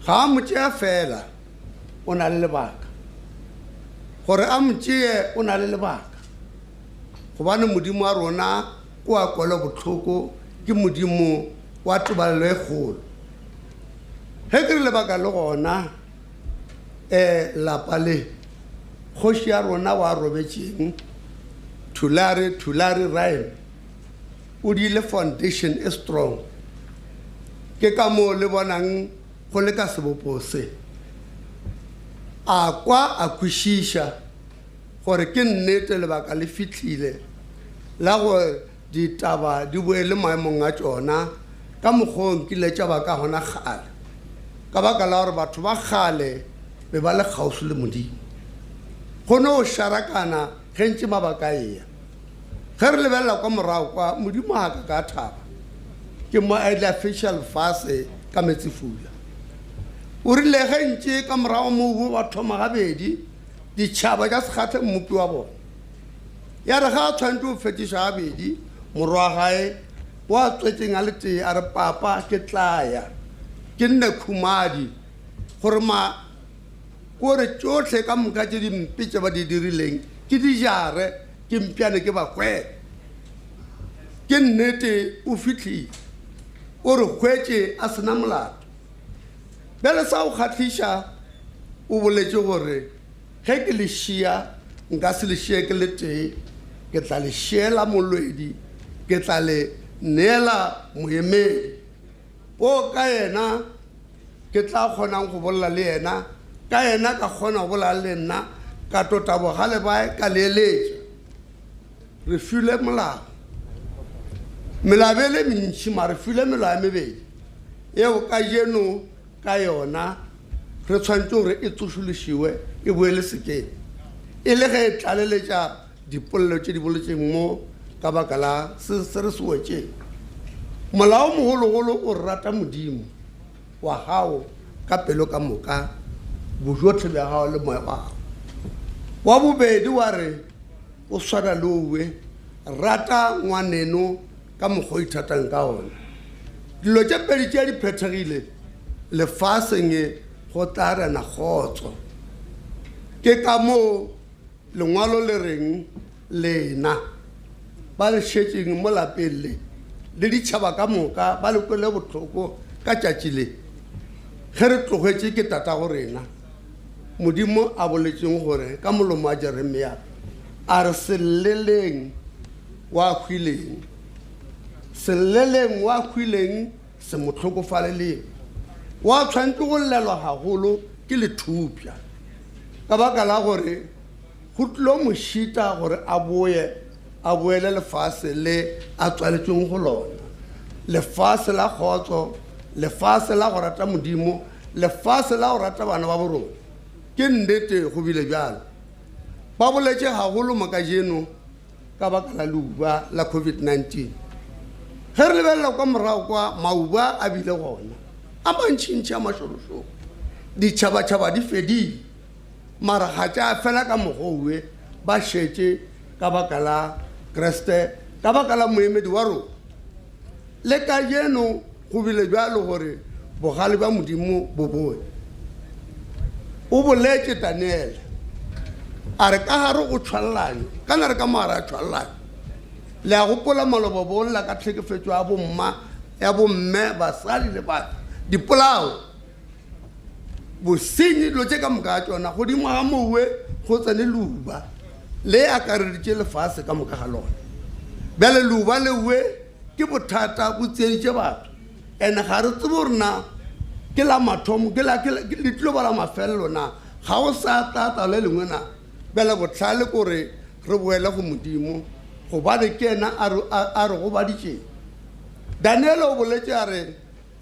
ga a mo tšea fela o na le lebaka gore a mo tšee o na le lebaka gobane modimo wa rona o a kwela botlhoko ke modimo wa tobalelo e kgolo ge ke re lebaka le gona lapa le kgoši ya rona wa robetšeng Thulare Ryan o diile foundation e strong ke ka mo le bonang go le ka sebopo se a kwa a kwešiša gore ke nnete lebaka le fitlhile la go ditaba di boele maemong a tšona ka mokgong kile tša ba ka gona gale ka baka la gore batho ba gale be ba le kgauswi le modimo gone o sharakana ge ntše mabaka ea ge re lebelela kwa morago kwa modimo ga ka thaba ke mo a official fase ka metsefula o rile ge ntše ka morago moo ba thoma gabedi ditšhaba tša sekgatlhe mmopi wa bona ya re ga a tshwanetse o fetiša gabedi morwa wa gae wa tswetseng a le tee a re papa ke tlaya ke nne khumadi gore kore tšotlhe ka moka tše dimpe tše ba di dirileng ke dijare ke mpiane ke bakwele ke nnete o fitlhile o re hwetše a sena molato bjale sa o kgatlhiša o boletše gore ge ke le šia nka se le šie ke le tee ke tla le šiela molwedi ke tla le neela moemedi o ka yena ke tla kgonang go bolela le yena ka yena ka kgona go bolela le nna ka tota bogale bae ka leeletša re file molao melabele mentši ma re file melao ya mebedi eo ka jeno ka yona re tshwanetse gore e tsošološiwe e boele sekeng e le ge e tlaleletša dipolelo tše di boletseng mo ka baka la se re se wetšeng molao mogologolo o rata modimo wa gago ka pelo ka moka bojotlhe bja gago le moya wa gago wa bobedi wa re o swana le owe rata ngwaneno ka mokgwa o ithatang ka ona dilo tše pedi tše di phethegile lefaseng e go tla rena kgotso ke ka moo lengwalo le reng lena ba le šetšeng mo lapeng le ditšhaba ka moka ba le kwele botlhoko ka tšatši le ge re tlogetše ke tata go rena modimo a boletseng gore ka molomo a Jeremia a re seleleng wa hwileng se motlhokofaleleng wa tshwanetse go llelwa gagolo ke lethupša ka baka la gore go tlilo mošita gore a boele lefase le a tswaletsweng go lona lefase la kgotso lefase la go rata modimo lefase la go rata bana ba borona ke nnete go bile bjalo ba boletše gagolo makajeno ka baka la leuba la COVID-19 ge re lebelela kwa morago kwa mauba a bile gona a mantšintši a mašorošoro ditšhabatšhaba di fedile mara ga tša fela ka mogowe ba šetše ka baka la kreste ka baka la moemedi wa rona le ka jeno go bile bjalo gore bogale ba modimo bo boe o boletše Daniel a re ka gare go tshwalelane ka na re ka moara a tshwalelane le a gopola maloba bolla ka tlhekefetšo ya bomme basadi le batho dipolao bosenyi dilo tše ka moka a tšona godimo ga mowe go tsene leuba le akareditše lefase ka moka ga lona bjale leuba lewe ke bothata bo tsieditše batho ande ga re tsebe gorena ke la mathomo le tlilo ba la mafelelo na ga go sa tata le lengwe na bjale botlhale kore re boele go modimo gobane ke ena a re go baditšeng Daniel o boletše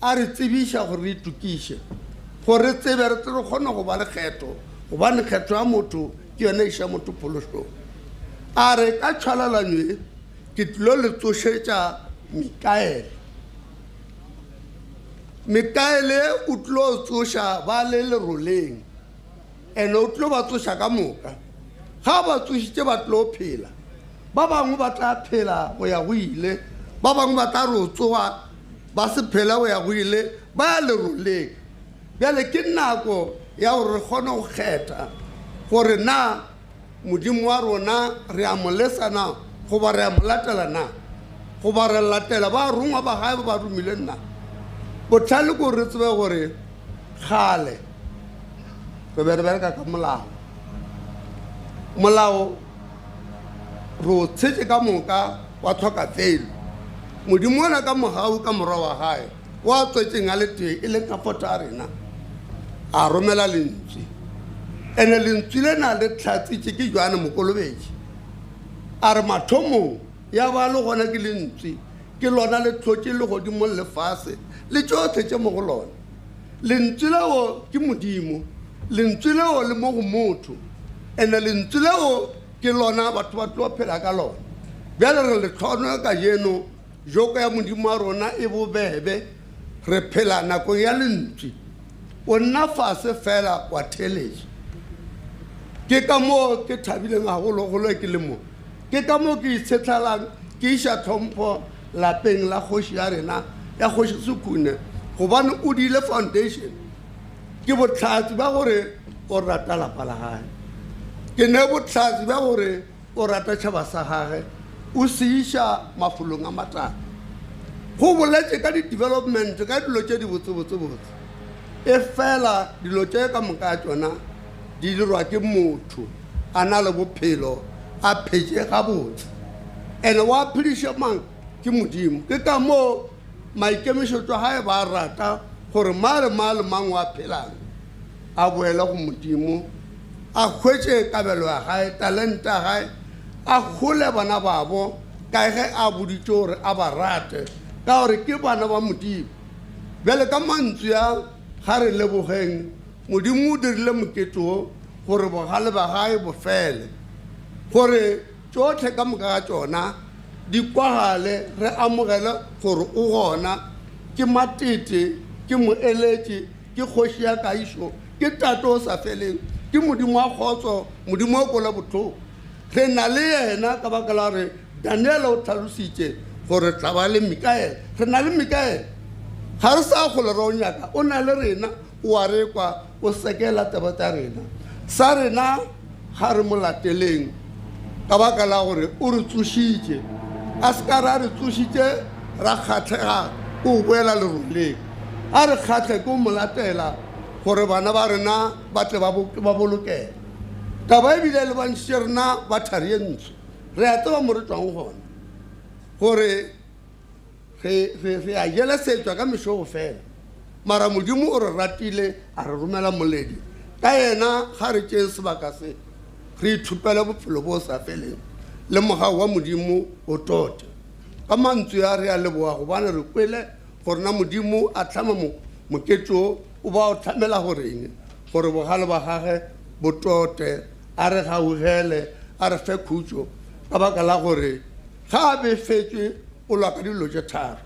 a re tsebiša gore re itukiše gore re tsebe re tle re kgone go ba le kgetho gobane kgetho ya motho ke yone iša motho phološong a re ka tshwalelanywe ke tlilo le tsošetša Mikaele o tlilo tsoša ba le leroleng ene o tlilo ba tsoša ka moka ga ba tsošitše ba tlilo phela ba bangwe ba tla phela go ya go ile ba bangwe ba tla re o tsoga ba se phela go ya go ile ba ya leroleng bjale ke nako ya gore re kgone go kgetha gore na modimo wa rona re a mo lesana goba re a mo latela na goba re latela ba rongwa ba gae ba romile nna botlhale ko re tsebe gore kgale re be re bereka ka molao re o tshetše ka moka wa tlhoka felo modimo ona ka mogau ka morwa wa gae wa tswetseng a le tee e leng ka fota a rena a romela lentswe ene lentswe le na le tlhatsitše ke Joane Mokolobetše a re mathomong ya ba le gona ke lentswe ke lona le tlhotše le godimo lefase le tšotlhe tše mo go lona lentswe leo ke modimo lentswe leo le mo go motho ene lentswe leo ke lona batho ba tlo phela ka lona bjale re le tlhono ka jeno joko ya modimo wa rona e bobebe re phela nakong ya lentswe o nna fase fela wa theletše ke ka moo ke thabileng gagologolo ke le mo ke ka moo ke itshetlalang ke iša tlhompho lapeng la kgoši ya rena ya kgoši Sekhukhuneland gobane o diile foundation ke botlhatsi ba gore o rata lapa la gae ke ne botlhatsi ba gore o rata tšhaba sa gage o se iša mafolong a matala go boletše ka di-development ka dilo tše di botsebotsebotse e fela dilo tše ka moka tšona di dirwa ke motho a na le bophelo a phetše gabotse ene wa phediša mang ke modimo ke ka moo maikemišetšo gae ba rata gore mare le mang wa phelang a boele go modimo a hwetše kabelo ya gae talente ya gae a gole bana babo ka ge a boditše gore a ba rate ka gore ke bana ba modimo bjale ka mantswe ya ga re lebogeng modimo o dirile mokete o gore bogale ba gae bo fele gore tšotlhe ka moka ga tšona di kwagale re amogele gore o gona ke matete ke moeletši ke kgoši ya kaišo ke tate o sa feleng ke modimo wa kgotso modimo o kola botlhoko re na le yena ka baka la re Daniel o tlhalositše gore tla ba le Mikael re na le Mikael ga re sa go le ro nyaka o na le rena o a re kwa o sekela taba tsa rena sa rena ga re molateleng ka baka la gore o re tsošitše a se ka ra re tsošitše ra kgatlhega o boela leroleng a re kgatlhe ke o molatela gore bana ba rena ba tle ba bolokela taba ebile le bantšitše rena ba thari ye ntsho re a tseba mo re tswang gona gore re a jelesetswa ka mešogo fela mara modimo o re ratile a re romela moledi ka yena ga re tšeng sebaka se re ithupele bophelo bo sa feleng le mogau wa modimo o tote ka mantswe a re a leboa gobane re kwele gore na modimo a tlhama moketso o ba o tlhamela goreng gore bogale ba gage bo tote a re gaugele a re fe khutso ka baka la gore ga a befetswe o lwa ka dilo tše tharo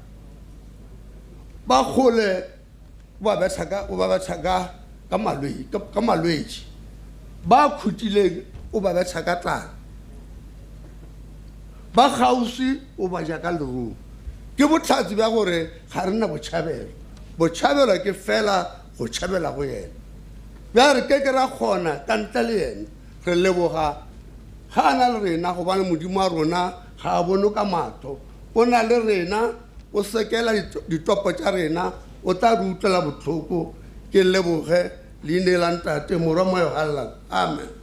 ba gole ba betha ka malwetši ba khutileng o ba betha ka tlala ba kgauswi o ba ja ka lerung ke botlhatsi bja gore ga re na botšhabelo ke fela go tšhabela go yena bja re ke ra kgona ka ntle le yena re leboga ga a na le rena gobane modimo wa rona ga a bone ka mato o na le rena o sekela ditopo tša rena o tla re utlwela botlhoko ke leboge leine la ntate morwa mo yogalela amen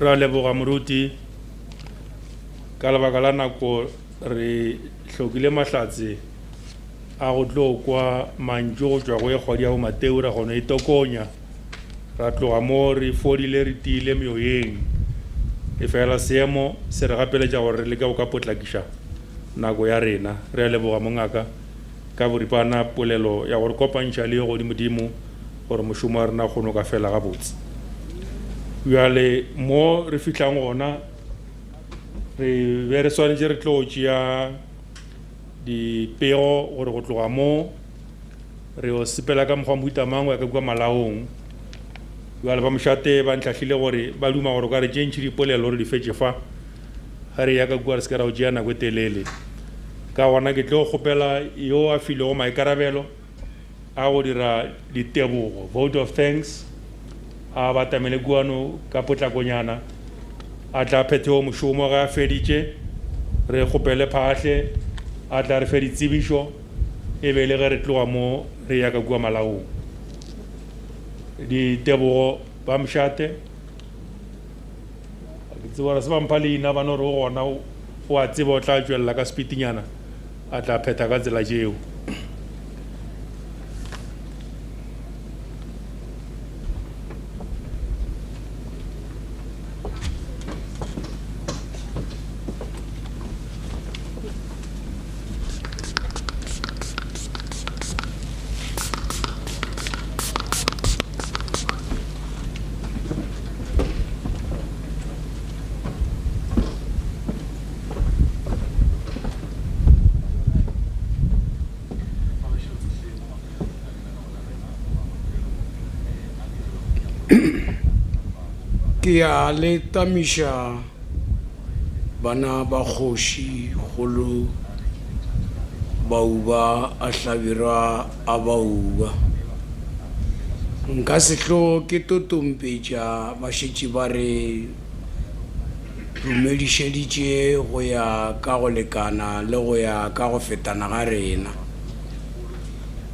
ra leboga moruti ka lebaka la nako re hlokile mahlatse a go tlo kwa mantšu go tšwa go e kgwadi ya go Mateo ra gona e tokonya ra tloga mo re fodile re tiile meoyeng e fela seemo se re gapeletša gore re leka go ka potlakiša nako ya rena re a leboga mongaka ka boripana polelo ya gore kopantšha le godimodimo gore mošomo wa rena kgono ka fela gabotse bjale mo re fitlhang gona re be re swanetše re tlo tšea dipego gore go tloga mo re o sepela ka mokgwa mohuta mang ya ka kua malaong bjale ba mošate ba ntlhahlile gore ba duma gore ka re tšentšhe dipolelo re di fetše fa ga re ya ka kua re se ka ra go tšea nako e telele ka gona ke tlo kgopela yo a filego maikarabelo a go dira ditebogo vote of thanks a batamele kuano ka potlakonyana a tla phetheo mošomo ga a feditše re kgopele phahle a tla re fe ditsebišo e be le ge re tloga mo re ya ka kua malaong ditebogo ba mošate ke tsebora se bampha leina ba no re o gona o a tseba o tla tšwelela ka sepitinyana a tla phetha ka tsela tšeo ke a le tamiša bana ba Kgoshikgolo bauba a hlabirwa a bauba nka sehlo ke totompetša ba šetše ba re dumedišeditše go ya ka go lekana le go ya ka go fetana ga rena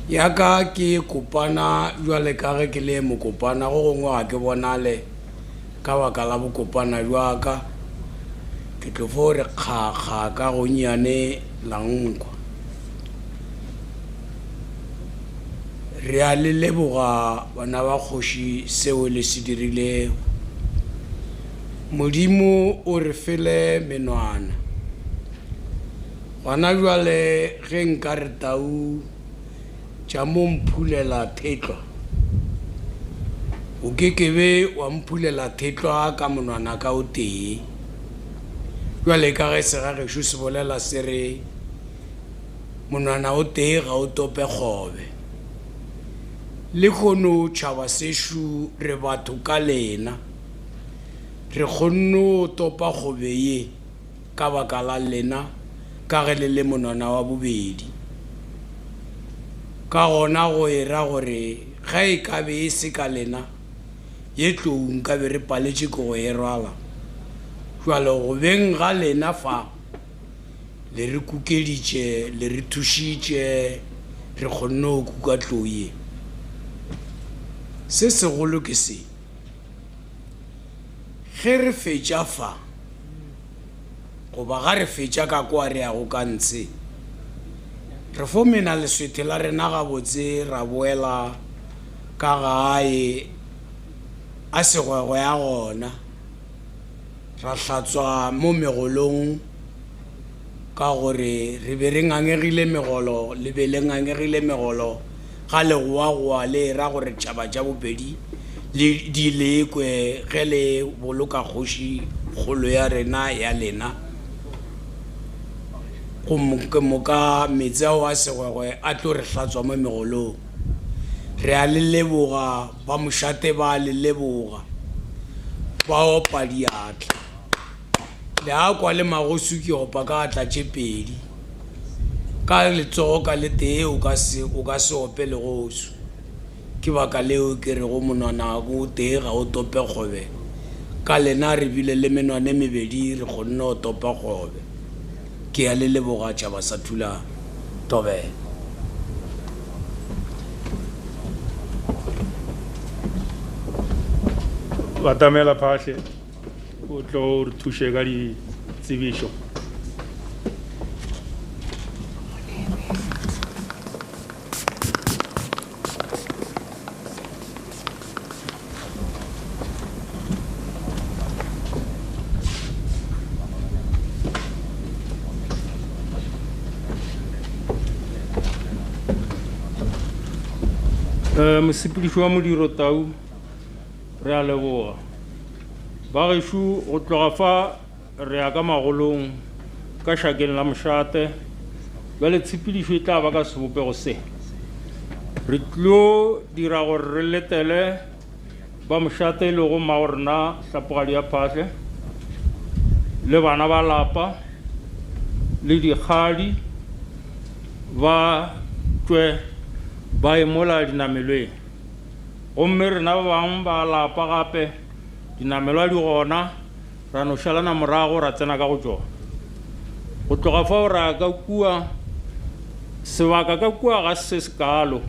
Yaka ki kopana jwale ka ge ke le mokopana go gongwe ga ke bonale ka baka la bokopana jwaka ke tlo fo re kgakga ka gonnyane la nkwa re a le leboga bana ba kgoši seo le se dirilego modimo o re fele menwana gona jwale ge nka re tau tša mo mphulela thetlwa o kekebe wa mphulela thetlwa ka monwana ka o tee jwale ka ge segagešo se bolela se re monwana o tee ga o tope kgobe le kgono tšhaba sešo re batho ka lena re kgonne o topa kgobe ye ka baka la lena ka ge le le monwana wa bobedi ka gona go era gore ga e ka be e se ka lena ye tlou nka be re paletše ke go e rwala jwale go beng ga lena fa le re kukeditše le re thušitše re kgonne go kuka tlou ye se segolo ke se ge re fetša fa goba ga re fetša ka kwa re ya go ka ntshe re fomena leswethe la rena gabotse ra boela ka gae a segwegwe ya gona ra hlatswa mo megolong ka gore re be re ngangegile megolo le be le ngangegile megolo ga legoagoa le ra gore tšhaba tša bopedi di lekwe ge le boloka kgoši kgolo ya rena ya lena go moka metsi ao a segwegwe a tlo re hlatswa mo megolong re a le leboga ba mošate ba le leboga ba opa diatla le a kwa le magosu ke opa ka atla tše pedi ka letsogo ka le tee o ka se ope legosu ke baka leo ke re go monwana go tee ga o tope kgobe ka lena re bile le menwane mebedi re kgonne go topa kgobe ke a le leboga tšhaba sa Thulare Tobela Batamela Phahle o tlo re thuše ka ditsebišo mosepediši wa modiro tau re a leboga ba gešo go tloga fa re ya ka magolong ka šakeng la mošate bjale tshepedišo e tla ba ka sebopego se re tlo dira gore re letele ba mošate le go mma go rena hlapogadi ya Phahle le bana ba lapa le dikgadi ba tšwe ba emola dinamelweng gomme rena ba bangwe ba lapa gape dinamelwa di gona ra no šalana morago ra tsena ka go tšona go tloga fao ra ka kua sebaka ka kua ga se sekalo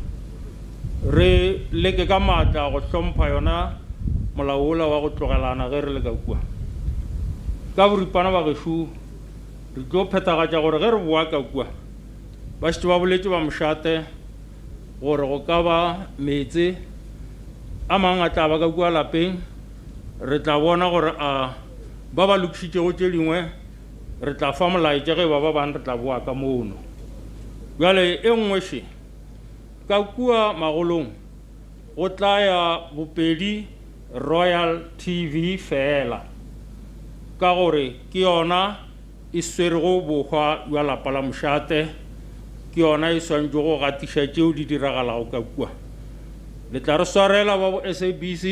re leke ka maatla go hlompha yona molao ola wa go tlogelana ge re le ka kua ka boripana ba gešo re tlo phethagatša gore ge re boa ka kua ba šetše ba boletše ba mošate gore go ka ba metse a mang a tla ba ka kua lapeng re tla bona gore a ba ba lokišitšego tše dingwe re tla fa molaetša ge ba bang re tla boa ka moono bjale e nngwe še ka kua magolong go tla ya BaPedi Royal TV fela ka gore ke yona e swerego bohwa bja lapa la mošate ke yona e swantšwe go gatiša tšeo di diragalago ka kua le tla re swarela ba bo SABC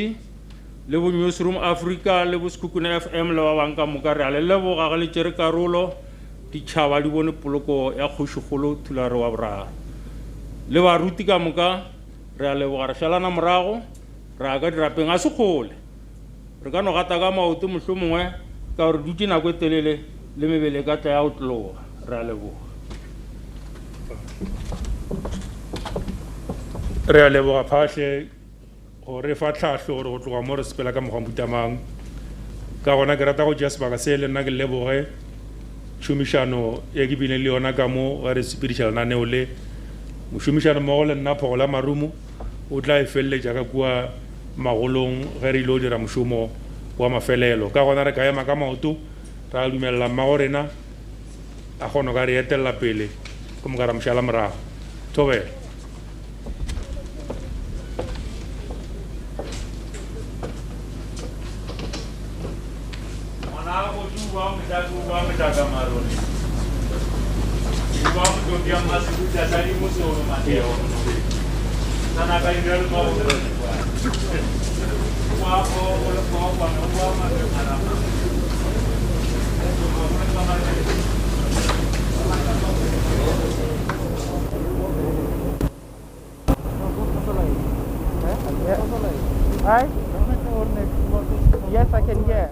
le bo Newsroom Africa le bo Sekhukhuneland FM le ba bang ka moka re a le leboga ge le tšere karolo ditšhaba di bone poloko ya Kgoshikgolo Thulare wa boraro le baruti ka moka re a leboga re šalana morago re a ka dirapeng a sekgole re ka no gata ka maoto mohlomongwe ka gore dutše nako e telele le mebele ka tla ya go tloga re a leboga re a leboga phahle go re fa tlhahlo gore go tloga mo re sepela ka mokgwa motamang ka gona ke rata go tšea sebaka se le nna ke leboge tšhomišano e ke bileng le yona ka mo ga re sepediša lenaneo le mošomišano mmogo le nna phogo la marumo o tla e feleletša ka kua magolong ge re ile o dira mošomo wa mafelelo ka gona re ka ema ka maoto ra dumelela mmago rena a kgona ka re etelela pele ko moka ra mošala morago thobela Yes, I can hear.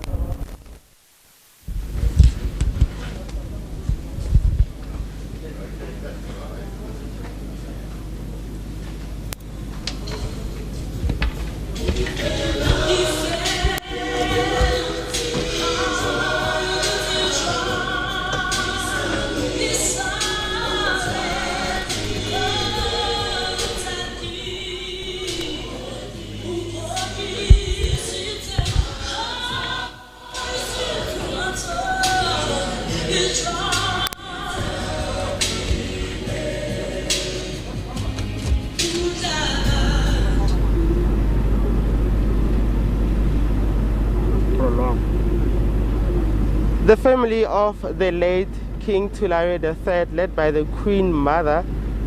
The family of the late King Thulare III, led by the Queen Mother,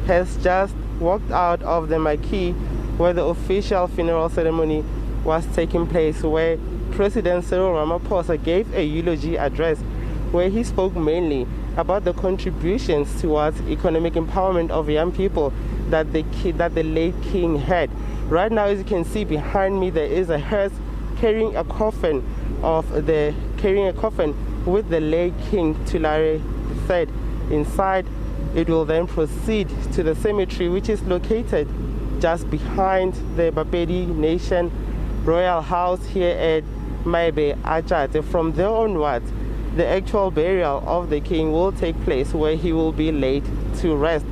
has just walked out of the marquee where the official funeral ceremony was taking place, where President Cyril Ramaphosa gave a eulogy address where he spoke mainly about the contributions towards economic empowerment of young people that the late king had. Right now, as you can see behind me, there is a hearse carrying a coffin with the late King Thulare III inside. It will then proceed to the cemetery, which is located just behind the BaPedi Nation Royal House here at Maibe Ajate. From there onwards, the actual burial of the king will take place, where he will be laid to rest.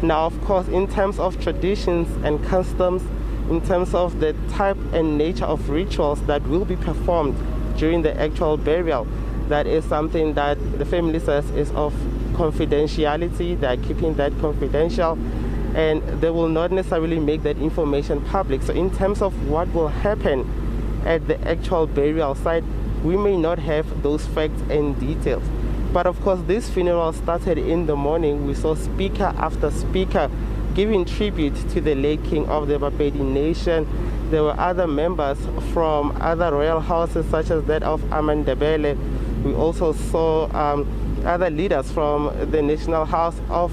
Now, of course, in terms of traditions and customs, in terms of the type and nature of rituals that will be performed during the actual burial, that is something that the family says is of confidentiality. They are keeping that confidential, and they will not necessarily make that information public. So in terms of what will happen at the actual burial site, we may not have those facts and details. But of course, this funeral started in the morning. We saw speaker after speaker giving tribute to the late king of the BaPedi Nation. There were other members from other royal houses, such as that of Amandebele. We also saw other leaders from the National House of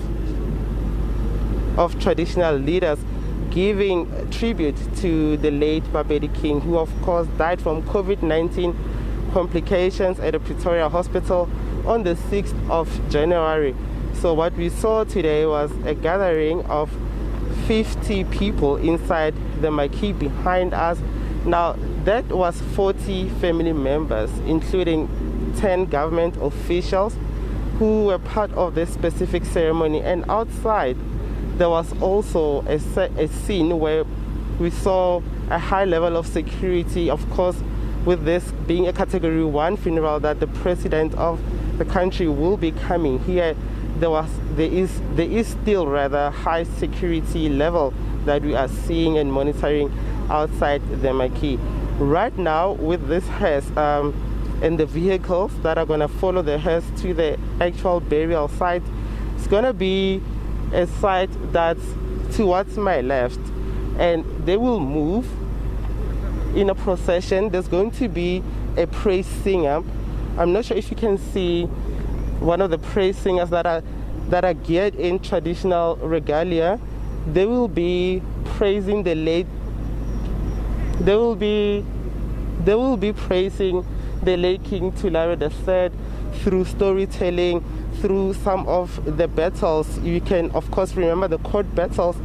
Traditional Leaders giving tribute to the late BaPedi King, who of course died from COVID-19 complications at a Pretoria hospital on the 6th of January. So what we saw today was a gathering of 50 people inside the marquee behind us. Now, that was 40 family members, including 10 government officials who were part of this specific ceremony. And outside, there was also a scene where we saw a high level of security, of course, with this being a Category 1 funeral, that the president of the country will be coming here. There is still rather high security level that we are seeing and monitoring outside the marquee. Right now, with this hearse and the vehicles that are going to follow the hearse to the actual burial site, it's going to be a site that's towards my left, and they will move in a procession. There's going to be a praise singer. I'm not sure if you can see one of the praise singers that are geared in traditional regalia. They will be praising the late. They will be praising the late King Thulare III through storytelling, through some of the battles. You can, of course, remember the court battles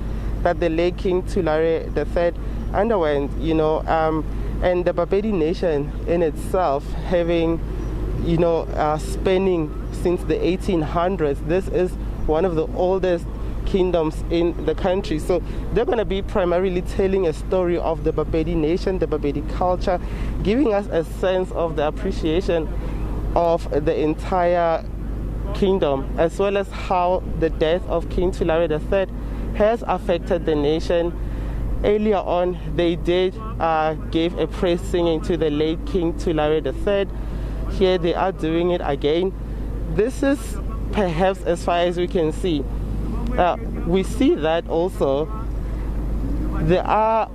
that the late King Thulare III underwent, and the BaPedi nation in itself having, spanning since the 1800s. This is one of the oldest kingdoms in the country. So they're going to be primarily telling a story of the BaPedi nation, the BaPedi culture, giving us a sense of the appreciation of the entire kingdom, as well as how the death of King Thulare III has affected the nation. Earlier on, they did give a praise singing to the late King Thulare III. Here they are doing it again. This is perhaps as far as we can see. We see that also there are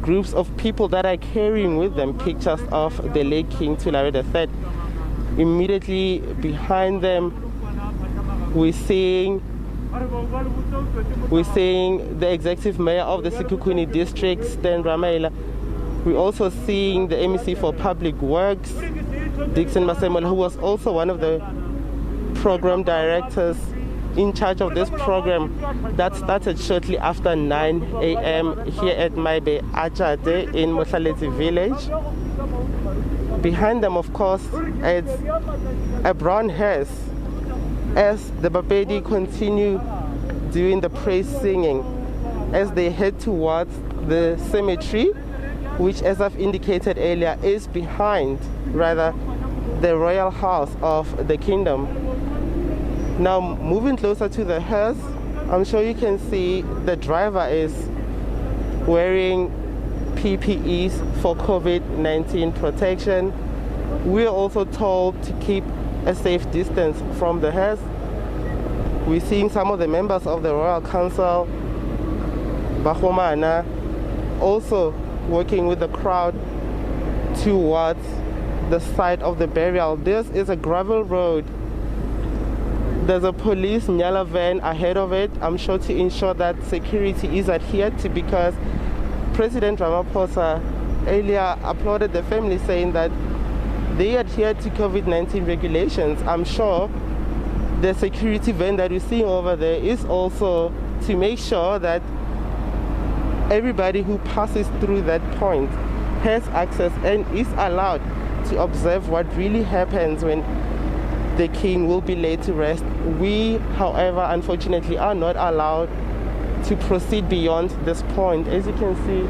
groups of people that are carrying with them pictures of the late King Thulare III. Immediately behind them, we're seeing the executive mayor of the Sekhukhuneland district, Stan Ramaila. We're also seeing the MEC for Public Works, Dixon Masemola, who was also one of the program directors in charge of this program that started shortly after 9 a.m. here at BaPedi Kingdom in Mohlelezi village. Behind them, of course, it's a brown hearse as the BaPedi continue doing the praise singing as they head towards the cemetery, which, as I've indicated earlier, is behind, rather, the royal house of the kingdom. Now, moving closer to the hearse, I'm sure you can see the driver is wearing PPEs for COVID-19 protection. We're also told to keep a safe distance from the hearse. We're seeing some of the members of the Royal Council, Bahomana, also working with the crowd towards the site of the burial. This is a gravel road. There's a police Nyala van ahead of it, I'm sure, to ensure that security is adhered to, because President Ramaphosa earlier applauded the family, saying that they adhere to COVID-19 regulations. I'm sure the security van that we're seeing over there is also to make sure that everybody who passes through that point has access and is allowed to observe what really happens when the king will be laid to rest. We, however, unfortunately, are not allowed to proceed beyond this point. As you can see,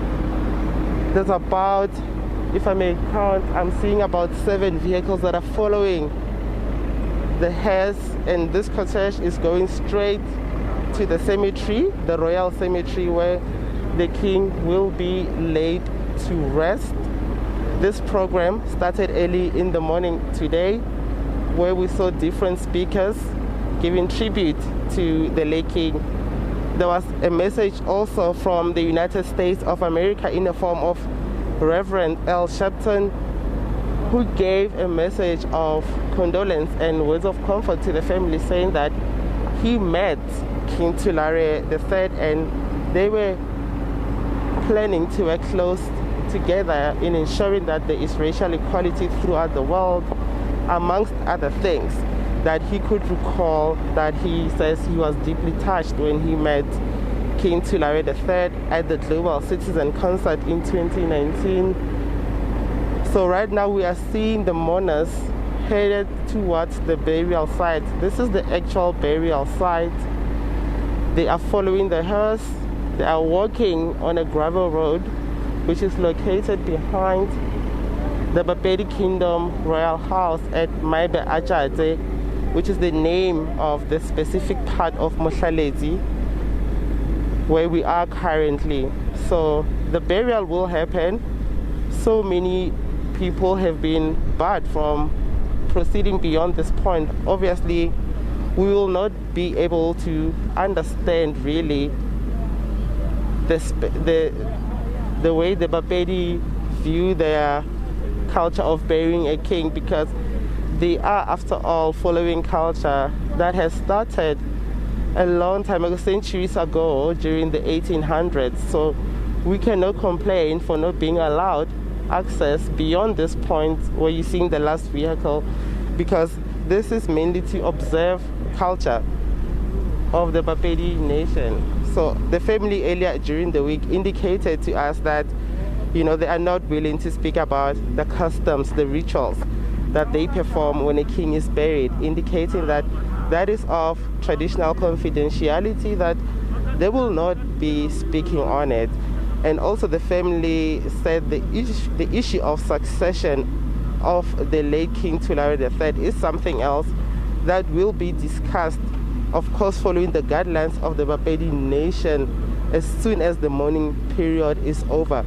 there's about, if I may count, I'm seeing about 7 vehicles that are following the hearse, and this cortege is going straight to the cemetery, the royal cemetery, where the king will be laid to rest. This program started early in the morning today, where we saw different speakers giving tribute to the late king. There was a message also from the United States of America in the form of Reverend L. Sharpton, who gave a message of condolence and words of comfort to the family, saying that he met King Thulare III and they were planning to work close together in ensuring that there is racial equality throughout the world, amongst other things that he could recall. That he says he was deeply touched when he met King Thulare III at the Global Citizen Concert in 2019. So right now we are seeing the mourners headed towards the burial site. This is the actual burial site. They are following the hearse. They are walking on a gravel road, which is located behind the BaPedi Kingdom Royal House at BaPedi, which is the name of the specific part of Mohlelezi where we are currently. So the burial will happen. So many people have been barred from proceeding beyond this point. Obviously, we will not be able to understand really the way the BaPedi view their culture of burying a king, because they are, after all, following culture that has started a long time ago, centuries ago, during the 1800s. So we cannot complain for not being allowed access beyond this point where you're seeing the last vehicle, because this is mainly to observe culture of the BaPedi nation. So the family earlier during the week indicated to us that, they are not willing to speak about the customs, the rituals that they perform when a king is buried, indicating that that is of traditional confidentiality, that they will not be speaking on it. And also the family said the issue of succession of the late King Thulare III is something else that will be discussed, of course, following the guidelines of the BaPedi nation as soon as the mourning period is over.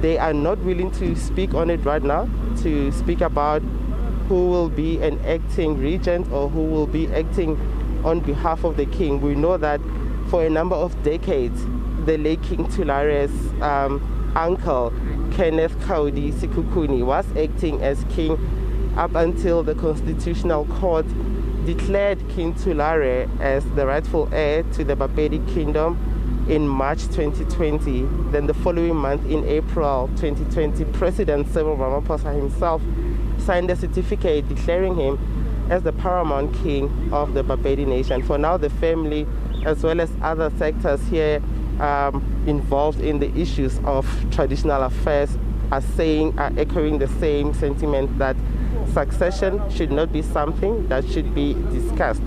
They are not willing to speak on it right now, to speak about who will be an acting regent or who will be acting on behalf of the king. We know that for a number of decades, the late King Thulare's uncle, Kenneth Sekhukhuneland, was acting as king up until the Constitutional Court declared King Thulare as the rightful heir to the BaPedi Kingdom in March 2020. Then the following month, in April 2020, President Cyril Ramaphosa himself signed a certificate declaring him as the paramount king of the BaPedi nation. For now, the family, as well as other sectors here involved in the issues of traditional affairs, are echoing the same sentiment that succession should not be something that should be discussed.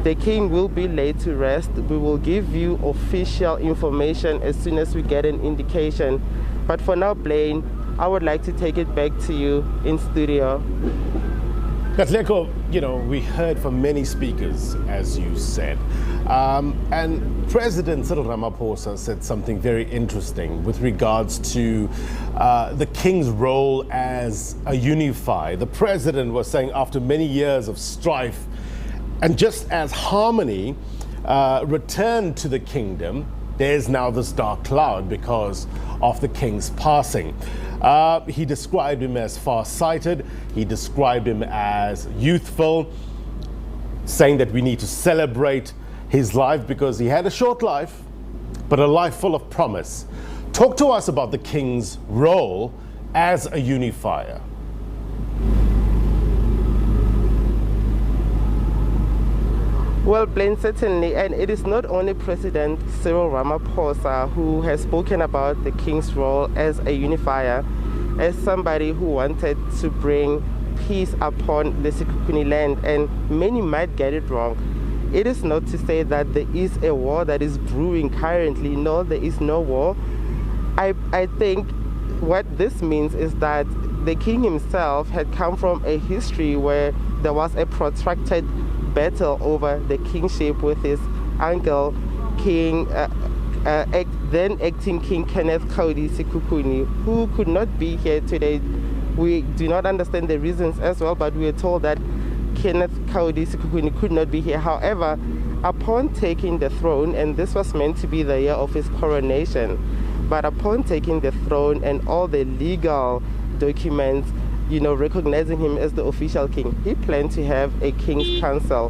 The king will be laid to rest. We will give you official information as soon as we get an indication. But for now, Blaine, I would like to take it back to you in studio. Katleko, we heard from many speakers, as you said. And President Cyril Ramaphosa said something very interesting with regards to the king's role as a unifier. The president was saying after many years of strife, and just as harmony returned to the kingdom, there's now this dark cloud because of the king's passing. He described him as far-sighted. He described him as youthful, saying that we need to celebrate his life because he had a short life, but a life full of promise. Talk to us about the king's role as a unifier. Well, Blaine, certainly, and it is not only President Cyril Ramaphosa who has spoken about the king's role as a unifier, as somebody who wanted to bring peace upon the Sekhukhuneland, and many might get it wrong. It is not to say that there is a war that is brewing currently. No, there is no war. I think what this means is that the king himself had come from a history where there was a protracted battle over the kingship with his uncle, then acting King Kenneth Sekhukhuneland, who could not be here today. We do not understand the reasons as well, but we are told that Kenneth Sekhukhuneland could not be here. However, upon taking the throne, and this was meant to be the year of his coronation, but upon taking the throne and all the legal documents, recognizing him as the official king, he planned to have a king's council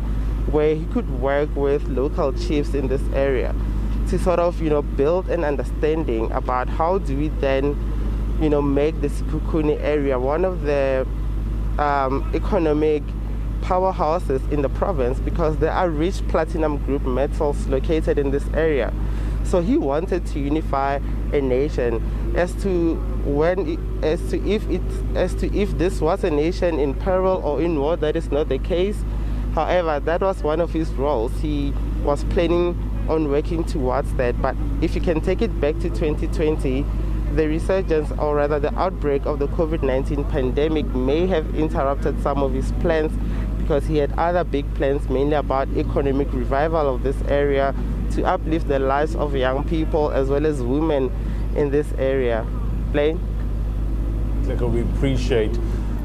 where he could work with local chiefs in this area to sort of, build an understanding about how do we then, make the Sekhukhune area one of the economic powerhouses in the province, because there are rich platinum group metals located in this area. So he wanted to unify a nation. As to if this was a nation in peril or in war, that is not the case. However, that was one of his roles. He was planning on working towards that. But if you can take it back to 2020, the resurgence, or rather the outbreak of the COVID-19 pandemic, may have interrupted some of his plans, because he had other big plans, mainly about economic revival of this area, to uplift the lives of young people as well as women in this area. Blaine? We appreciate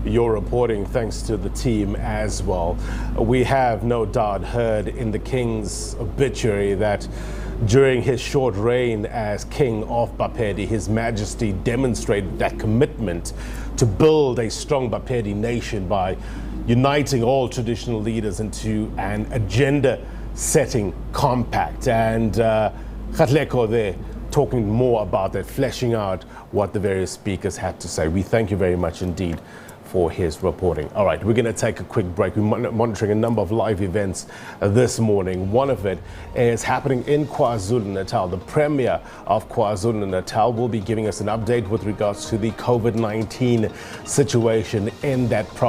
your reporting, thanks to the team as well. We have no doubt heard in the king's obituary that during his short reign as king of BaPedi, His Majesty demonstrated that commitment to build a strong BaPedi nation by uniting all traditional leaders into an agenda-setting compact. And Katleko there talking more about that, fleshing out what the various speakers had to say. We thank you very much indeed for his reporting. All right, we're going to take a quick break. We're monitoring a number of live events this morning. One of it is happening in KwaZulu-Natal. The Premier of KwaZulu-Natal will be giving us an update with regards to the COVID-19 situation in that province.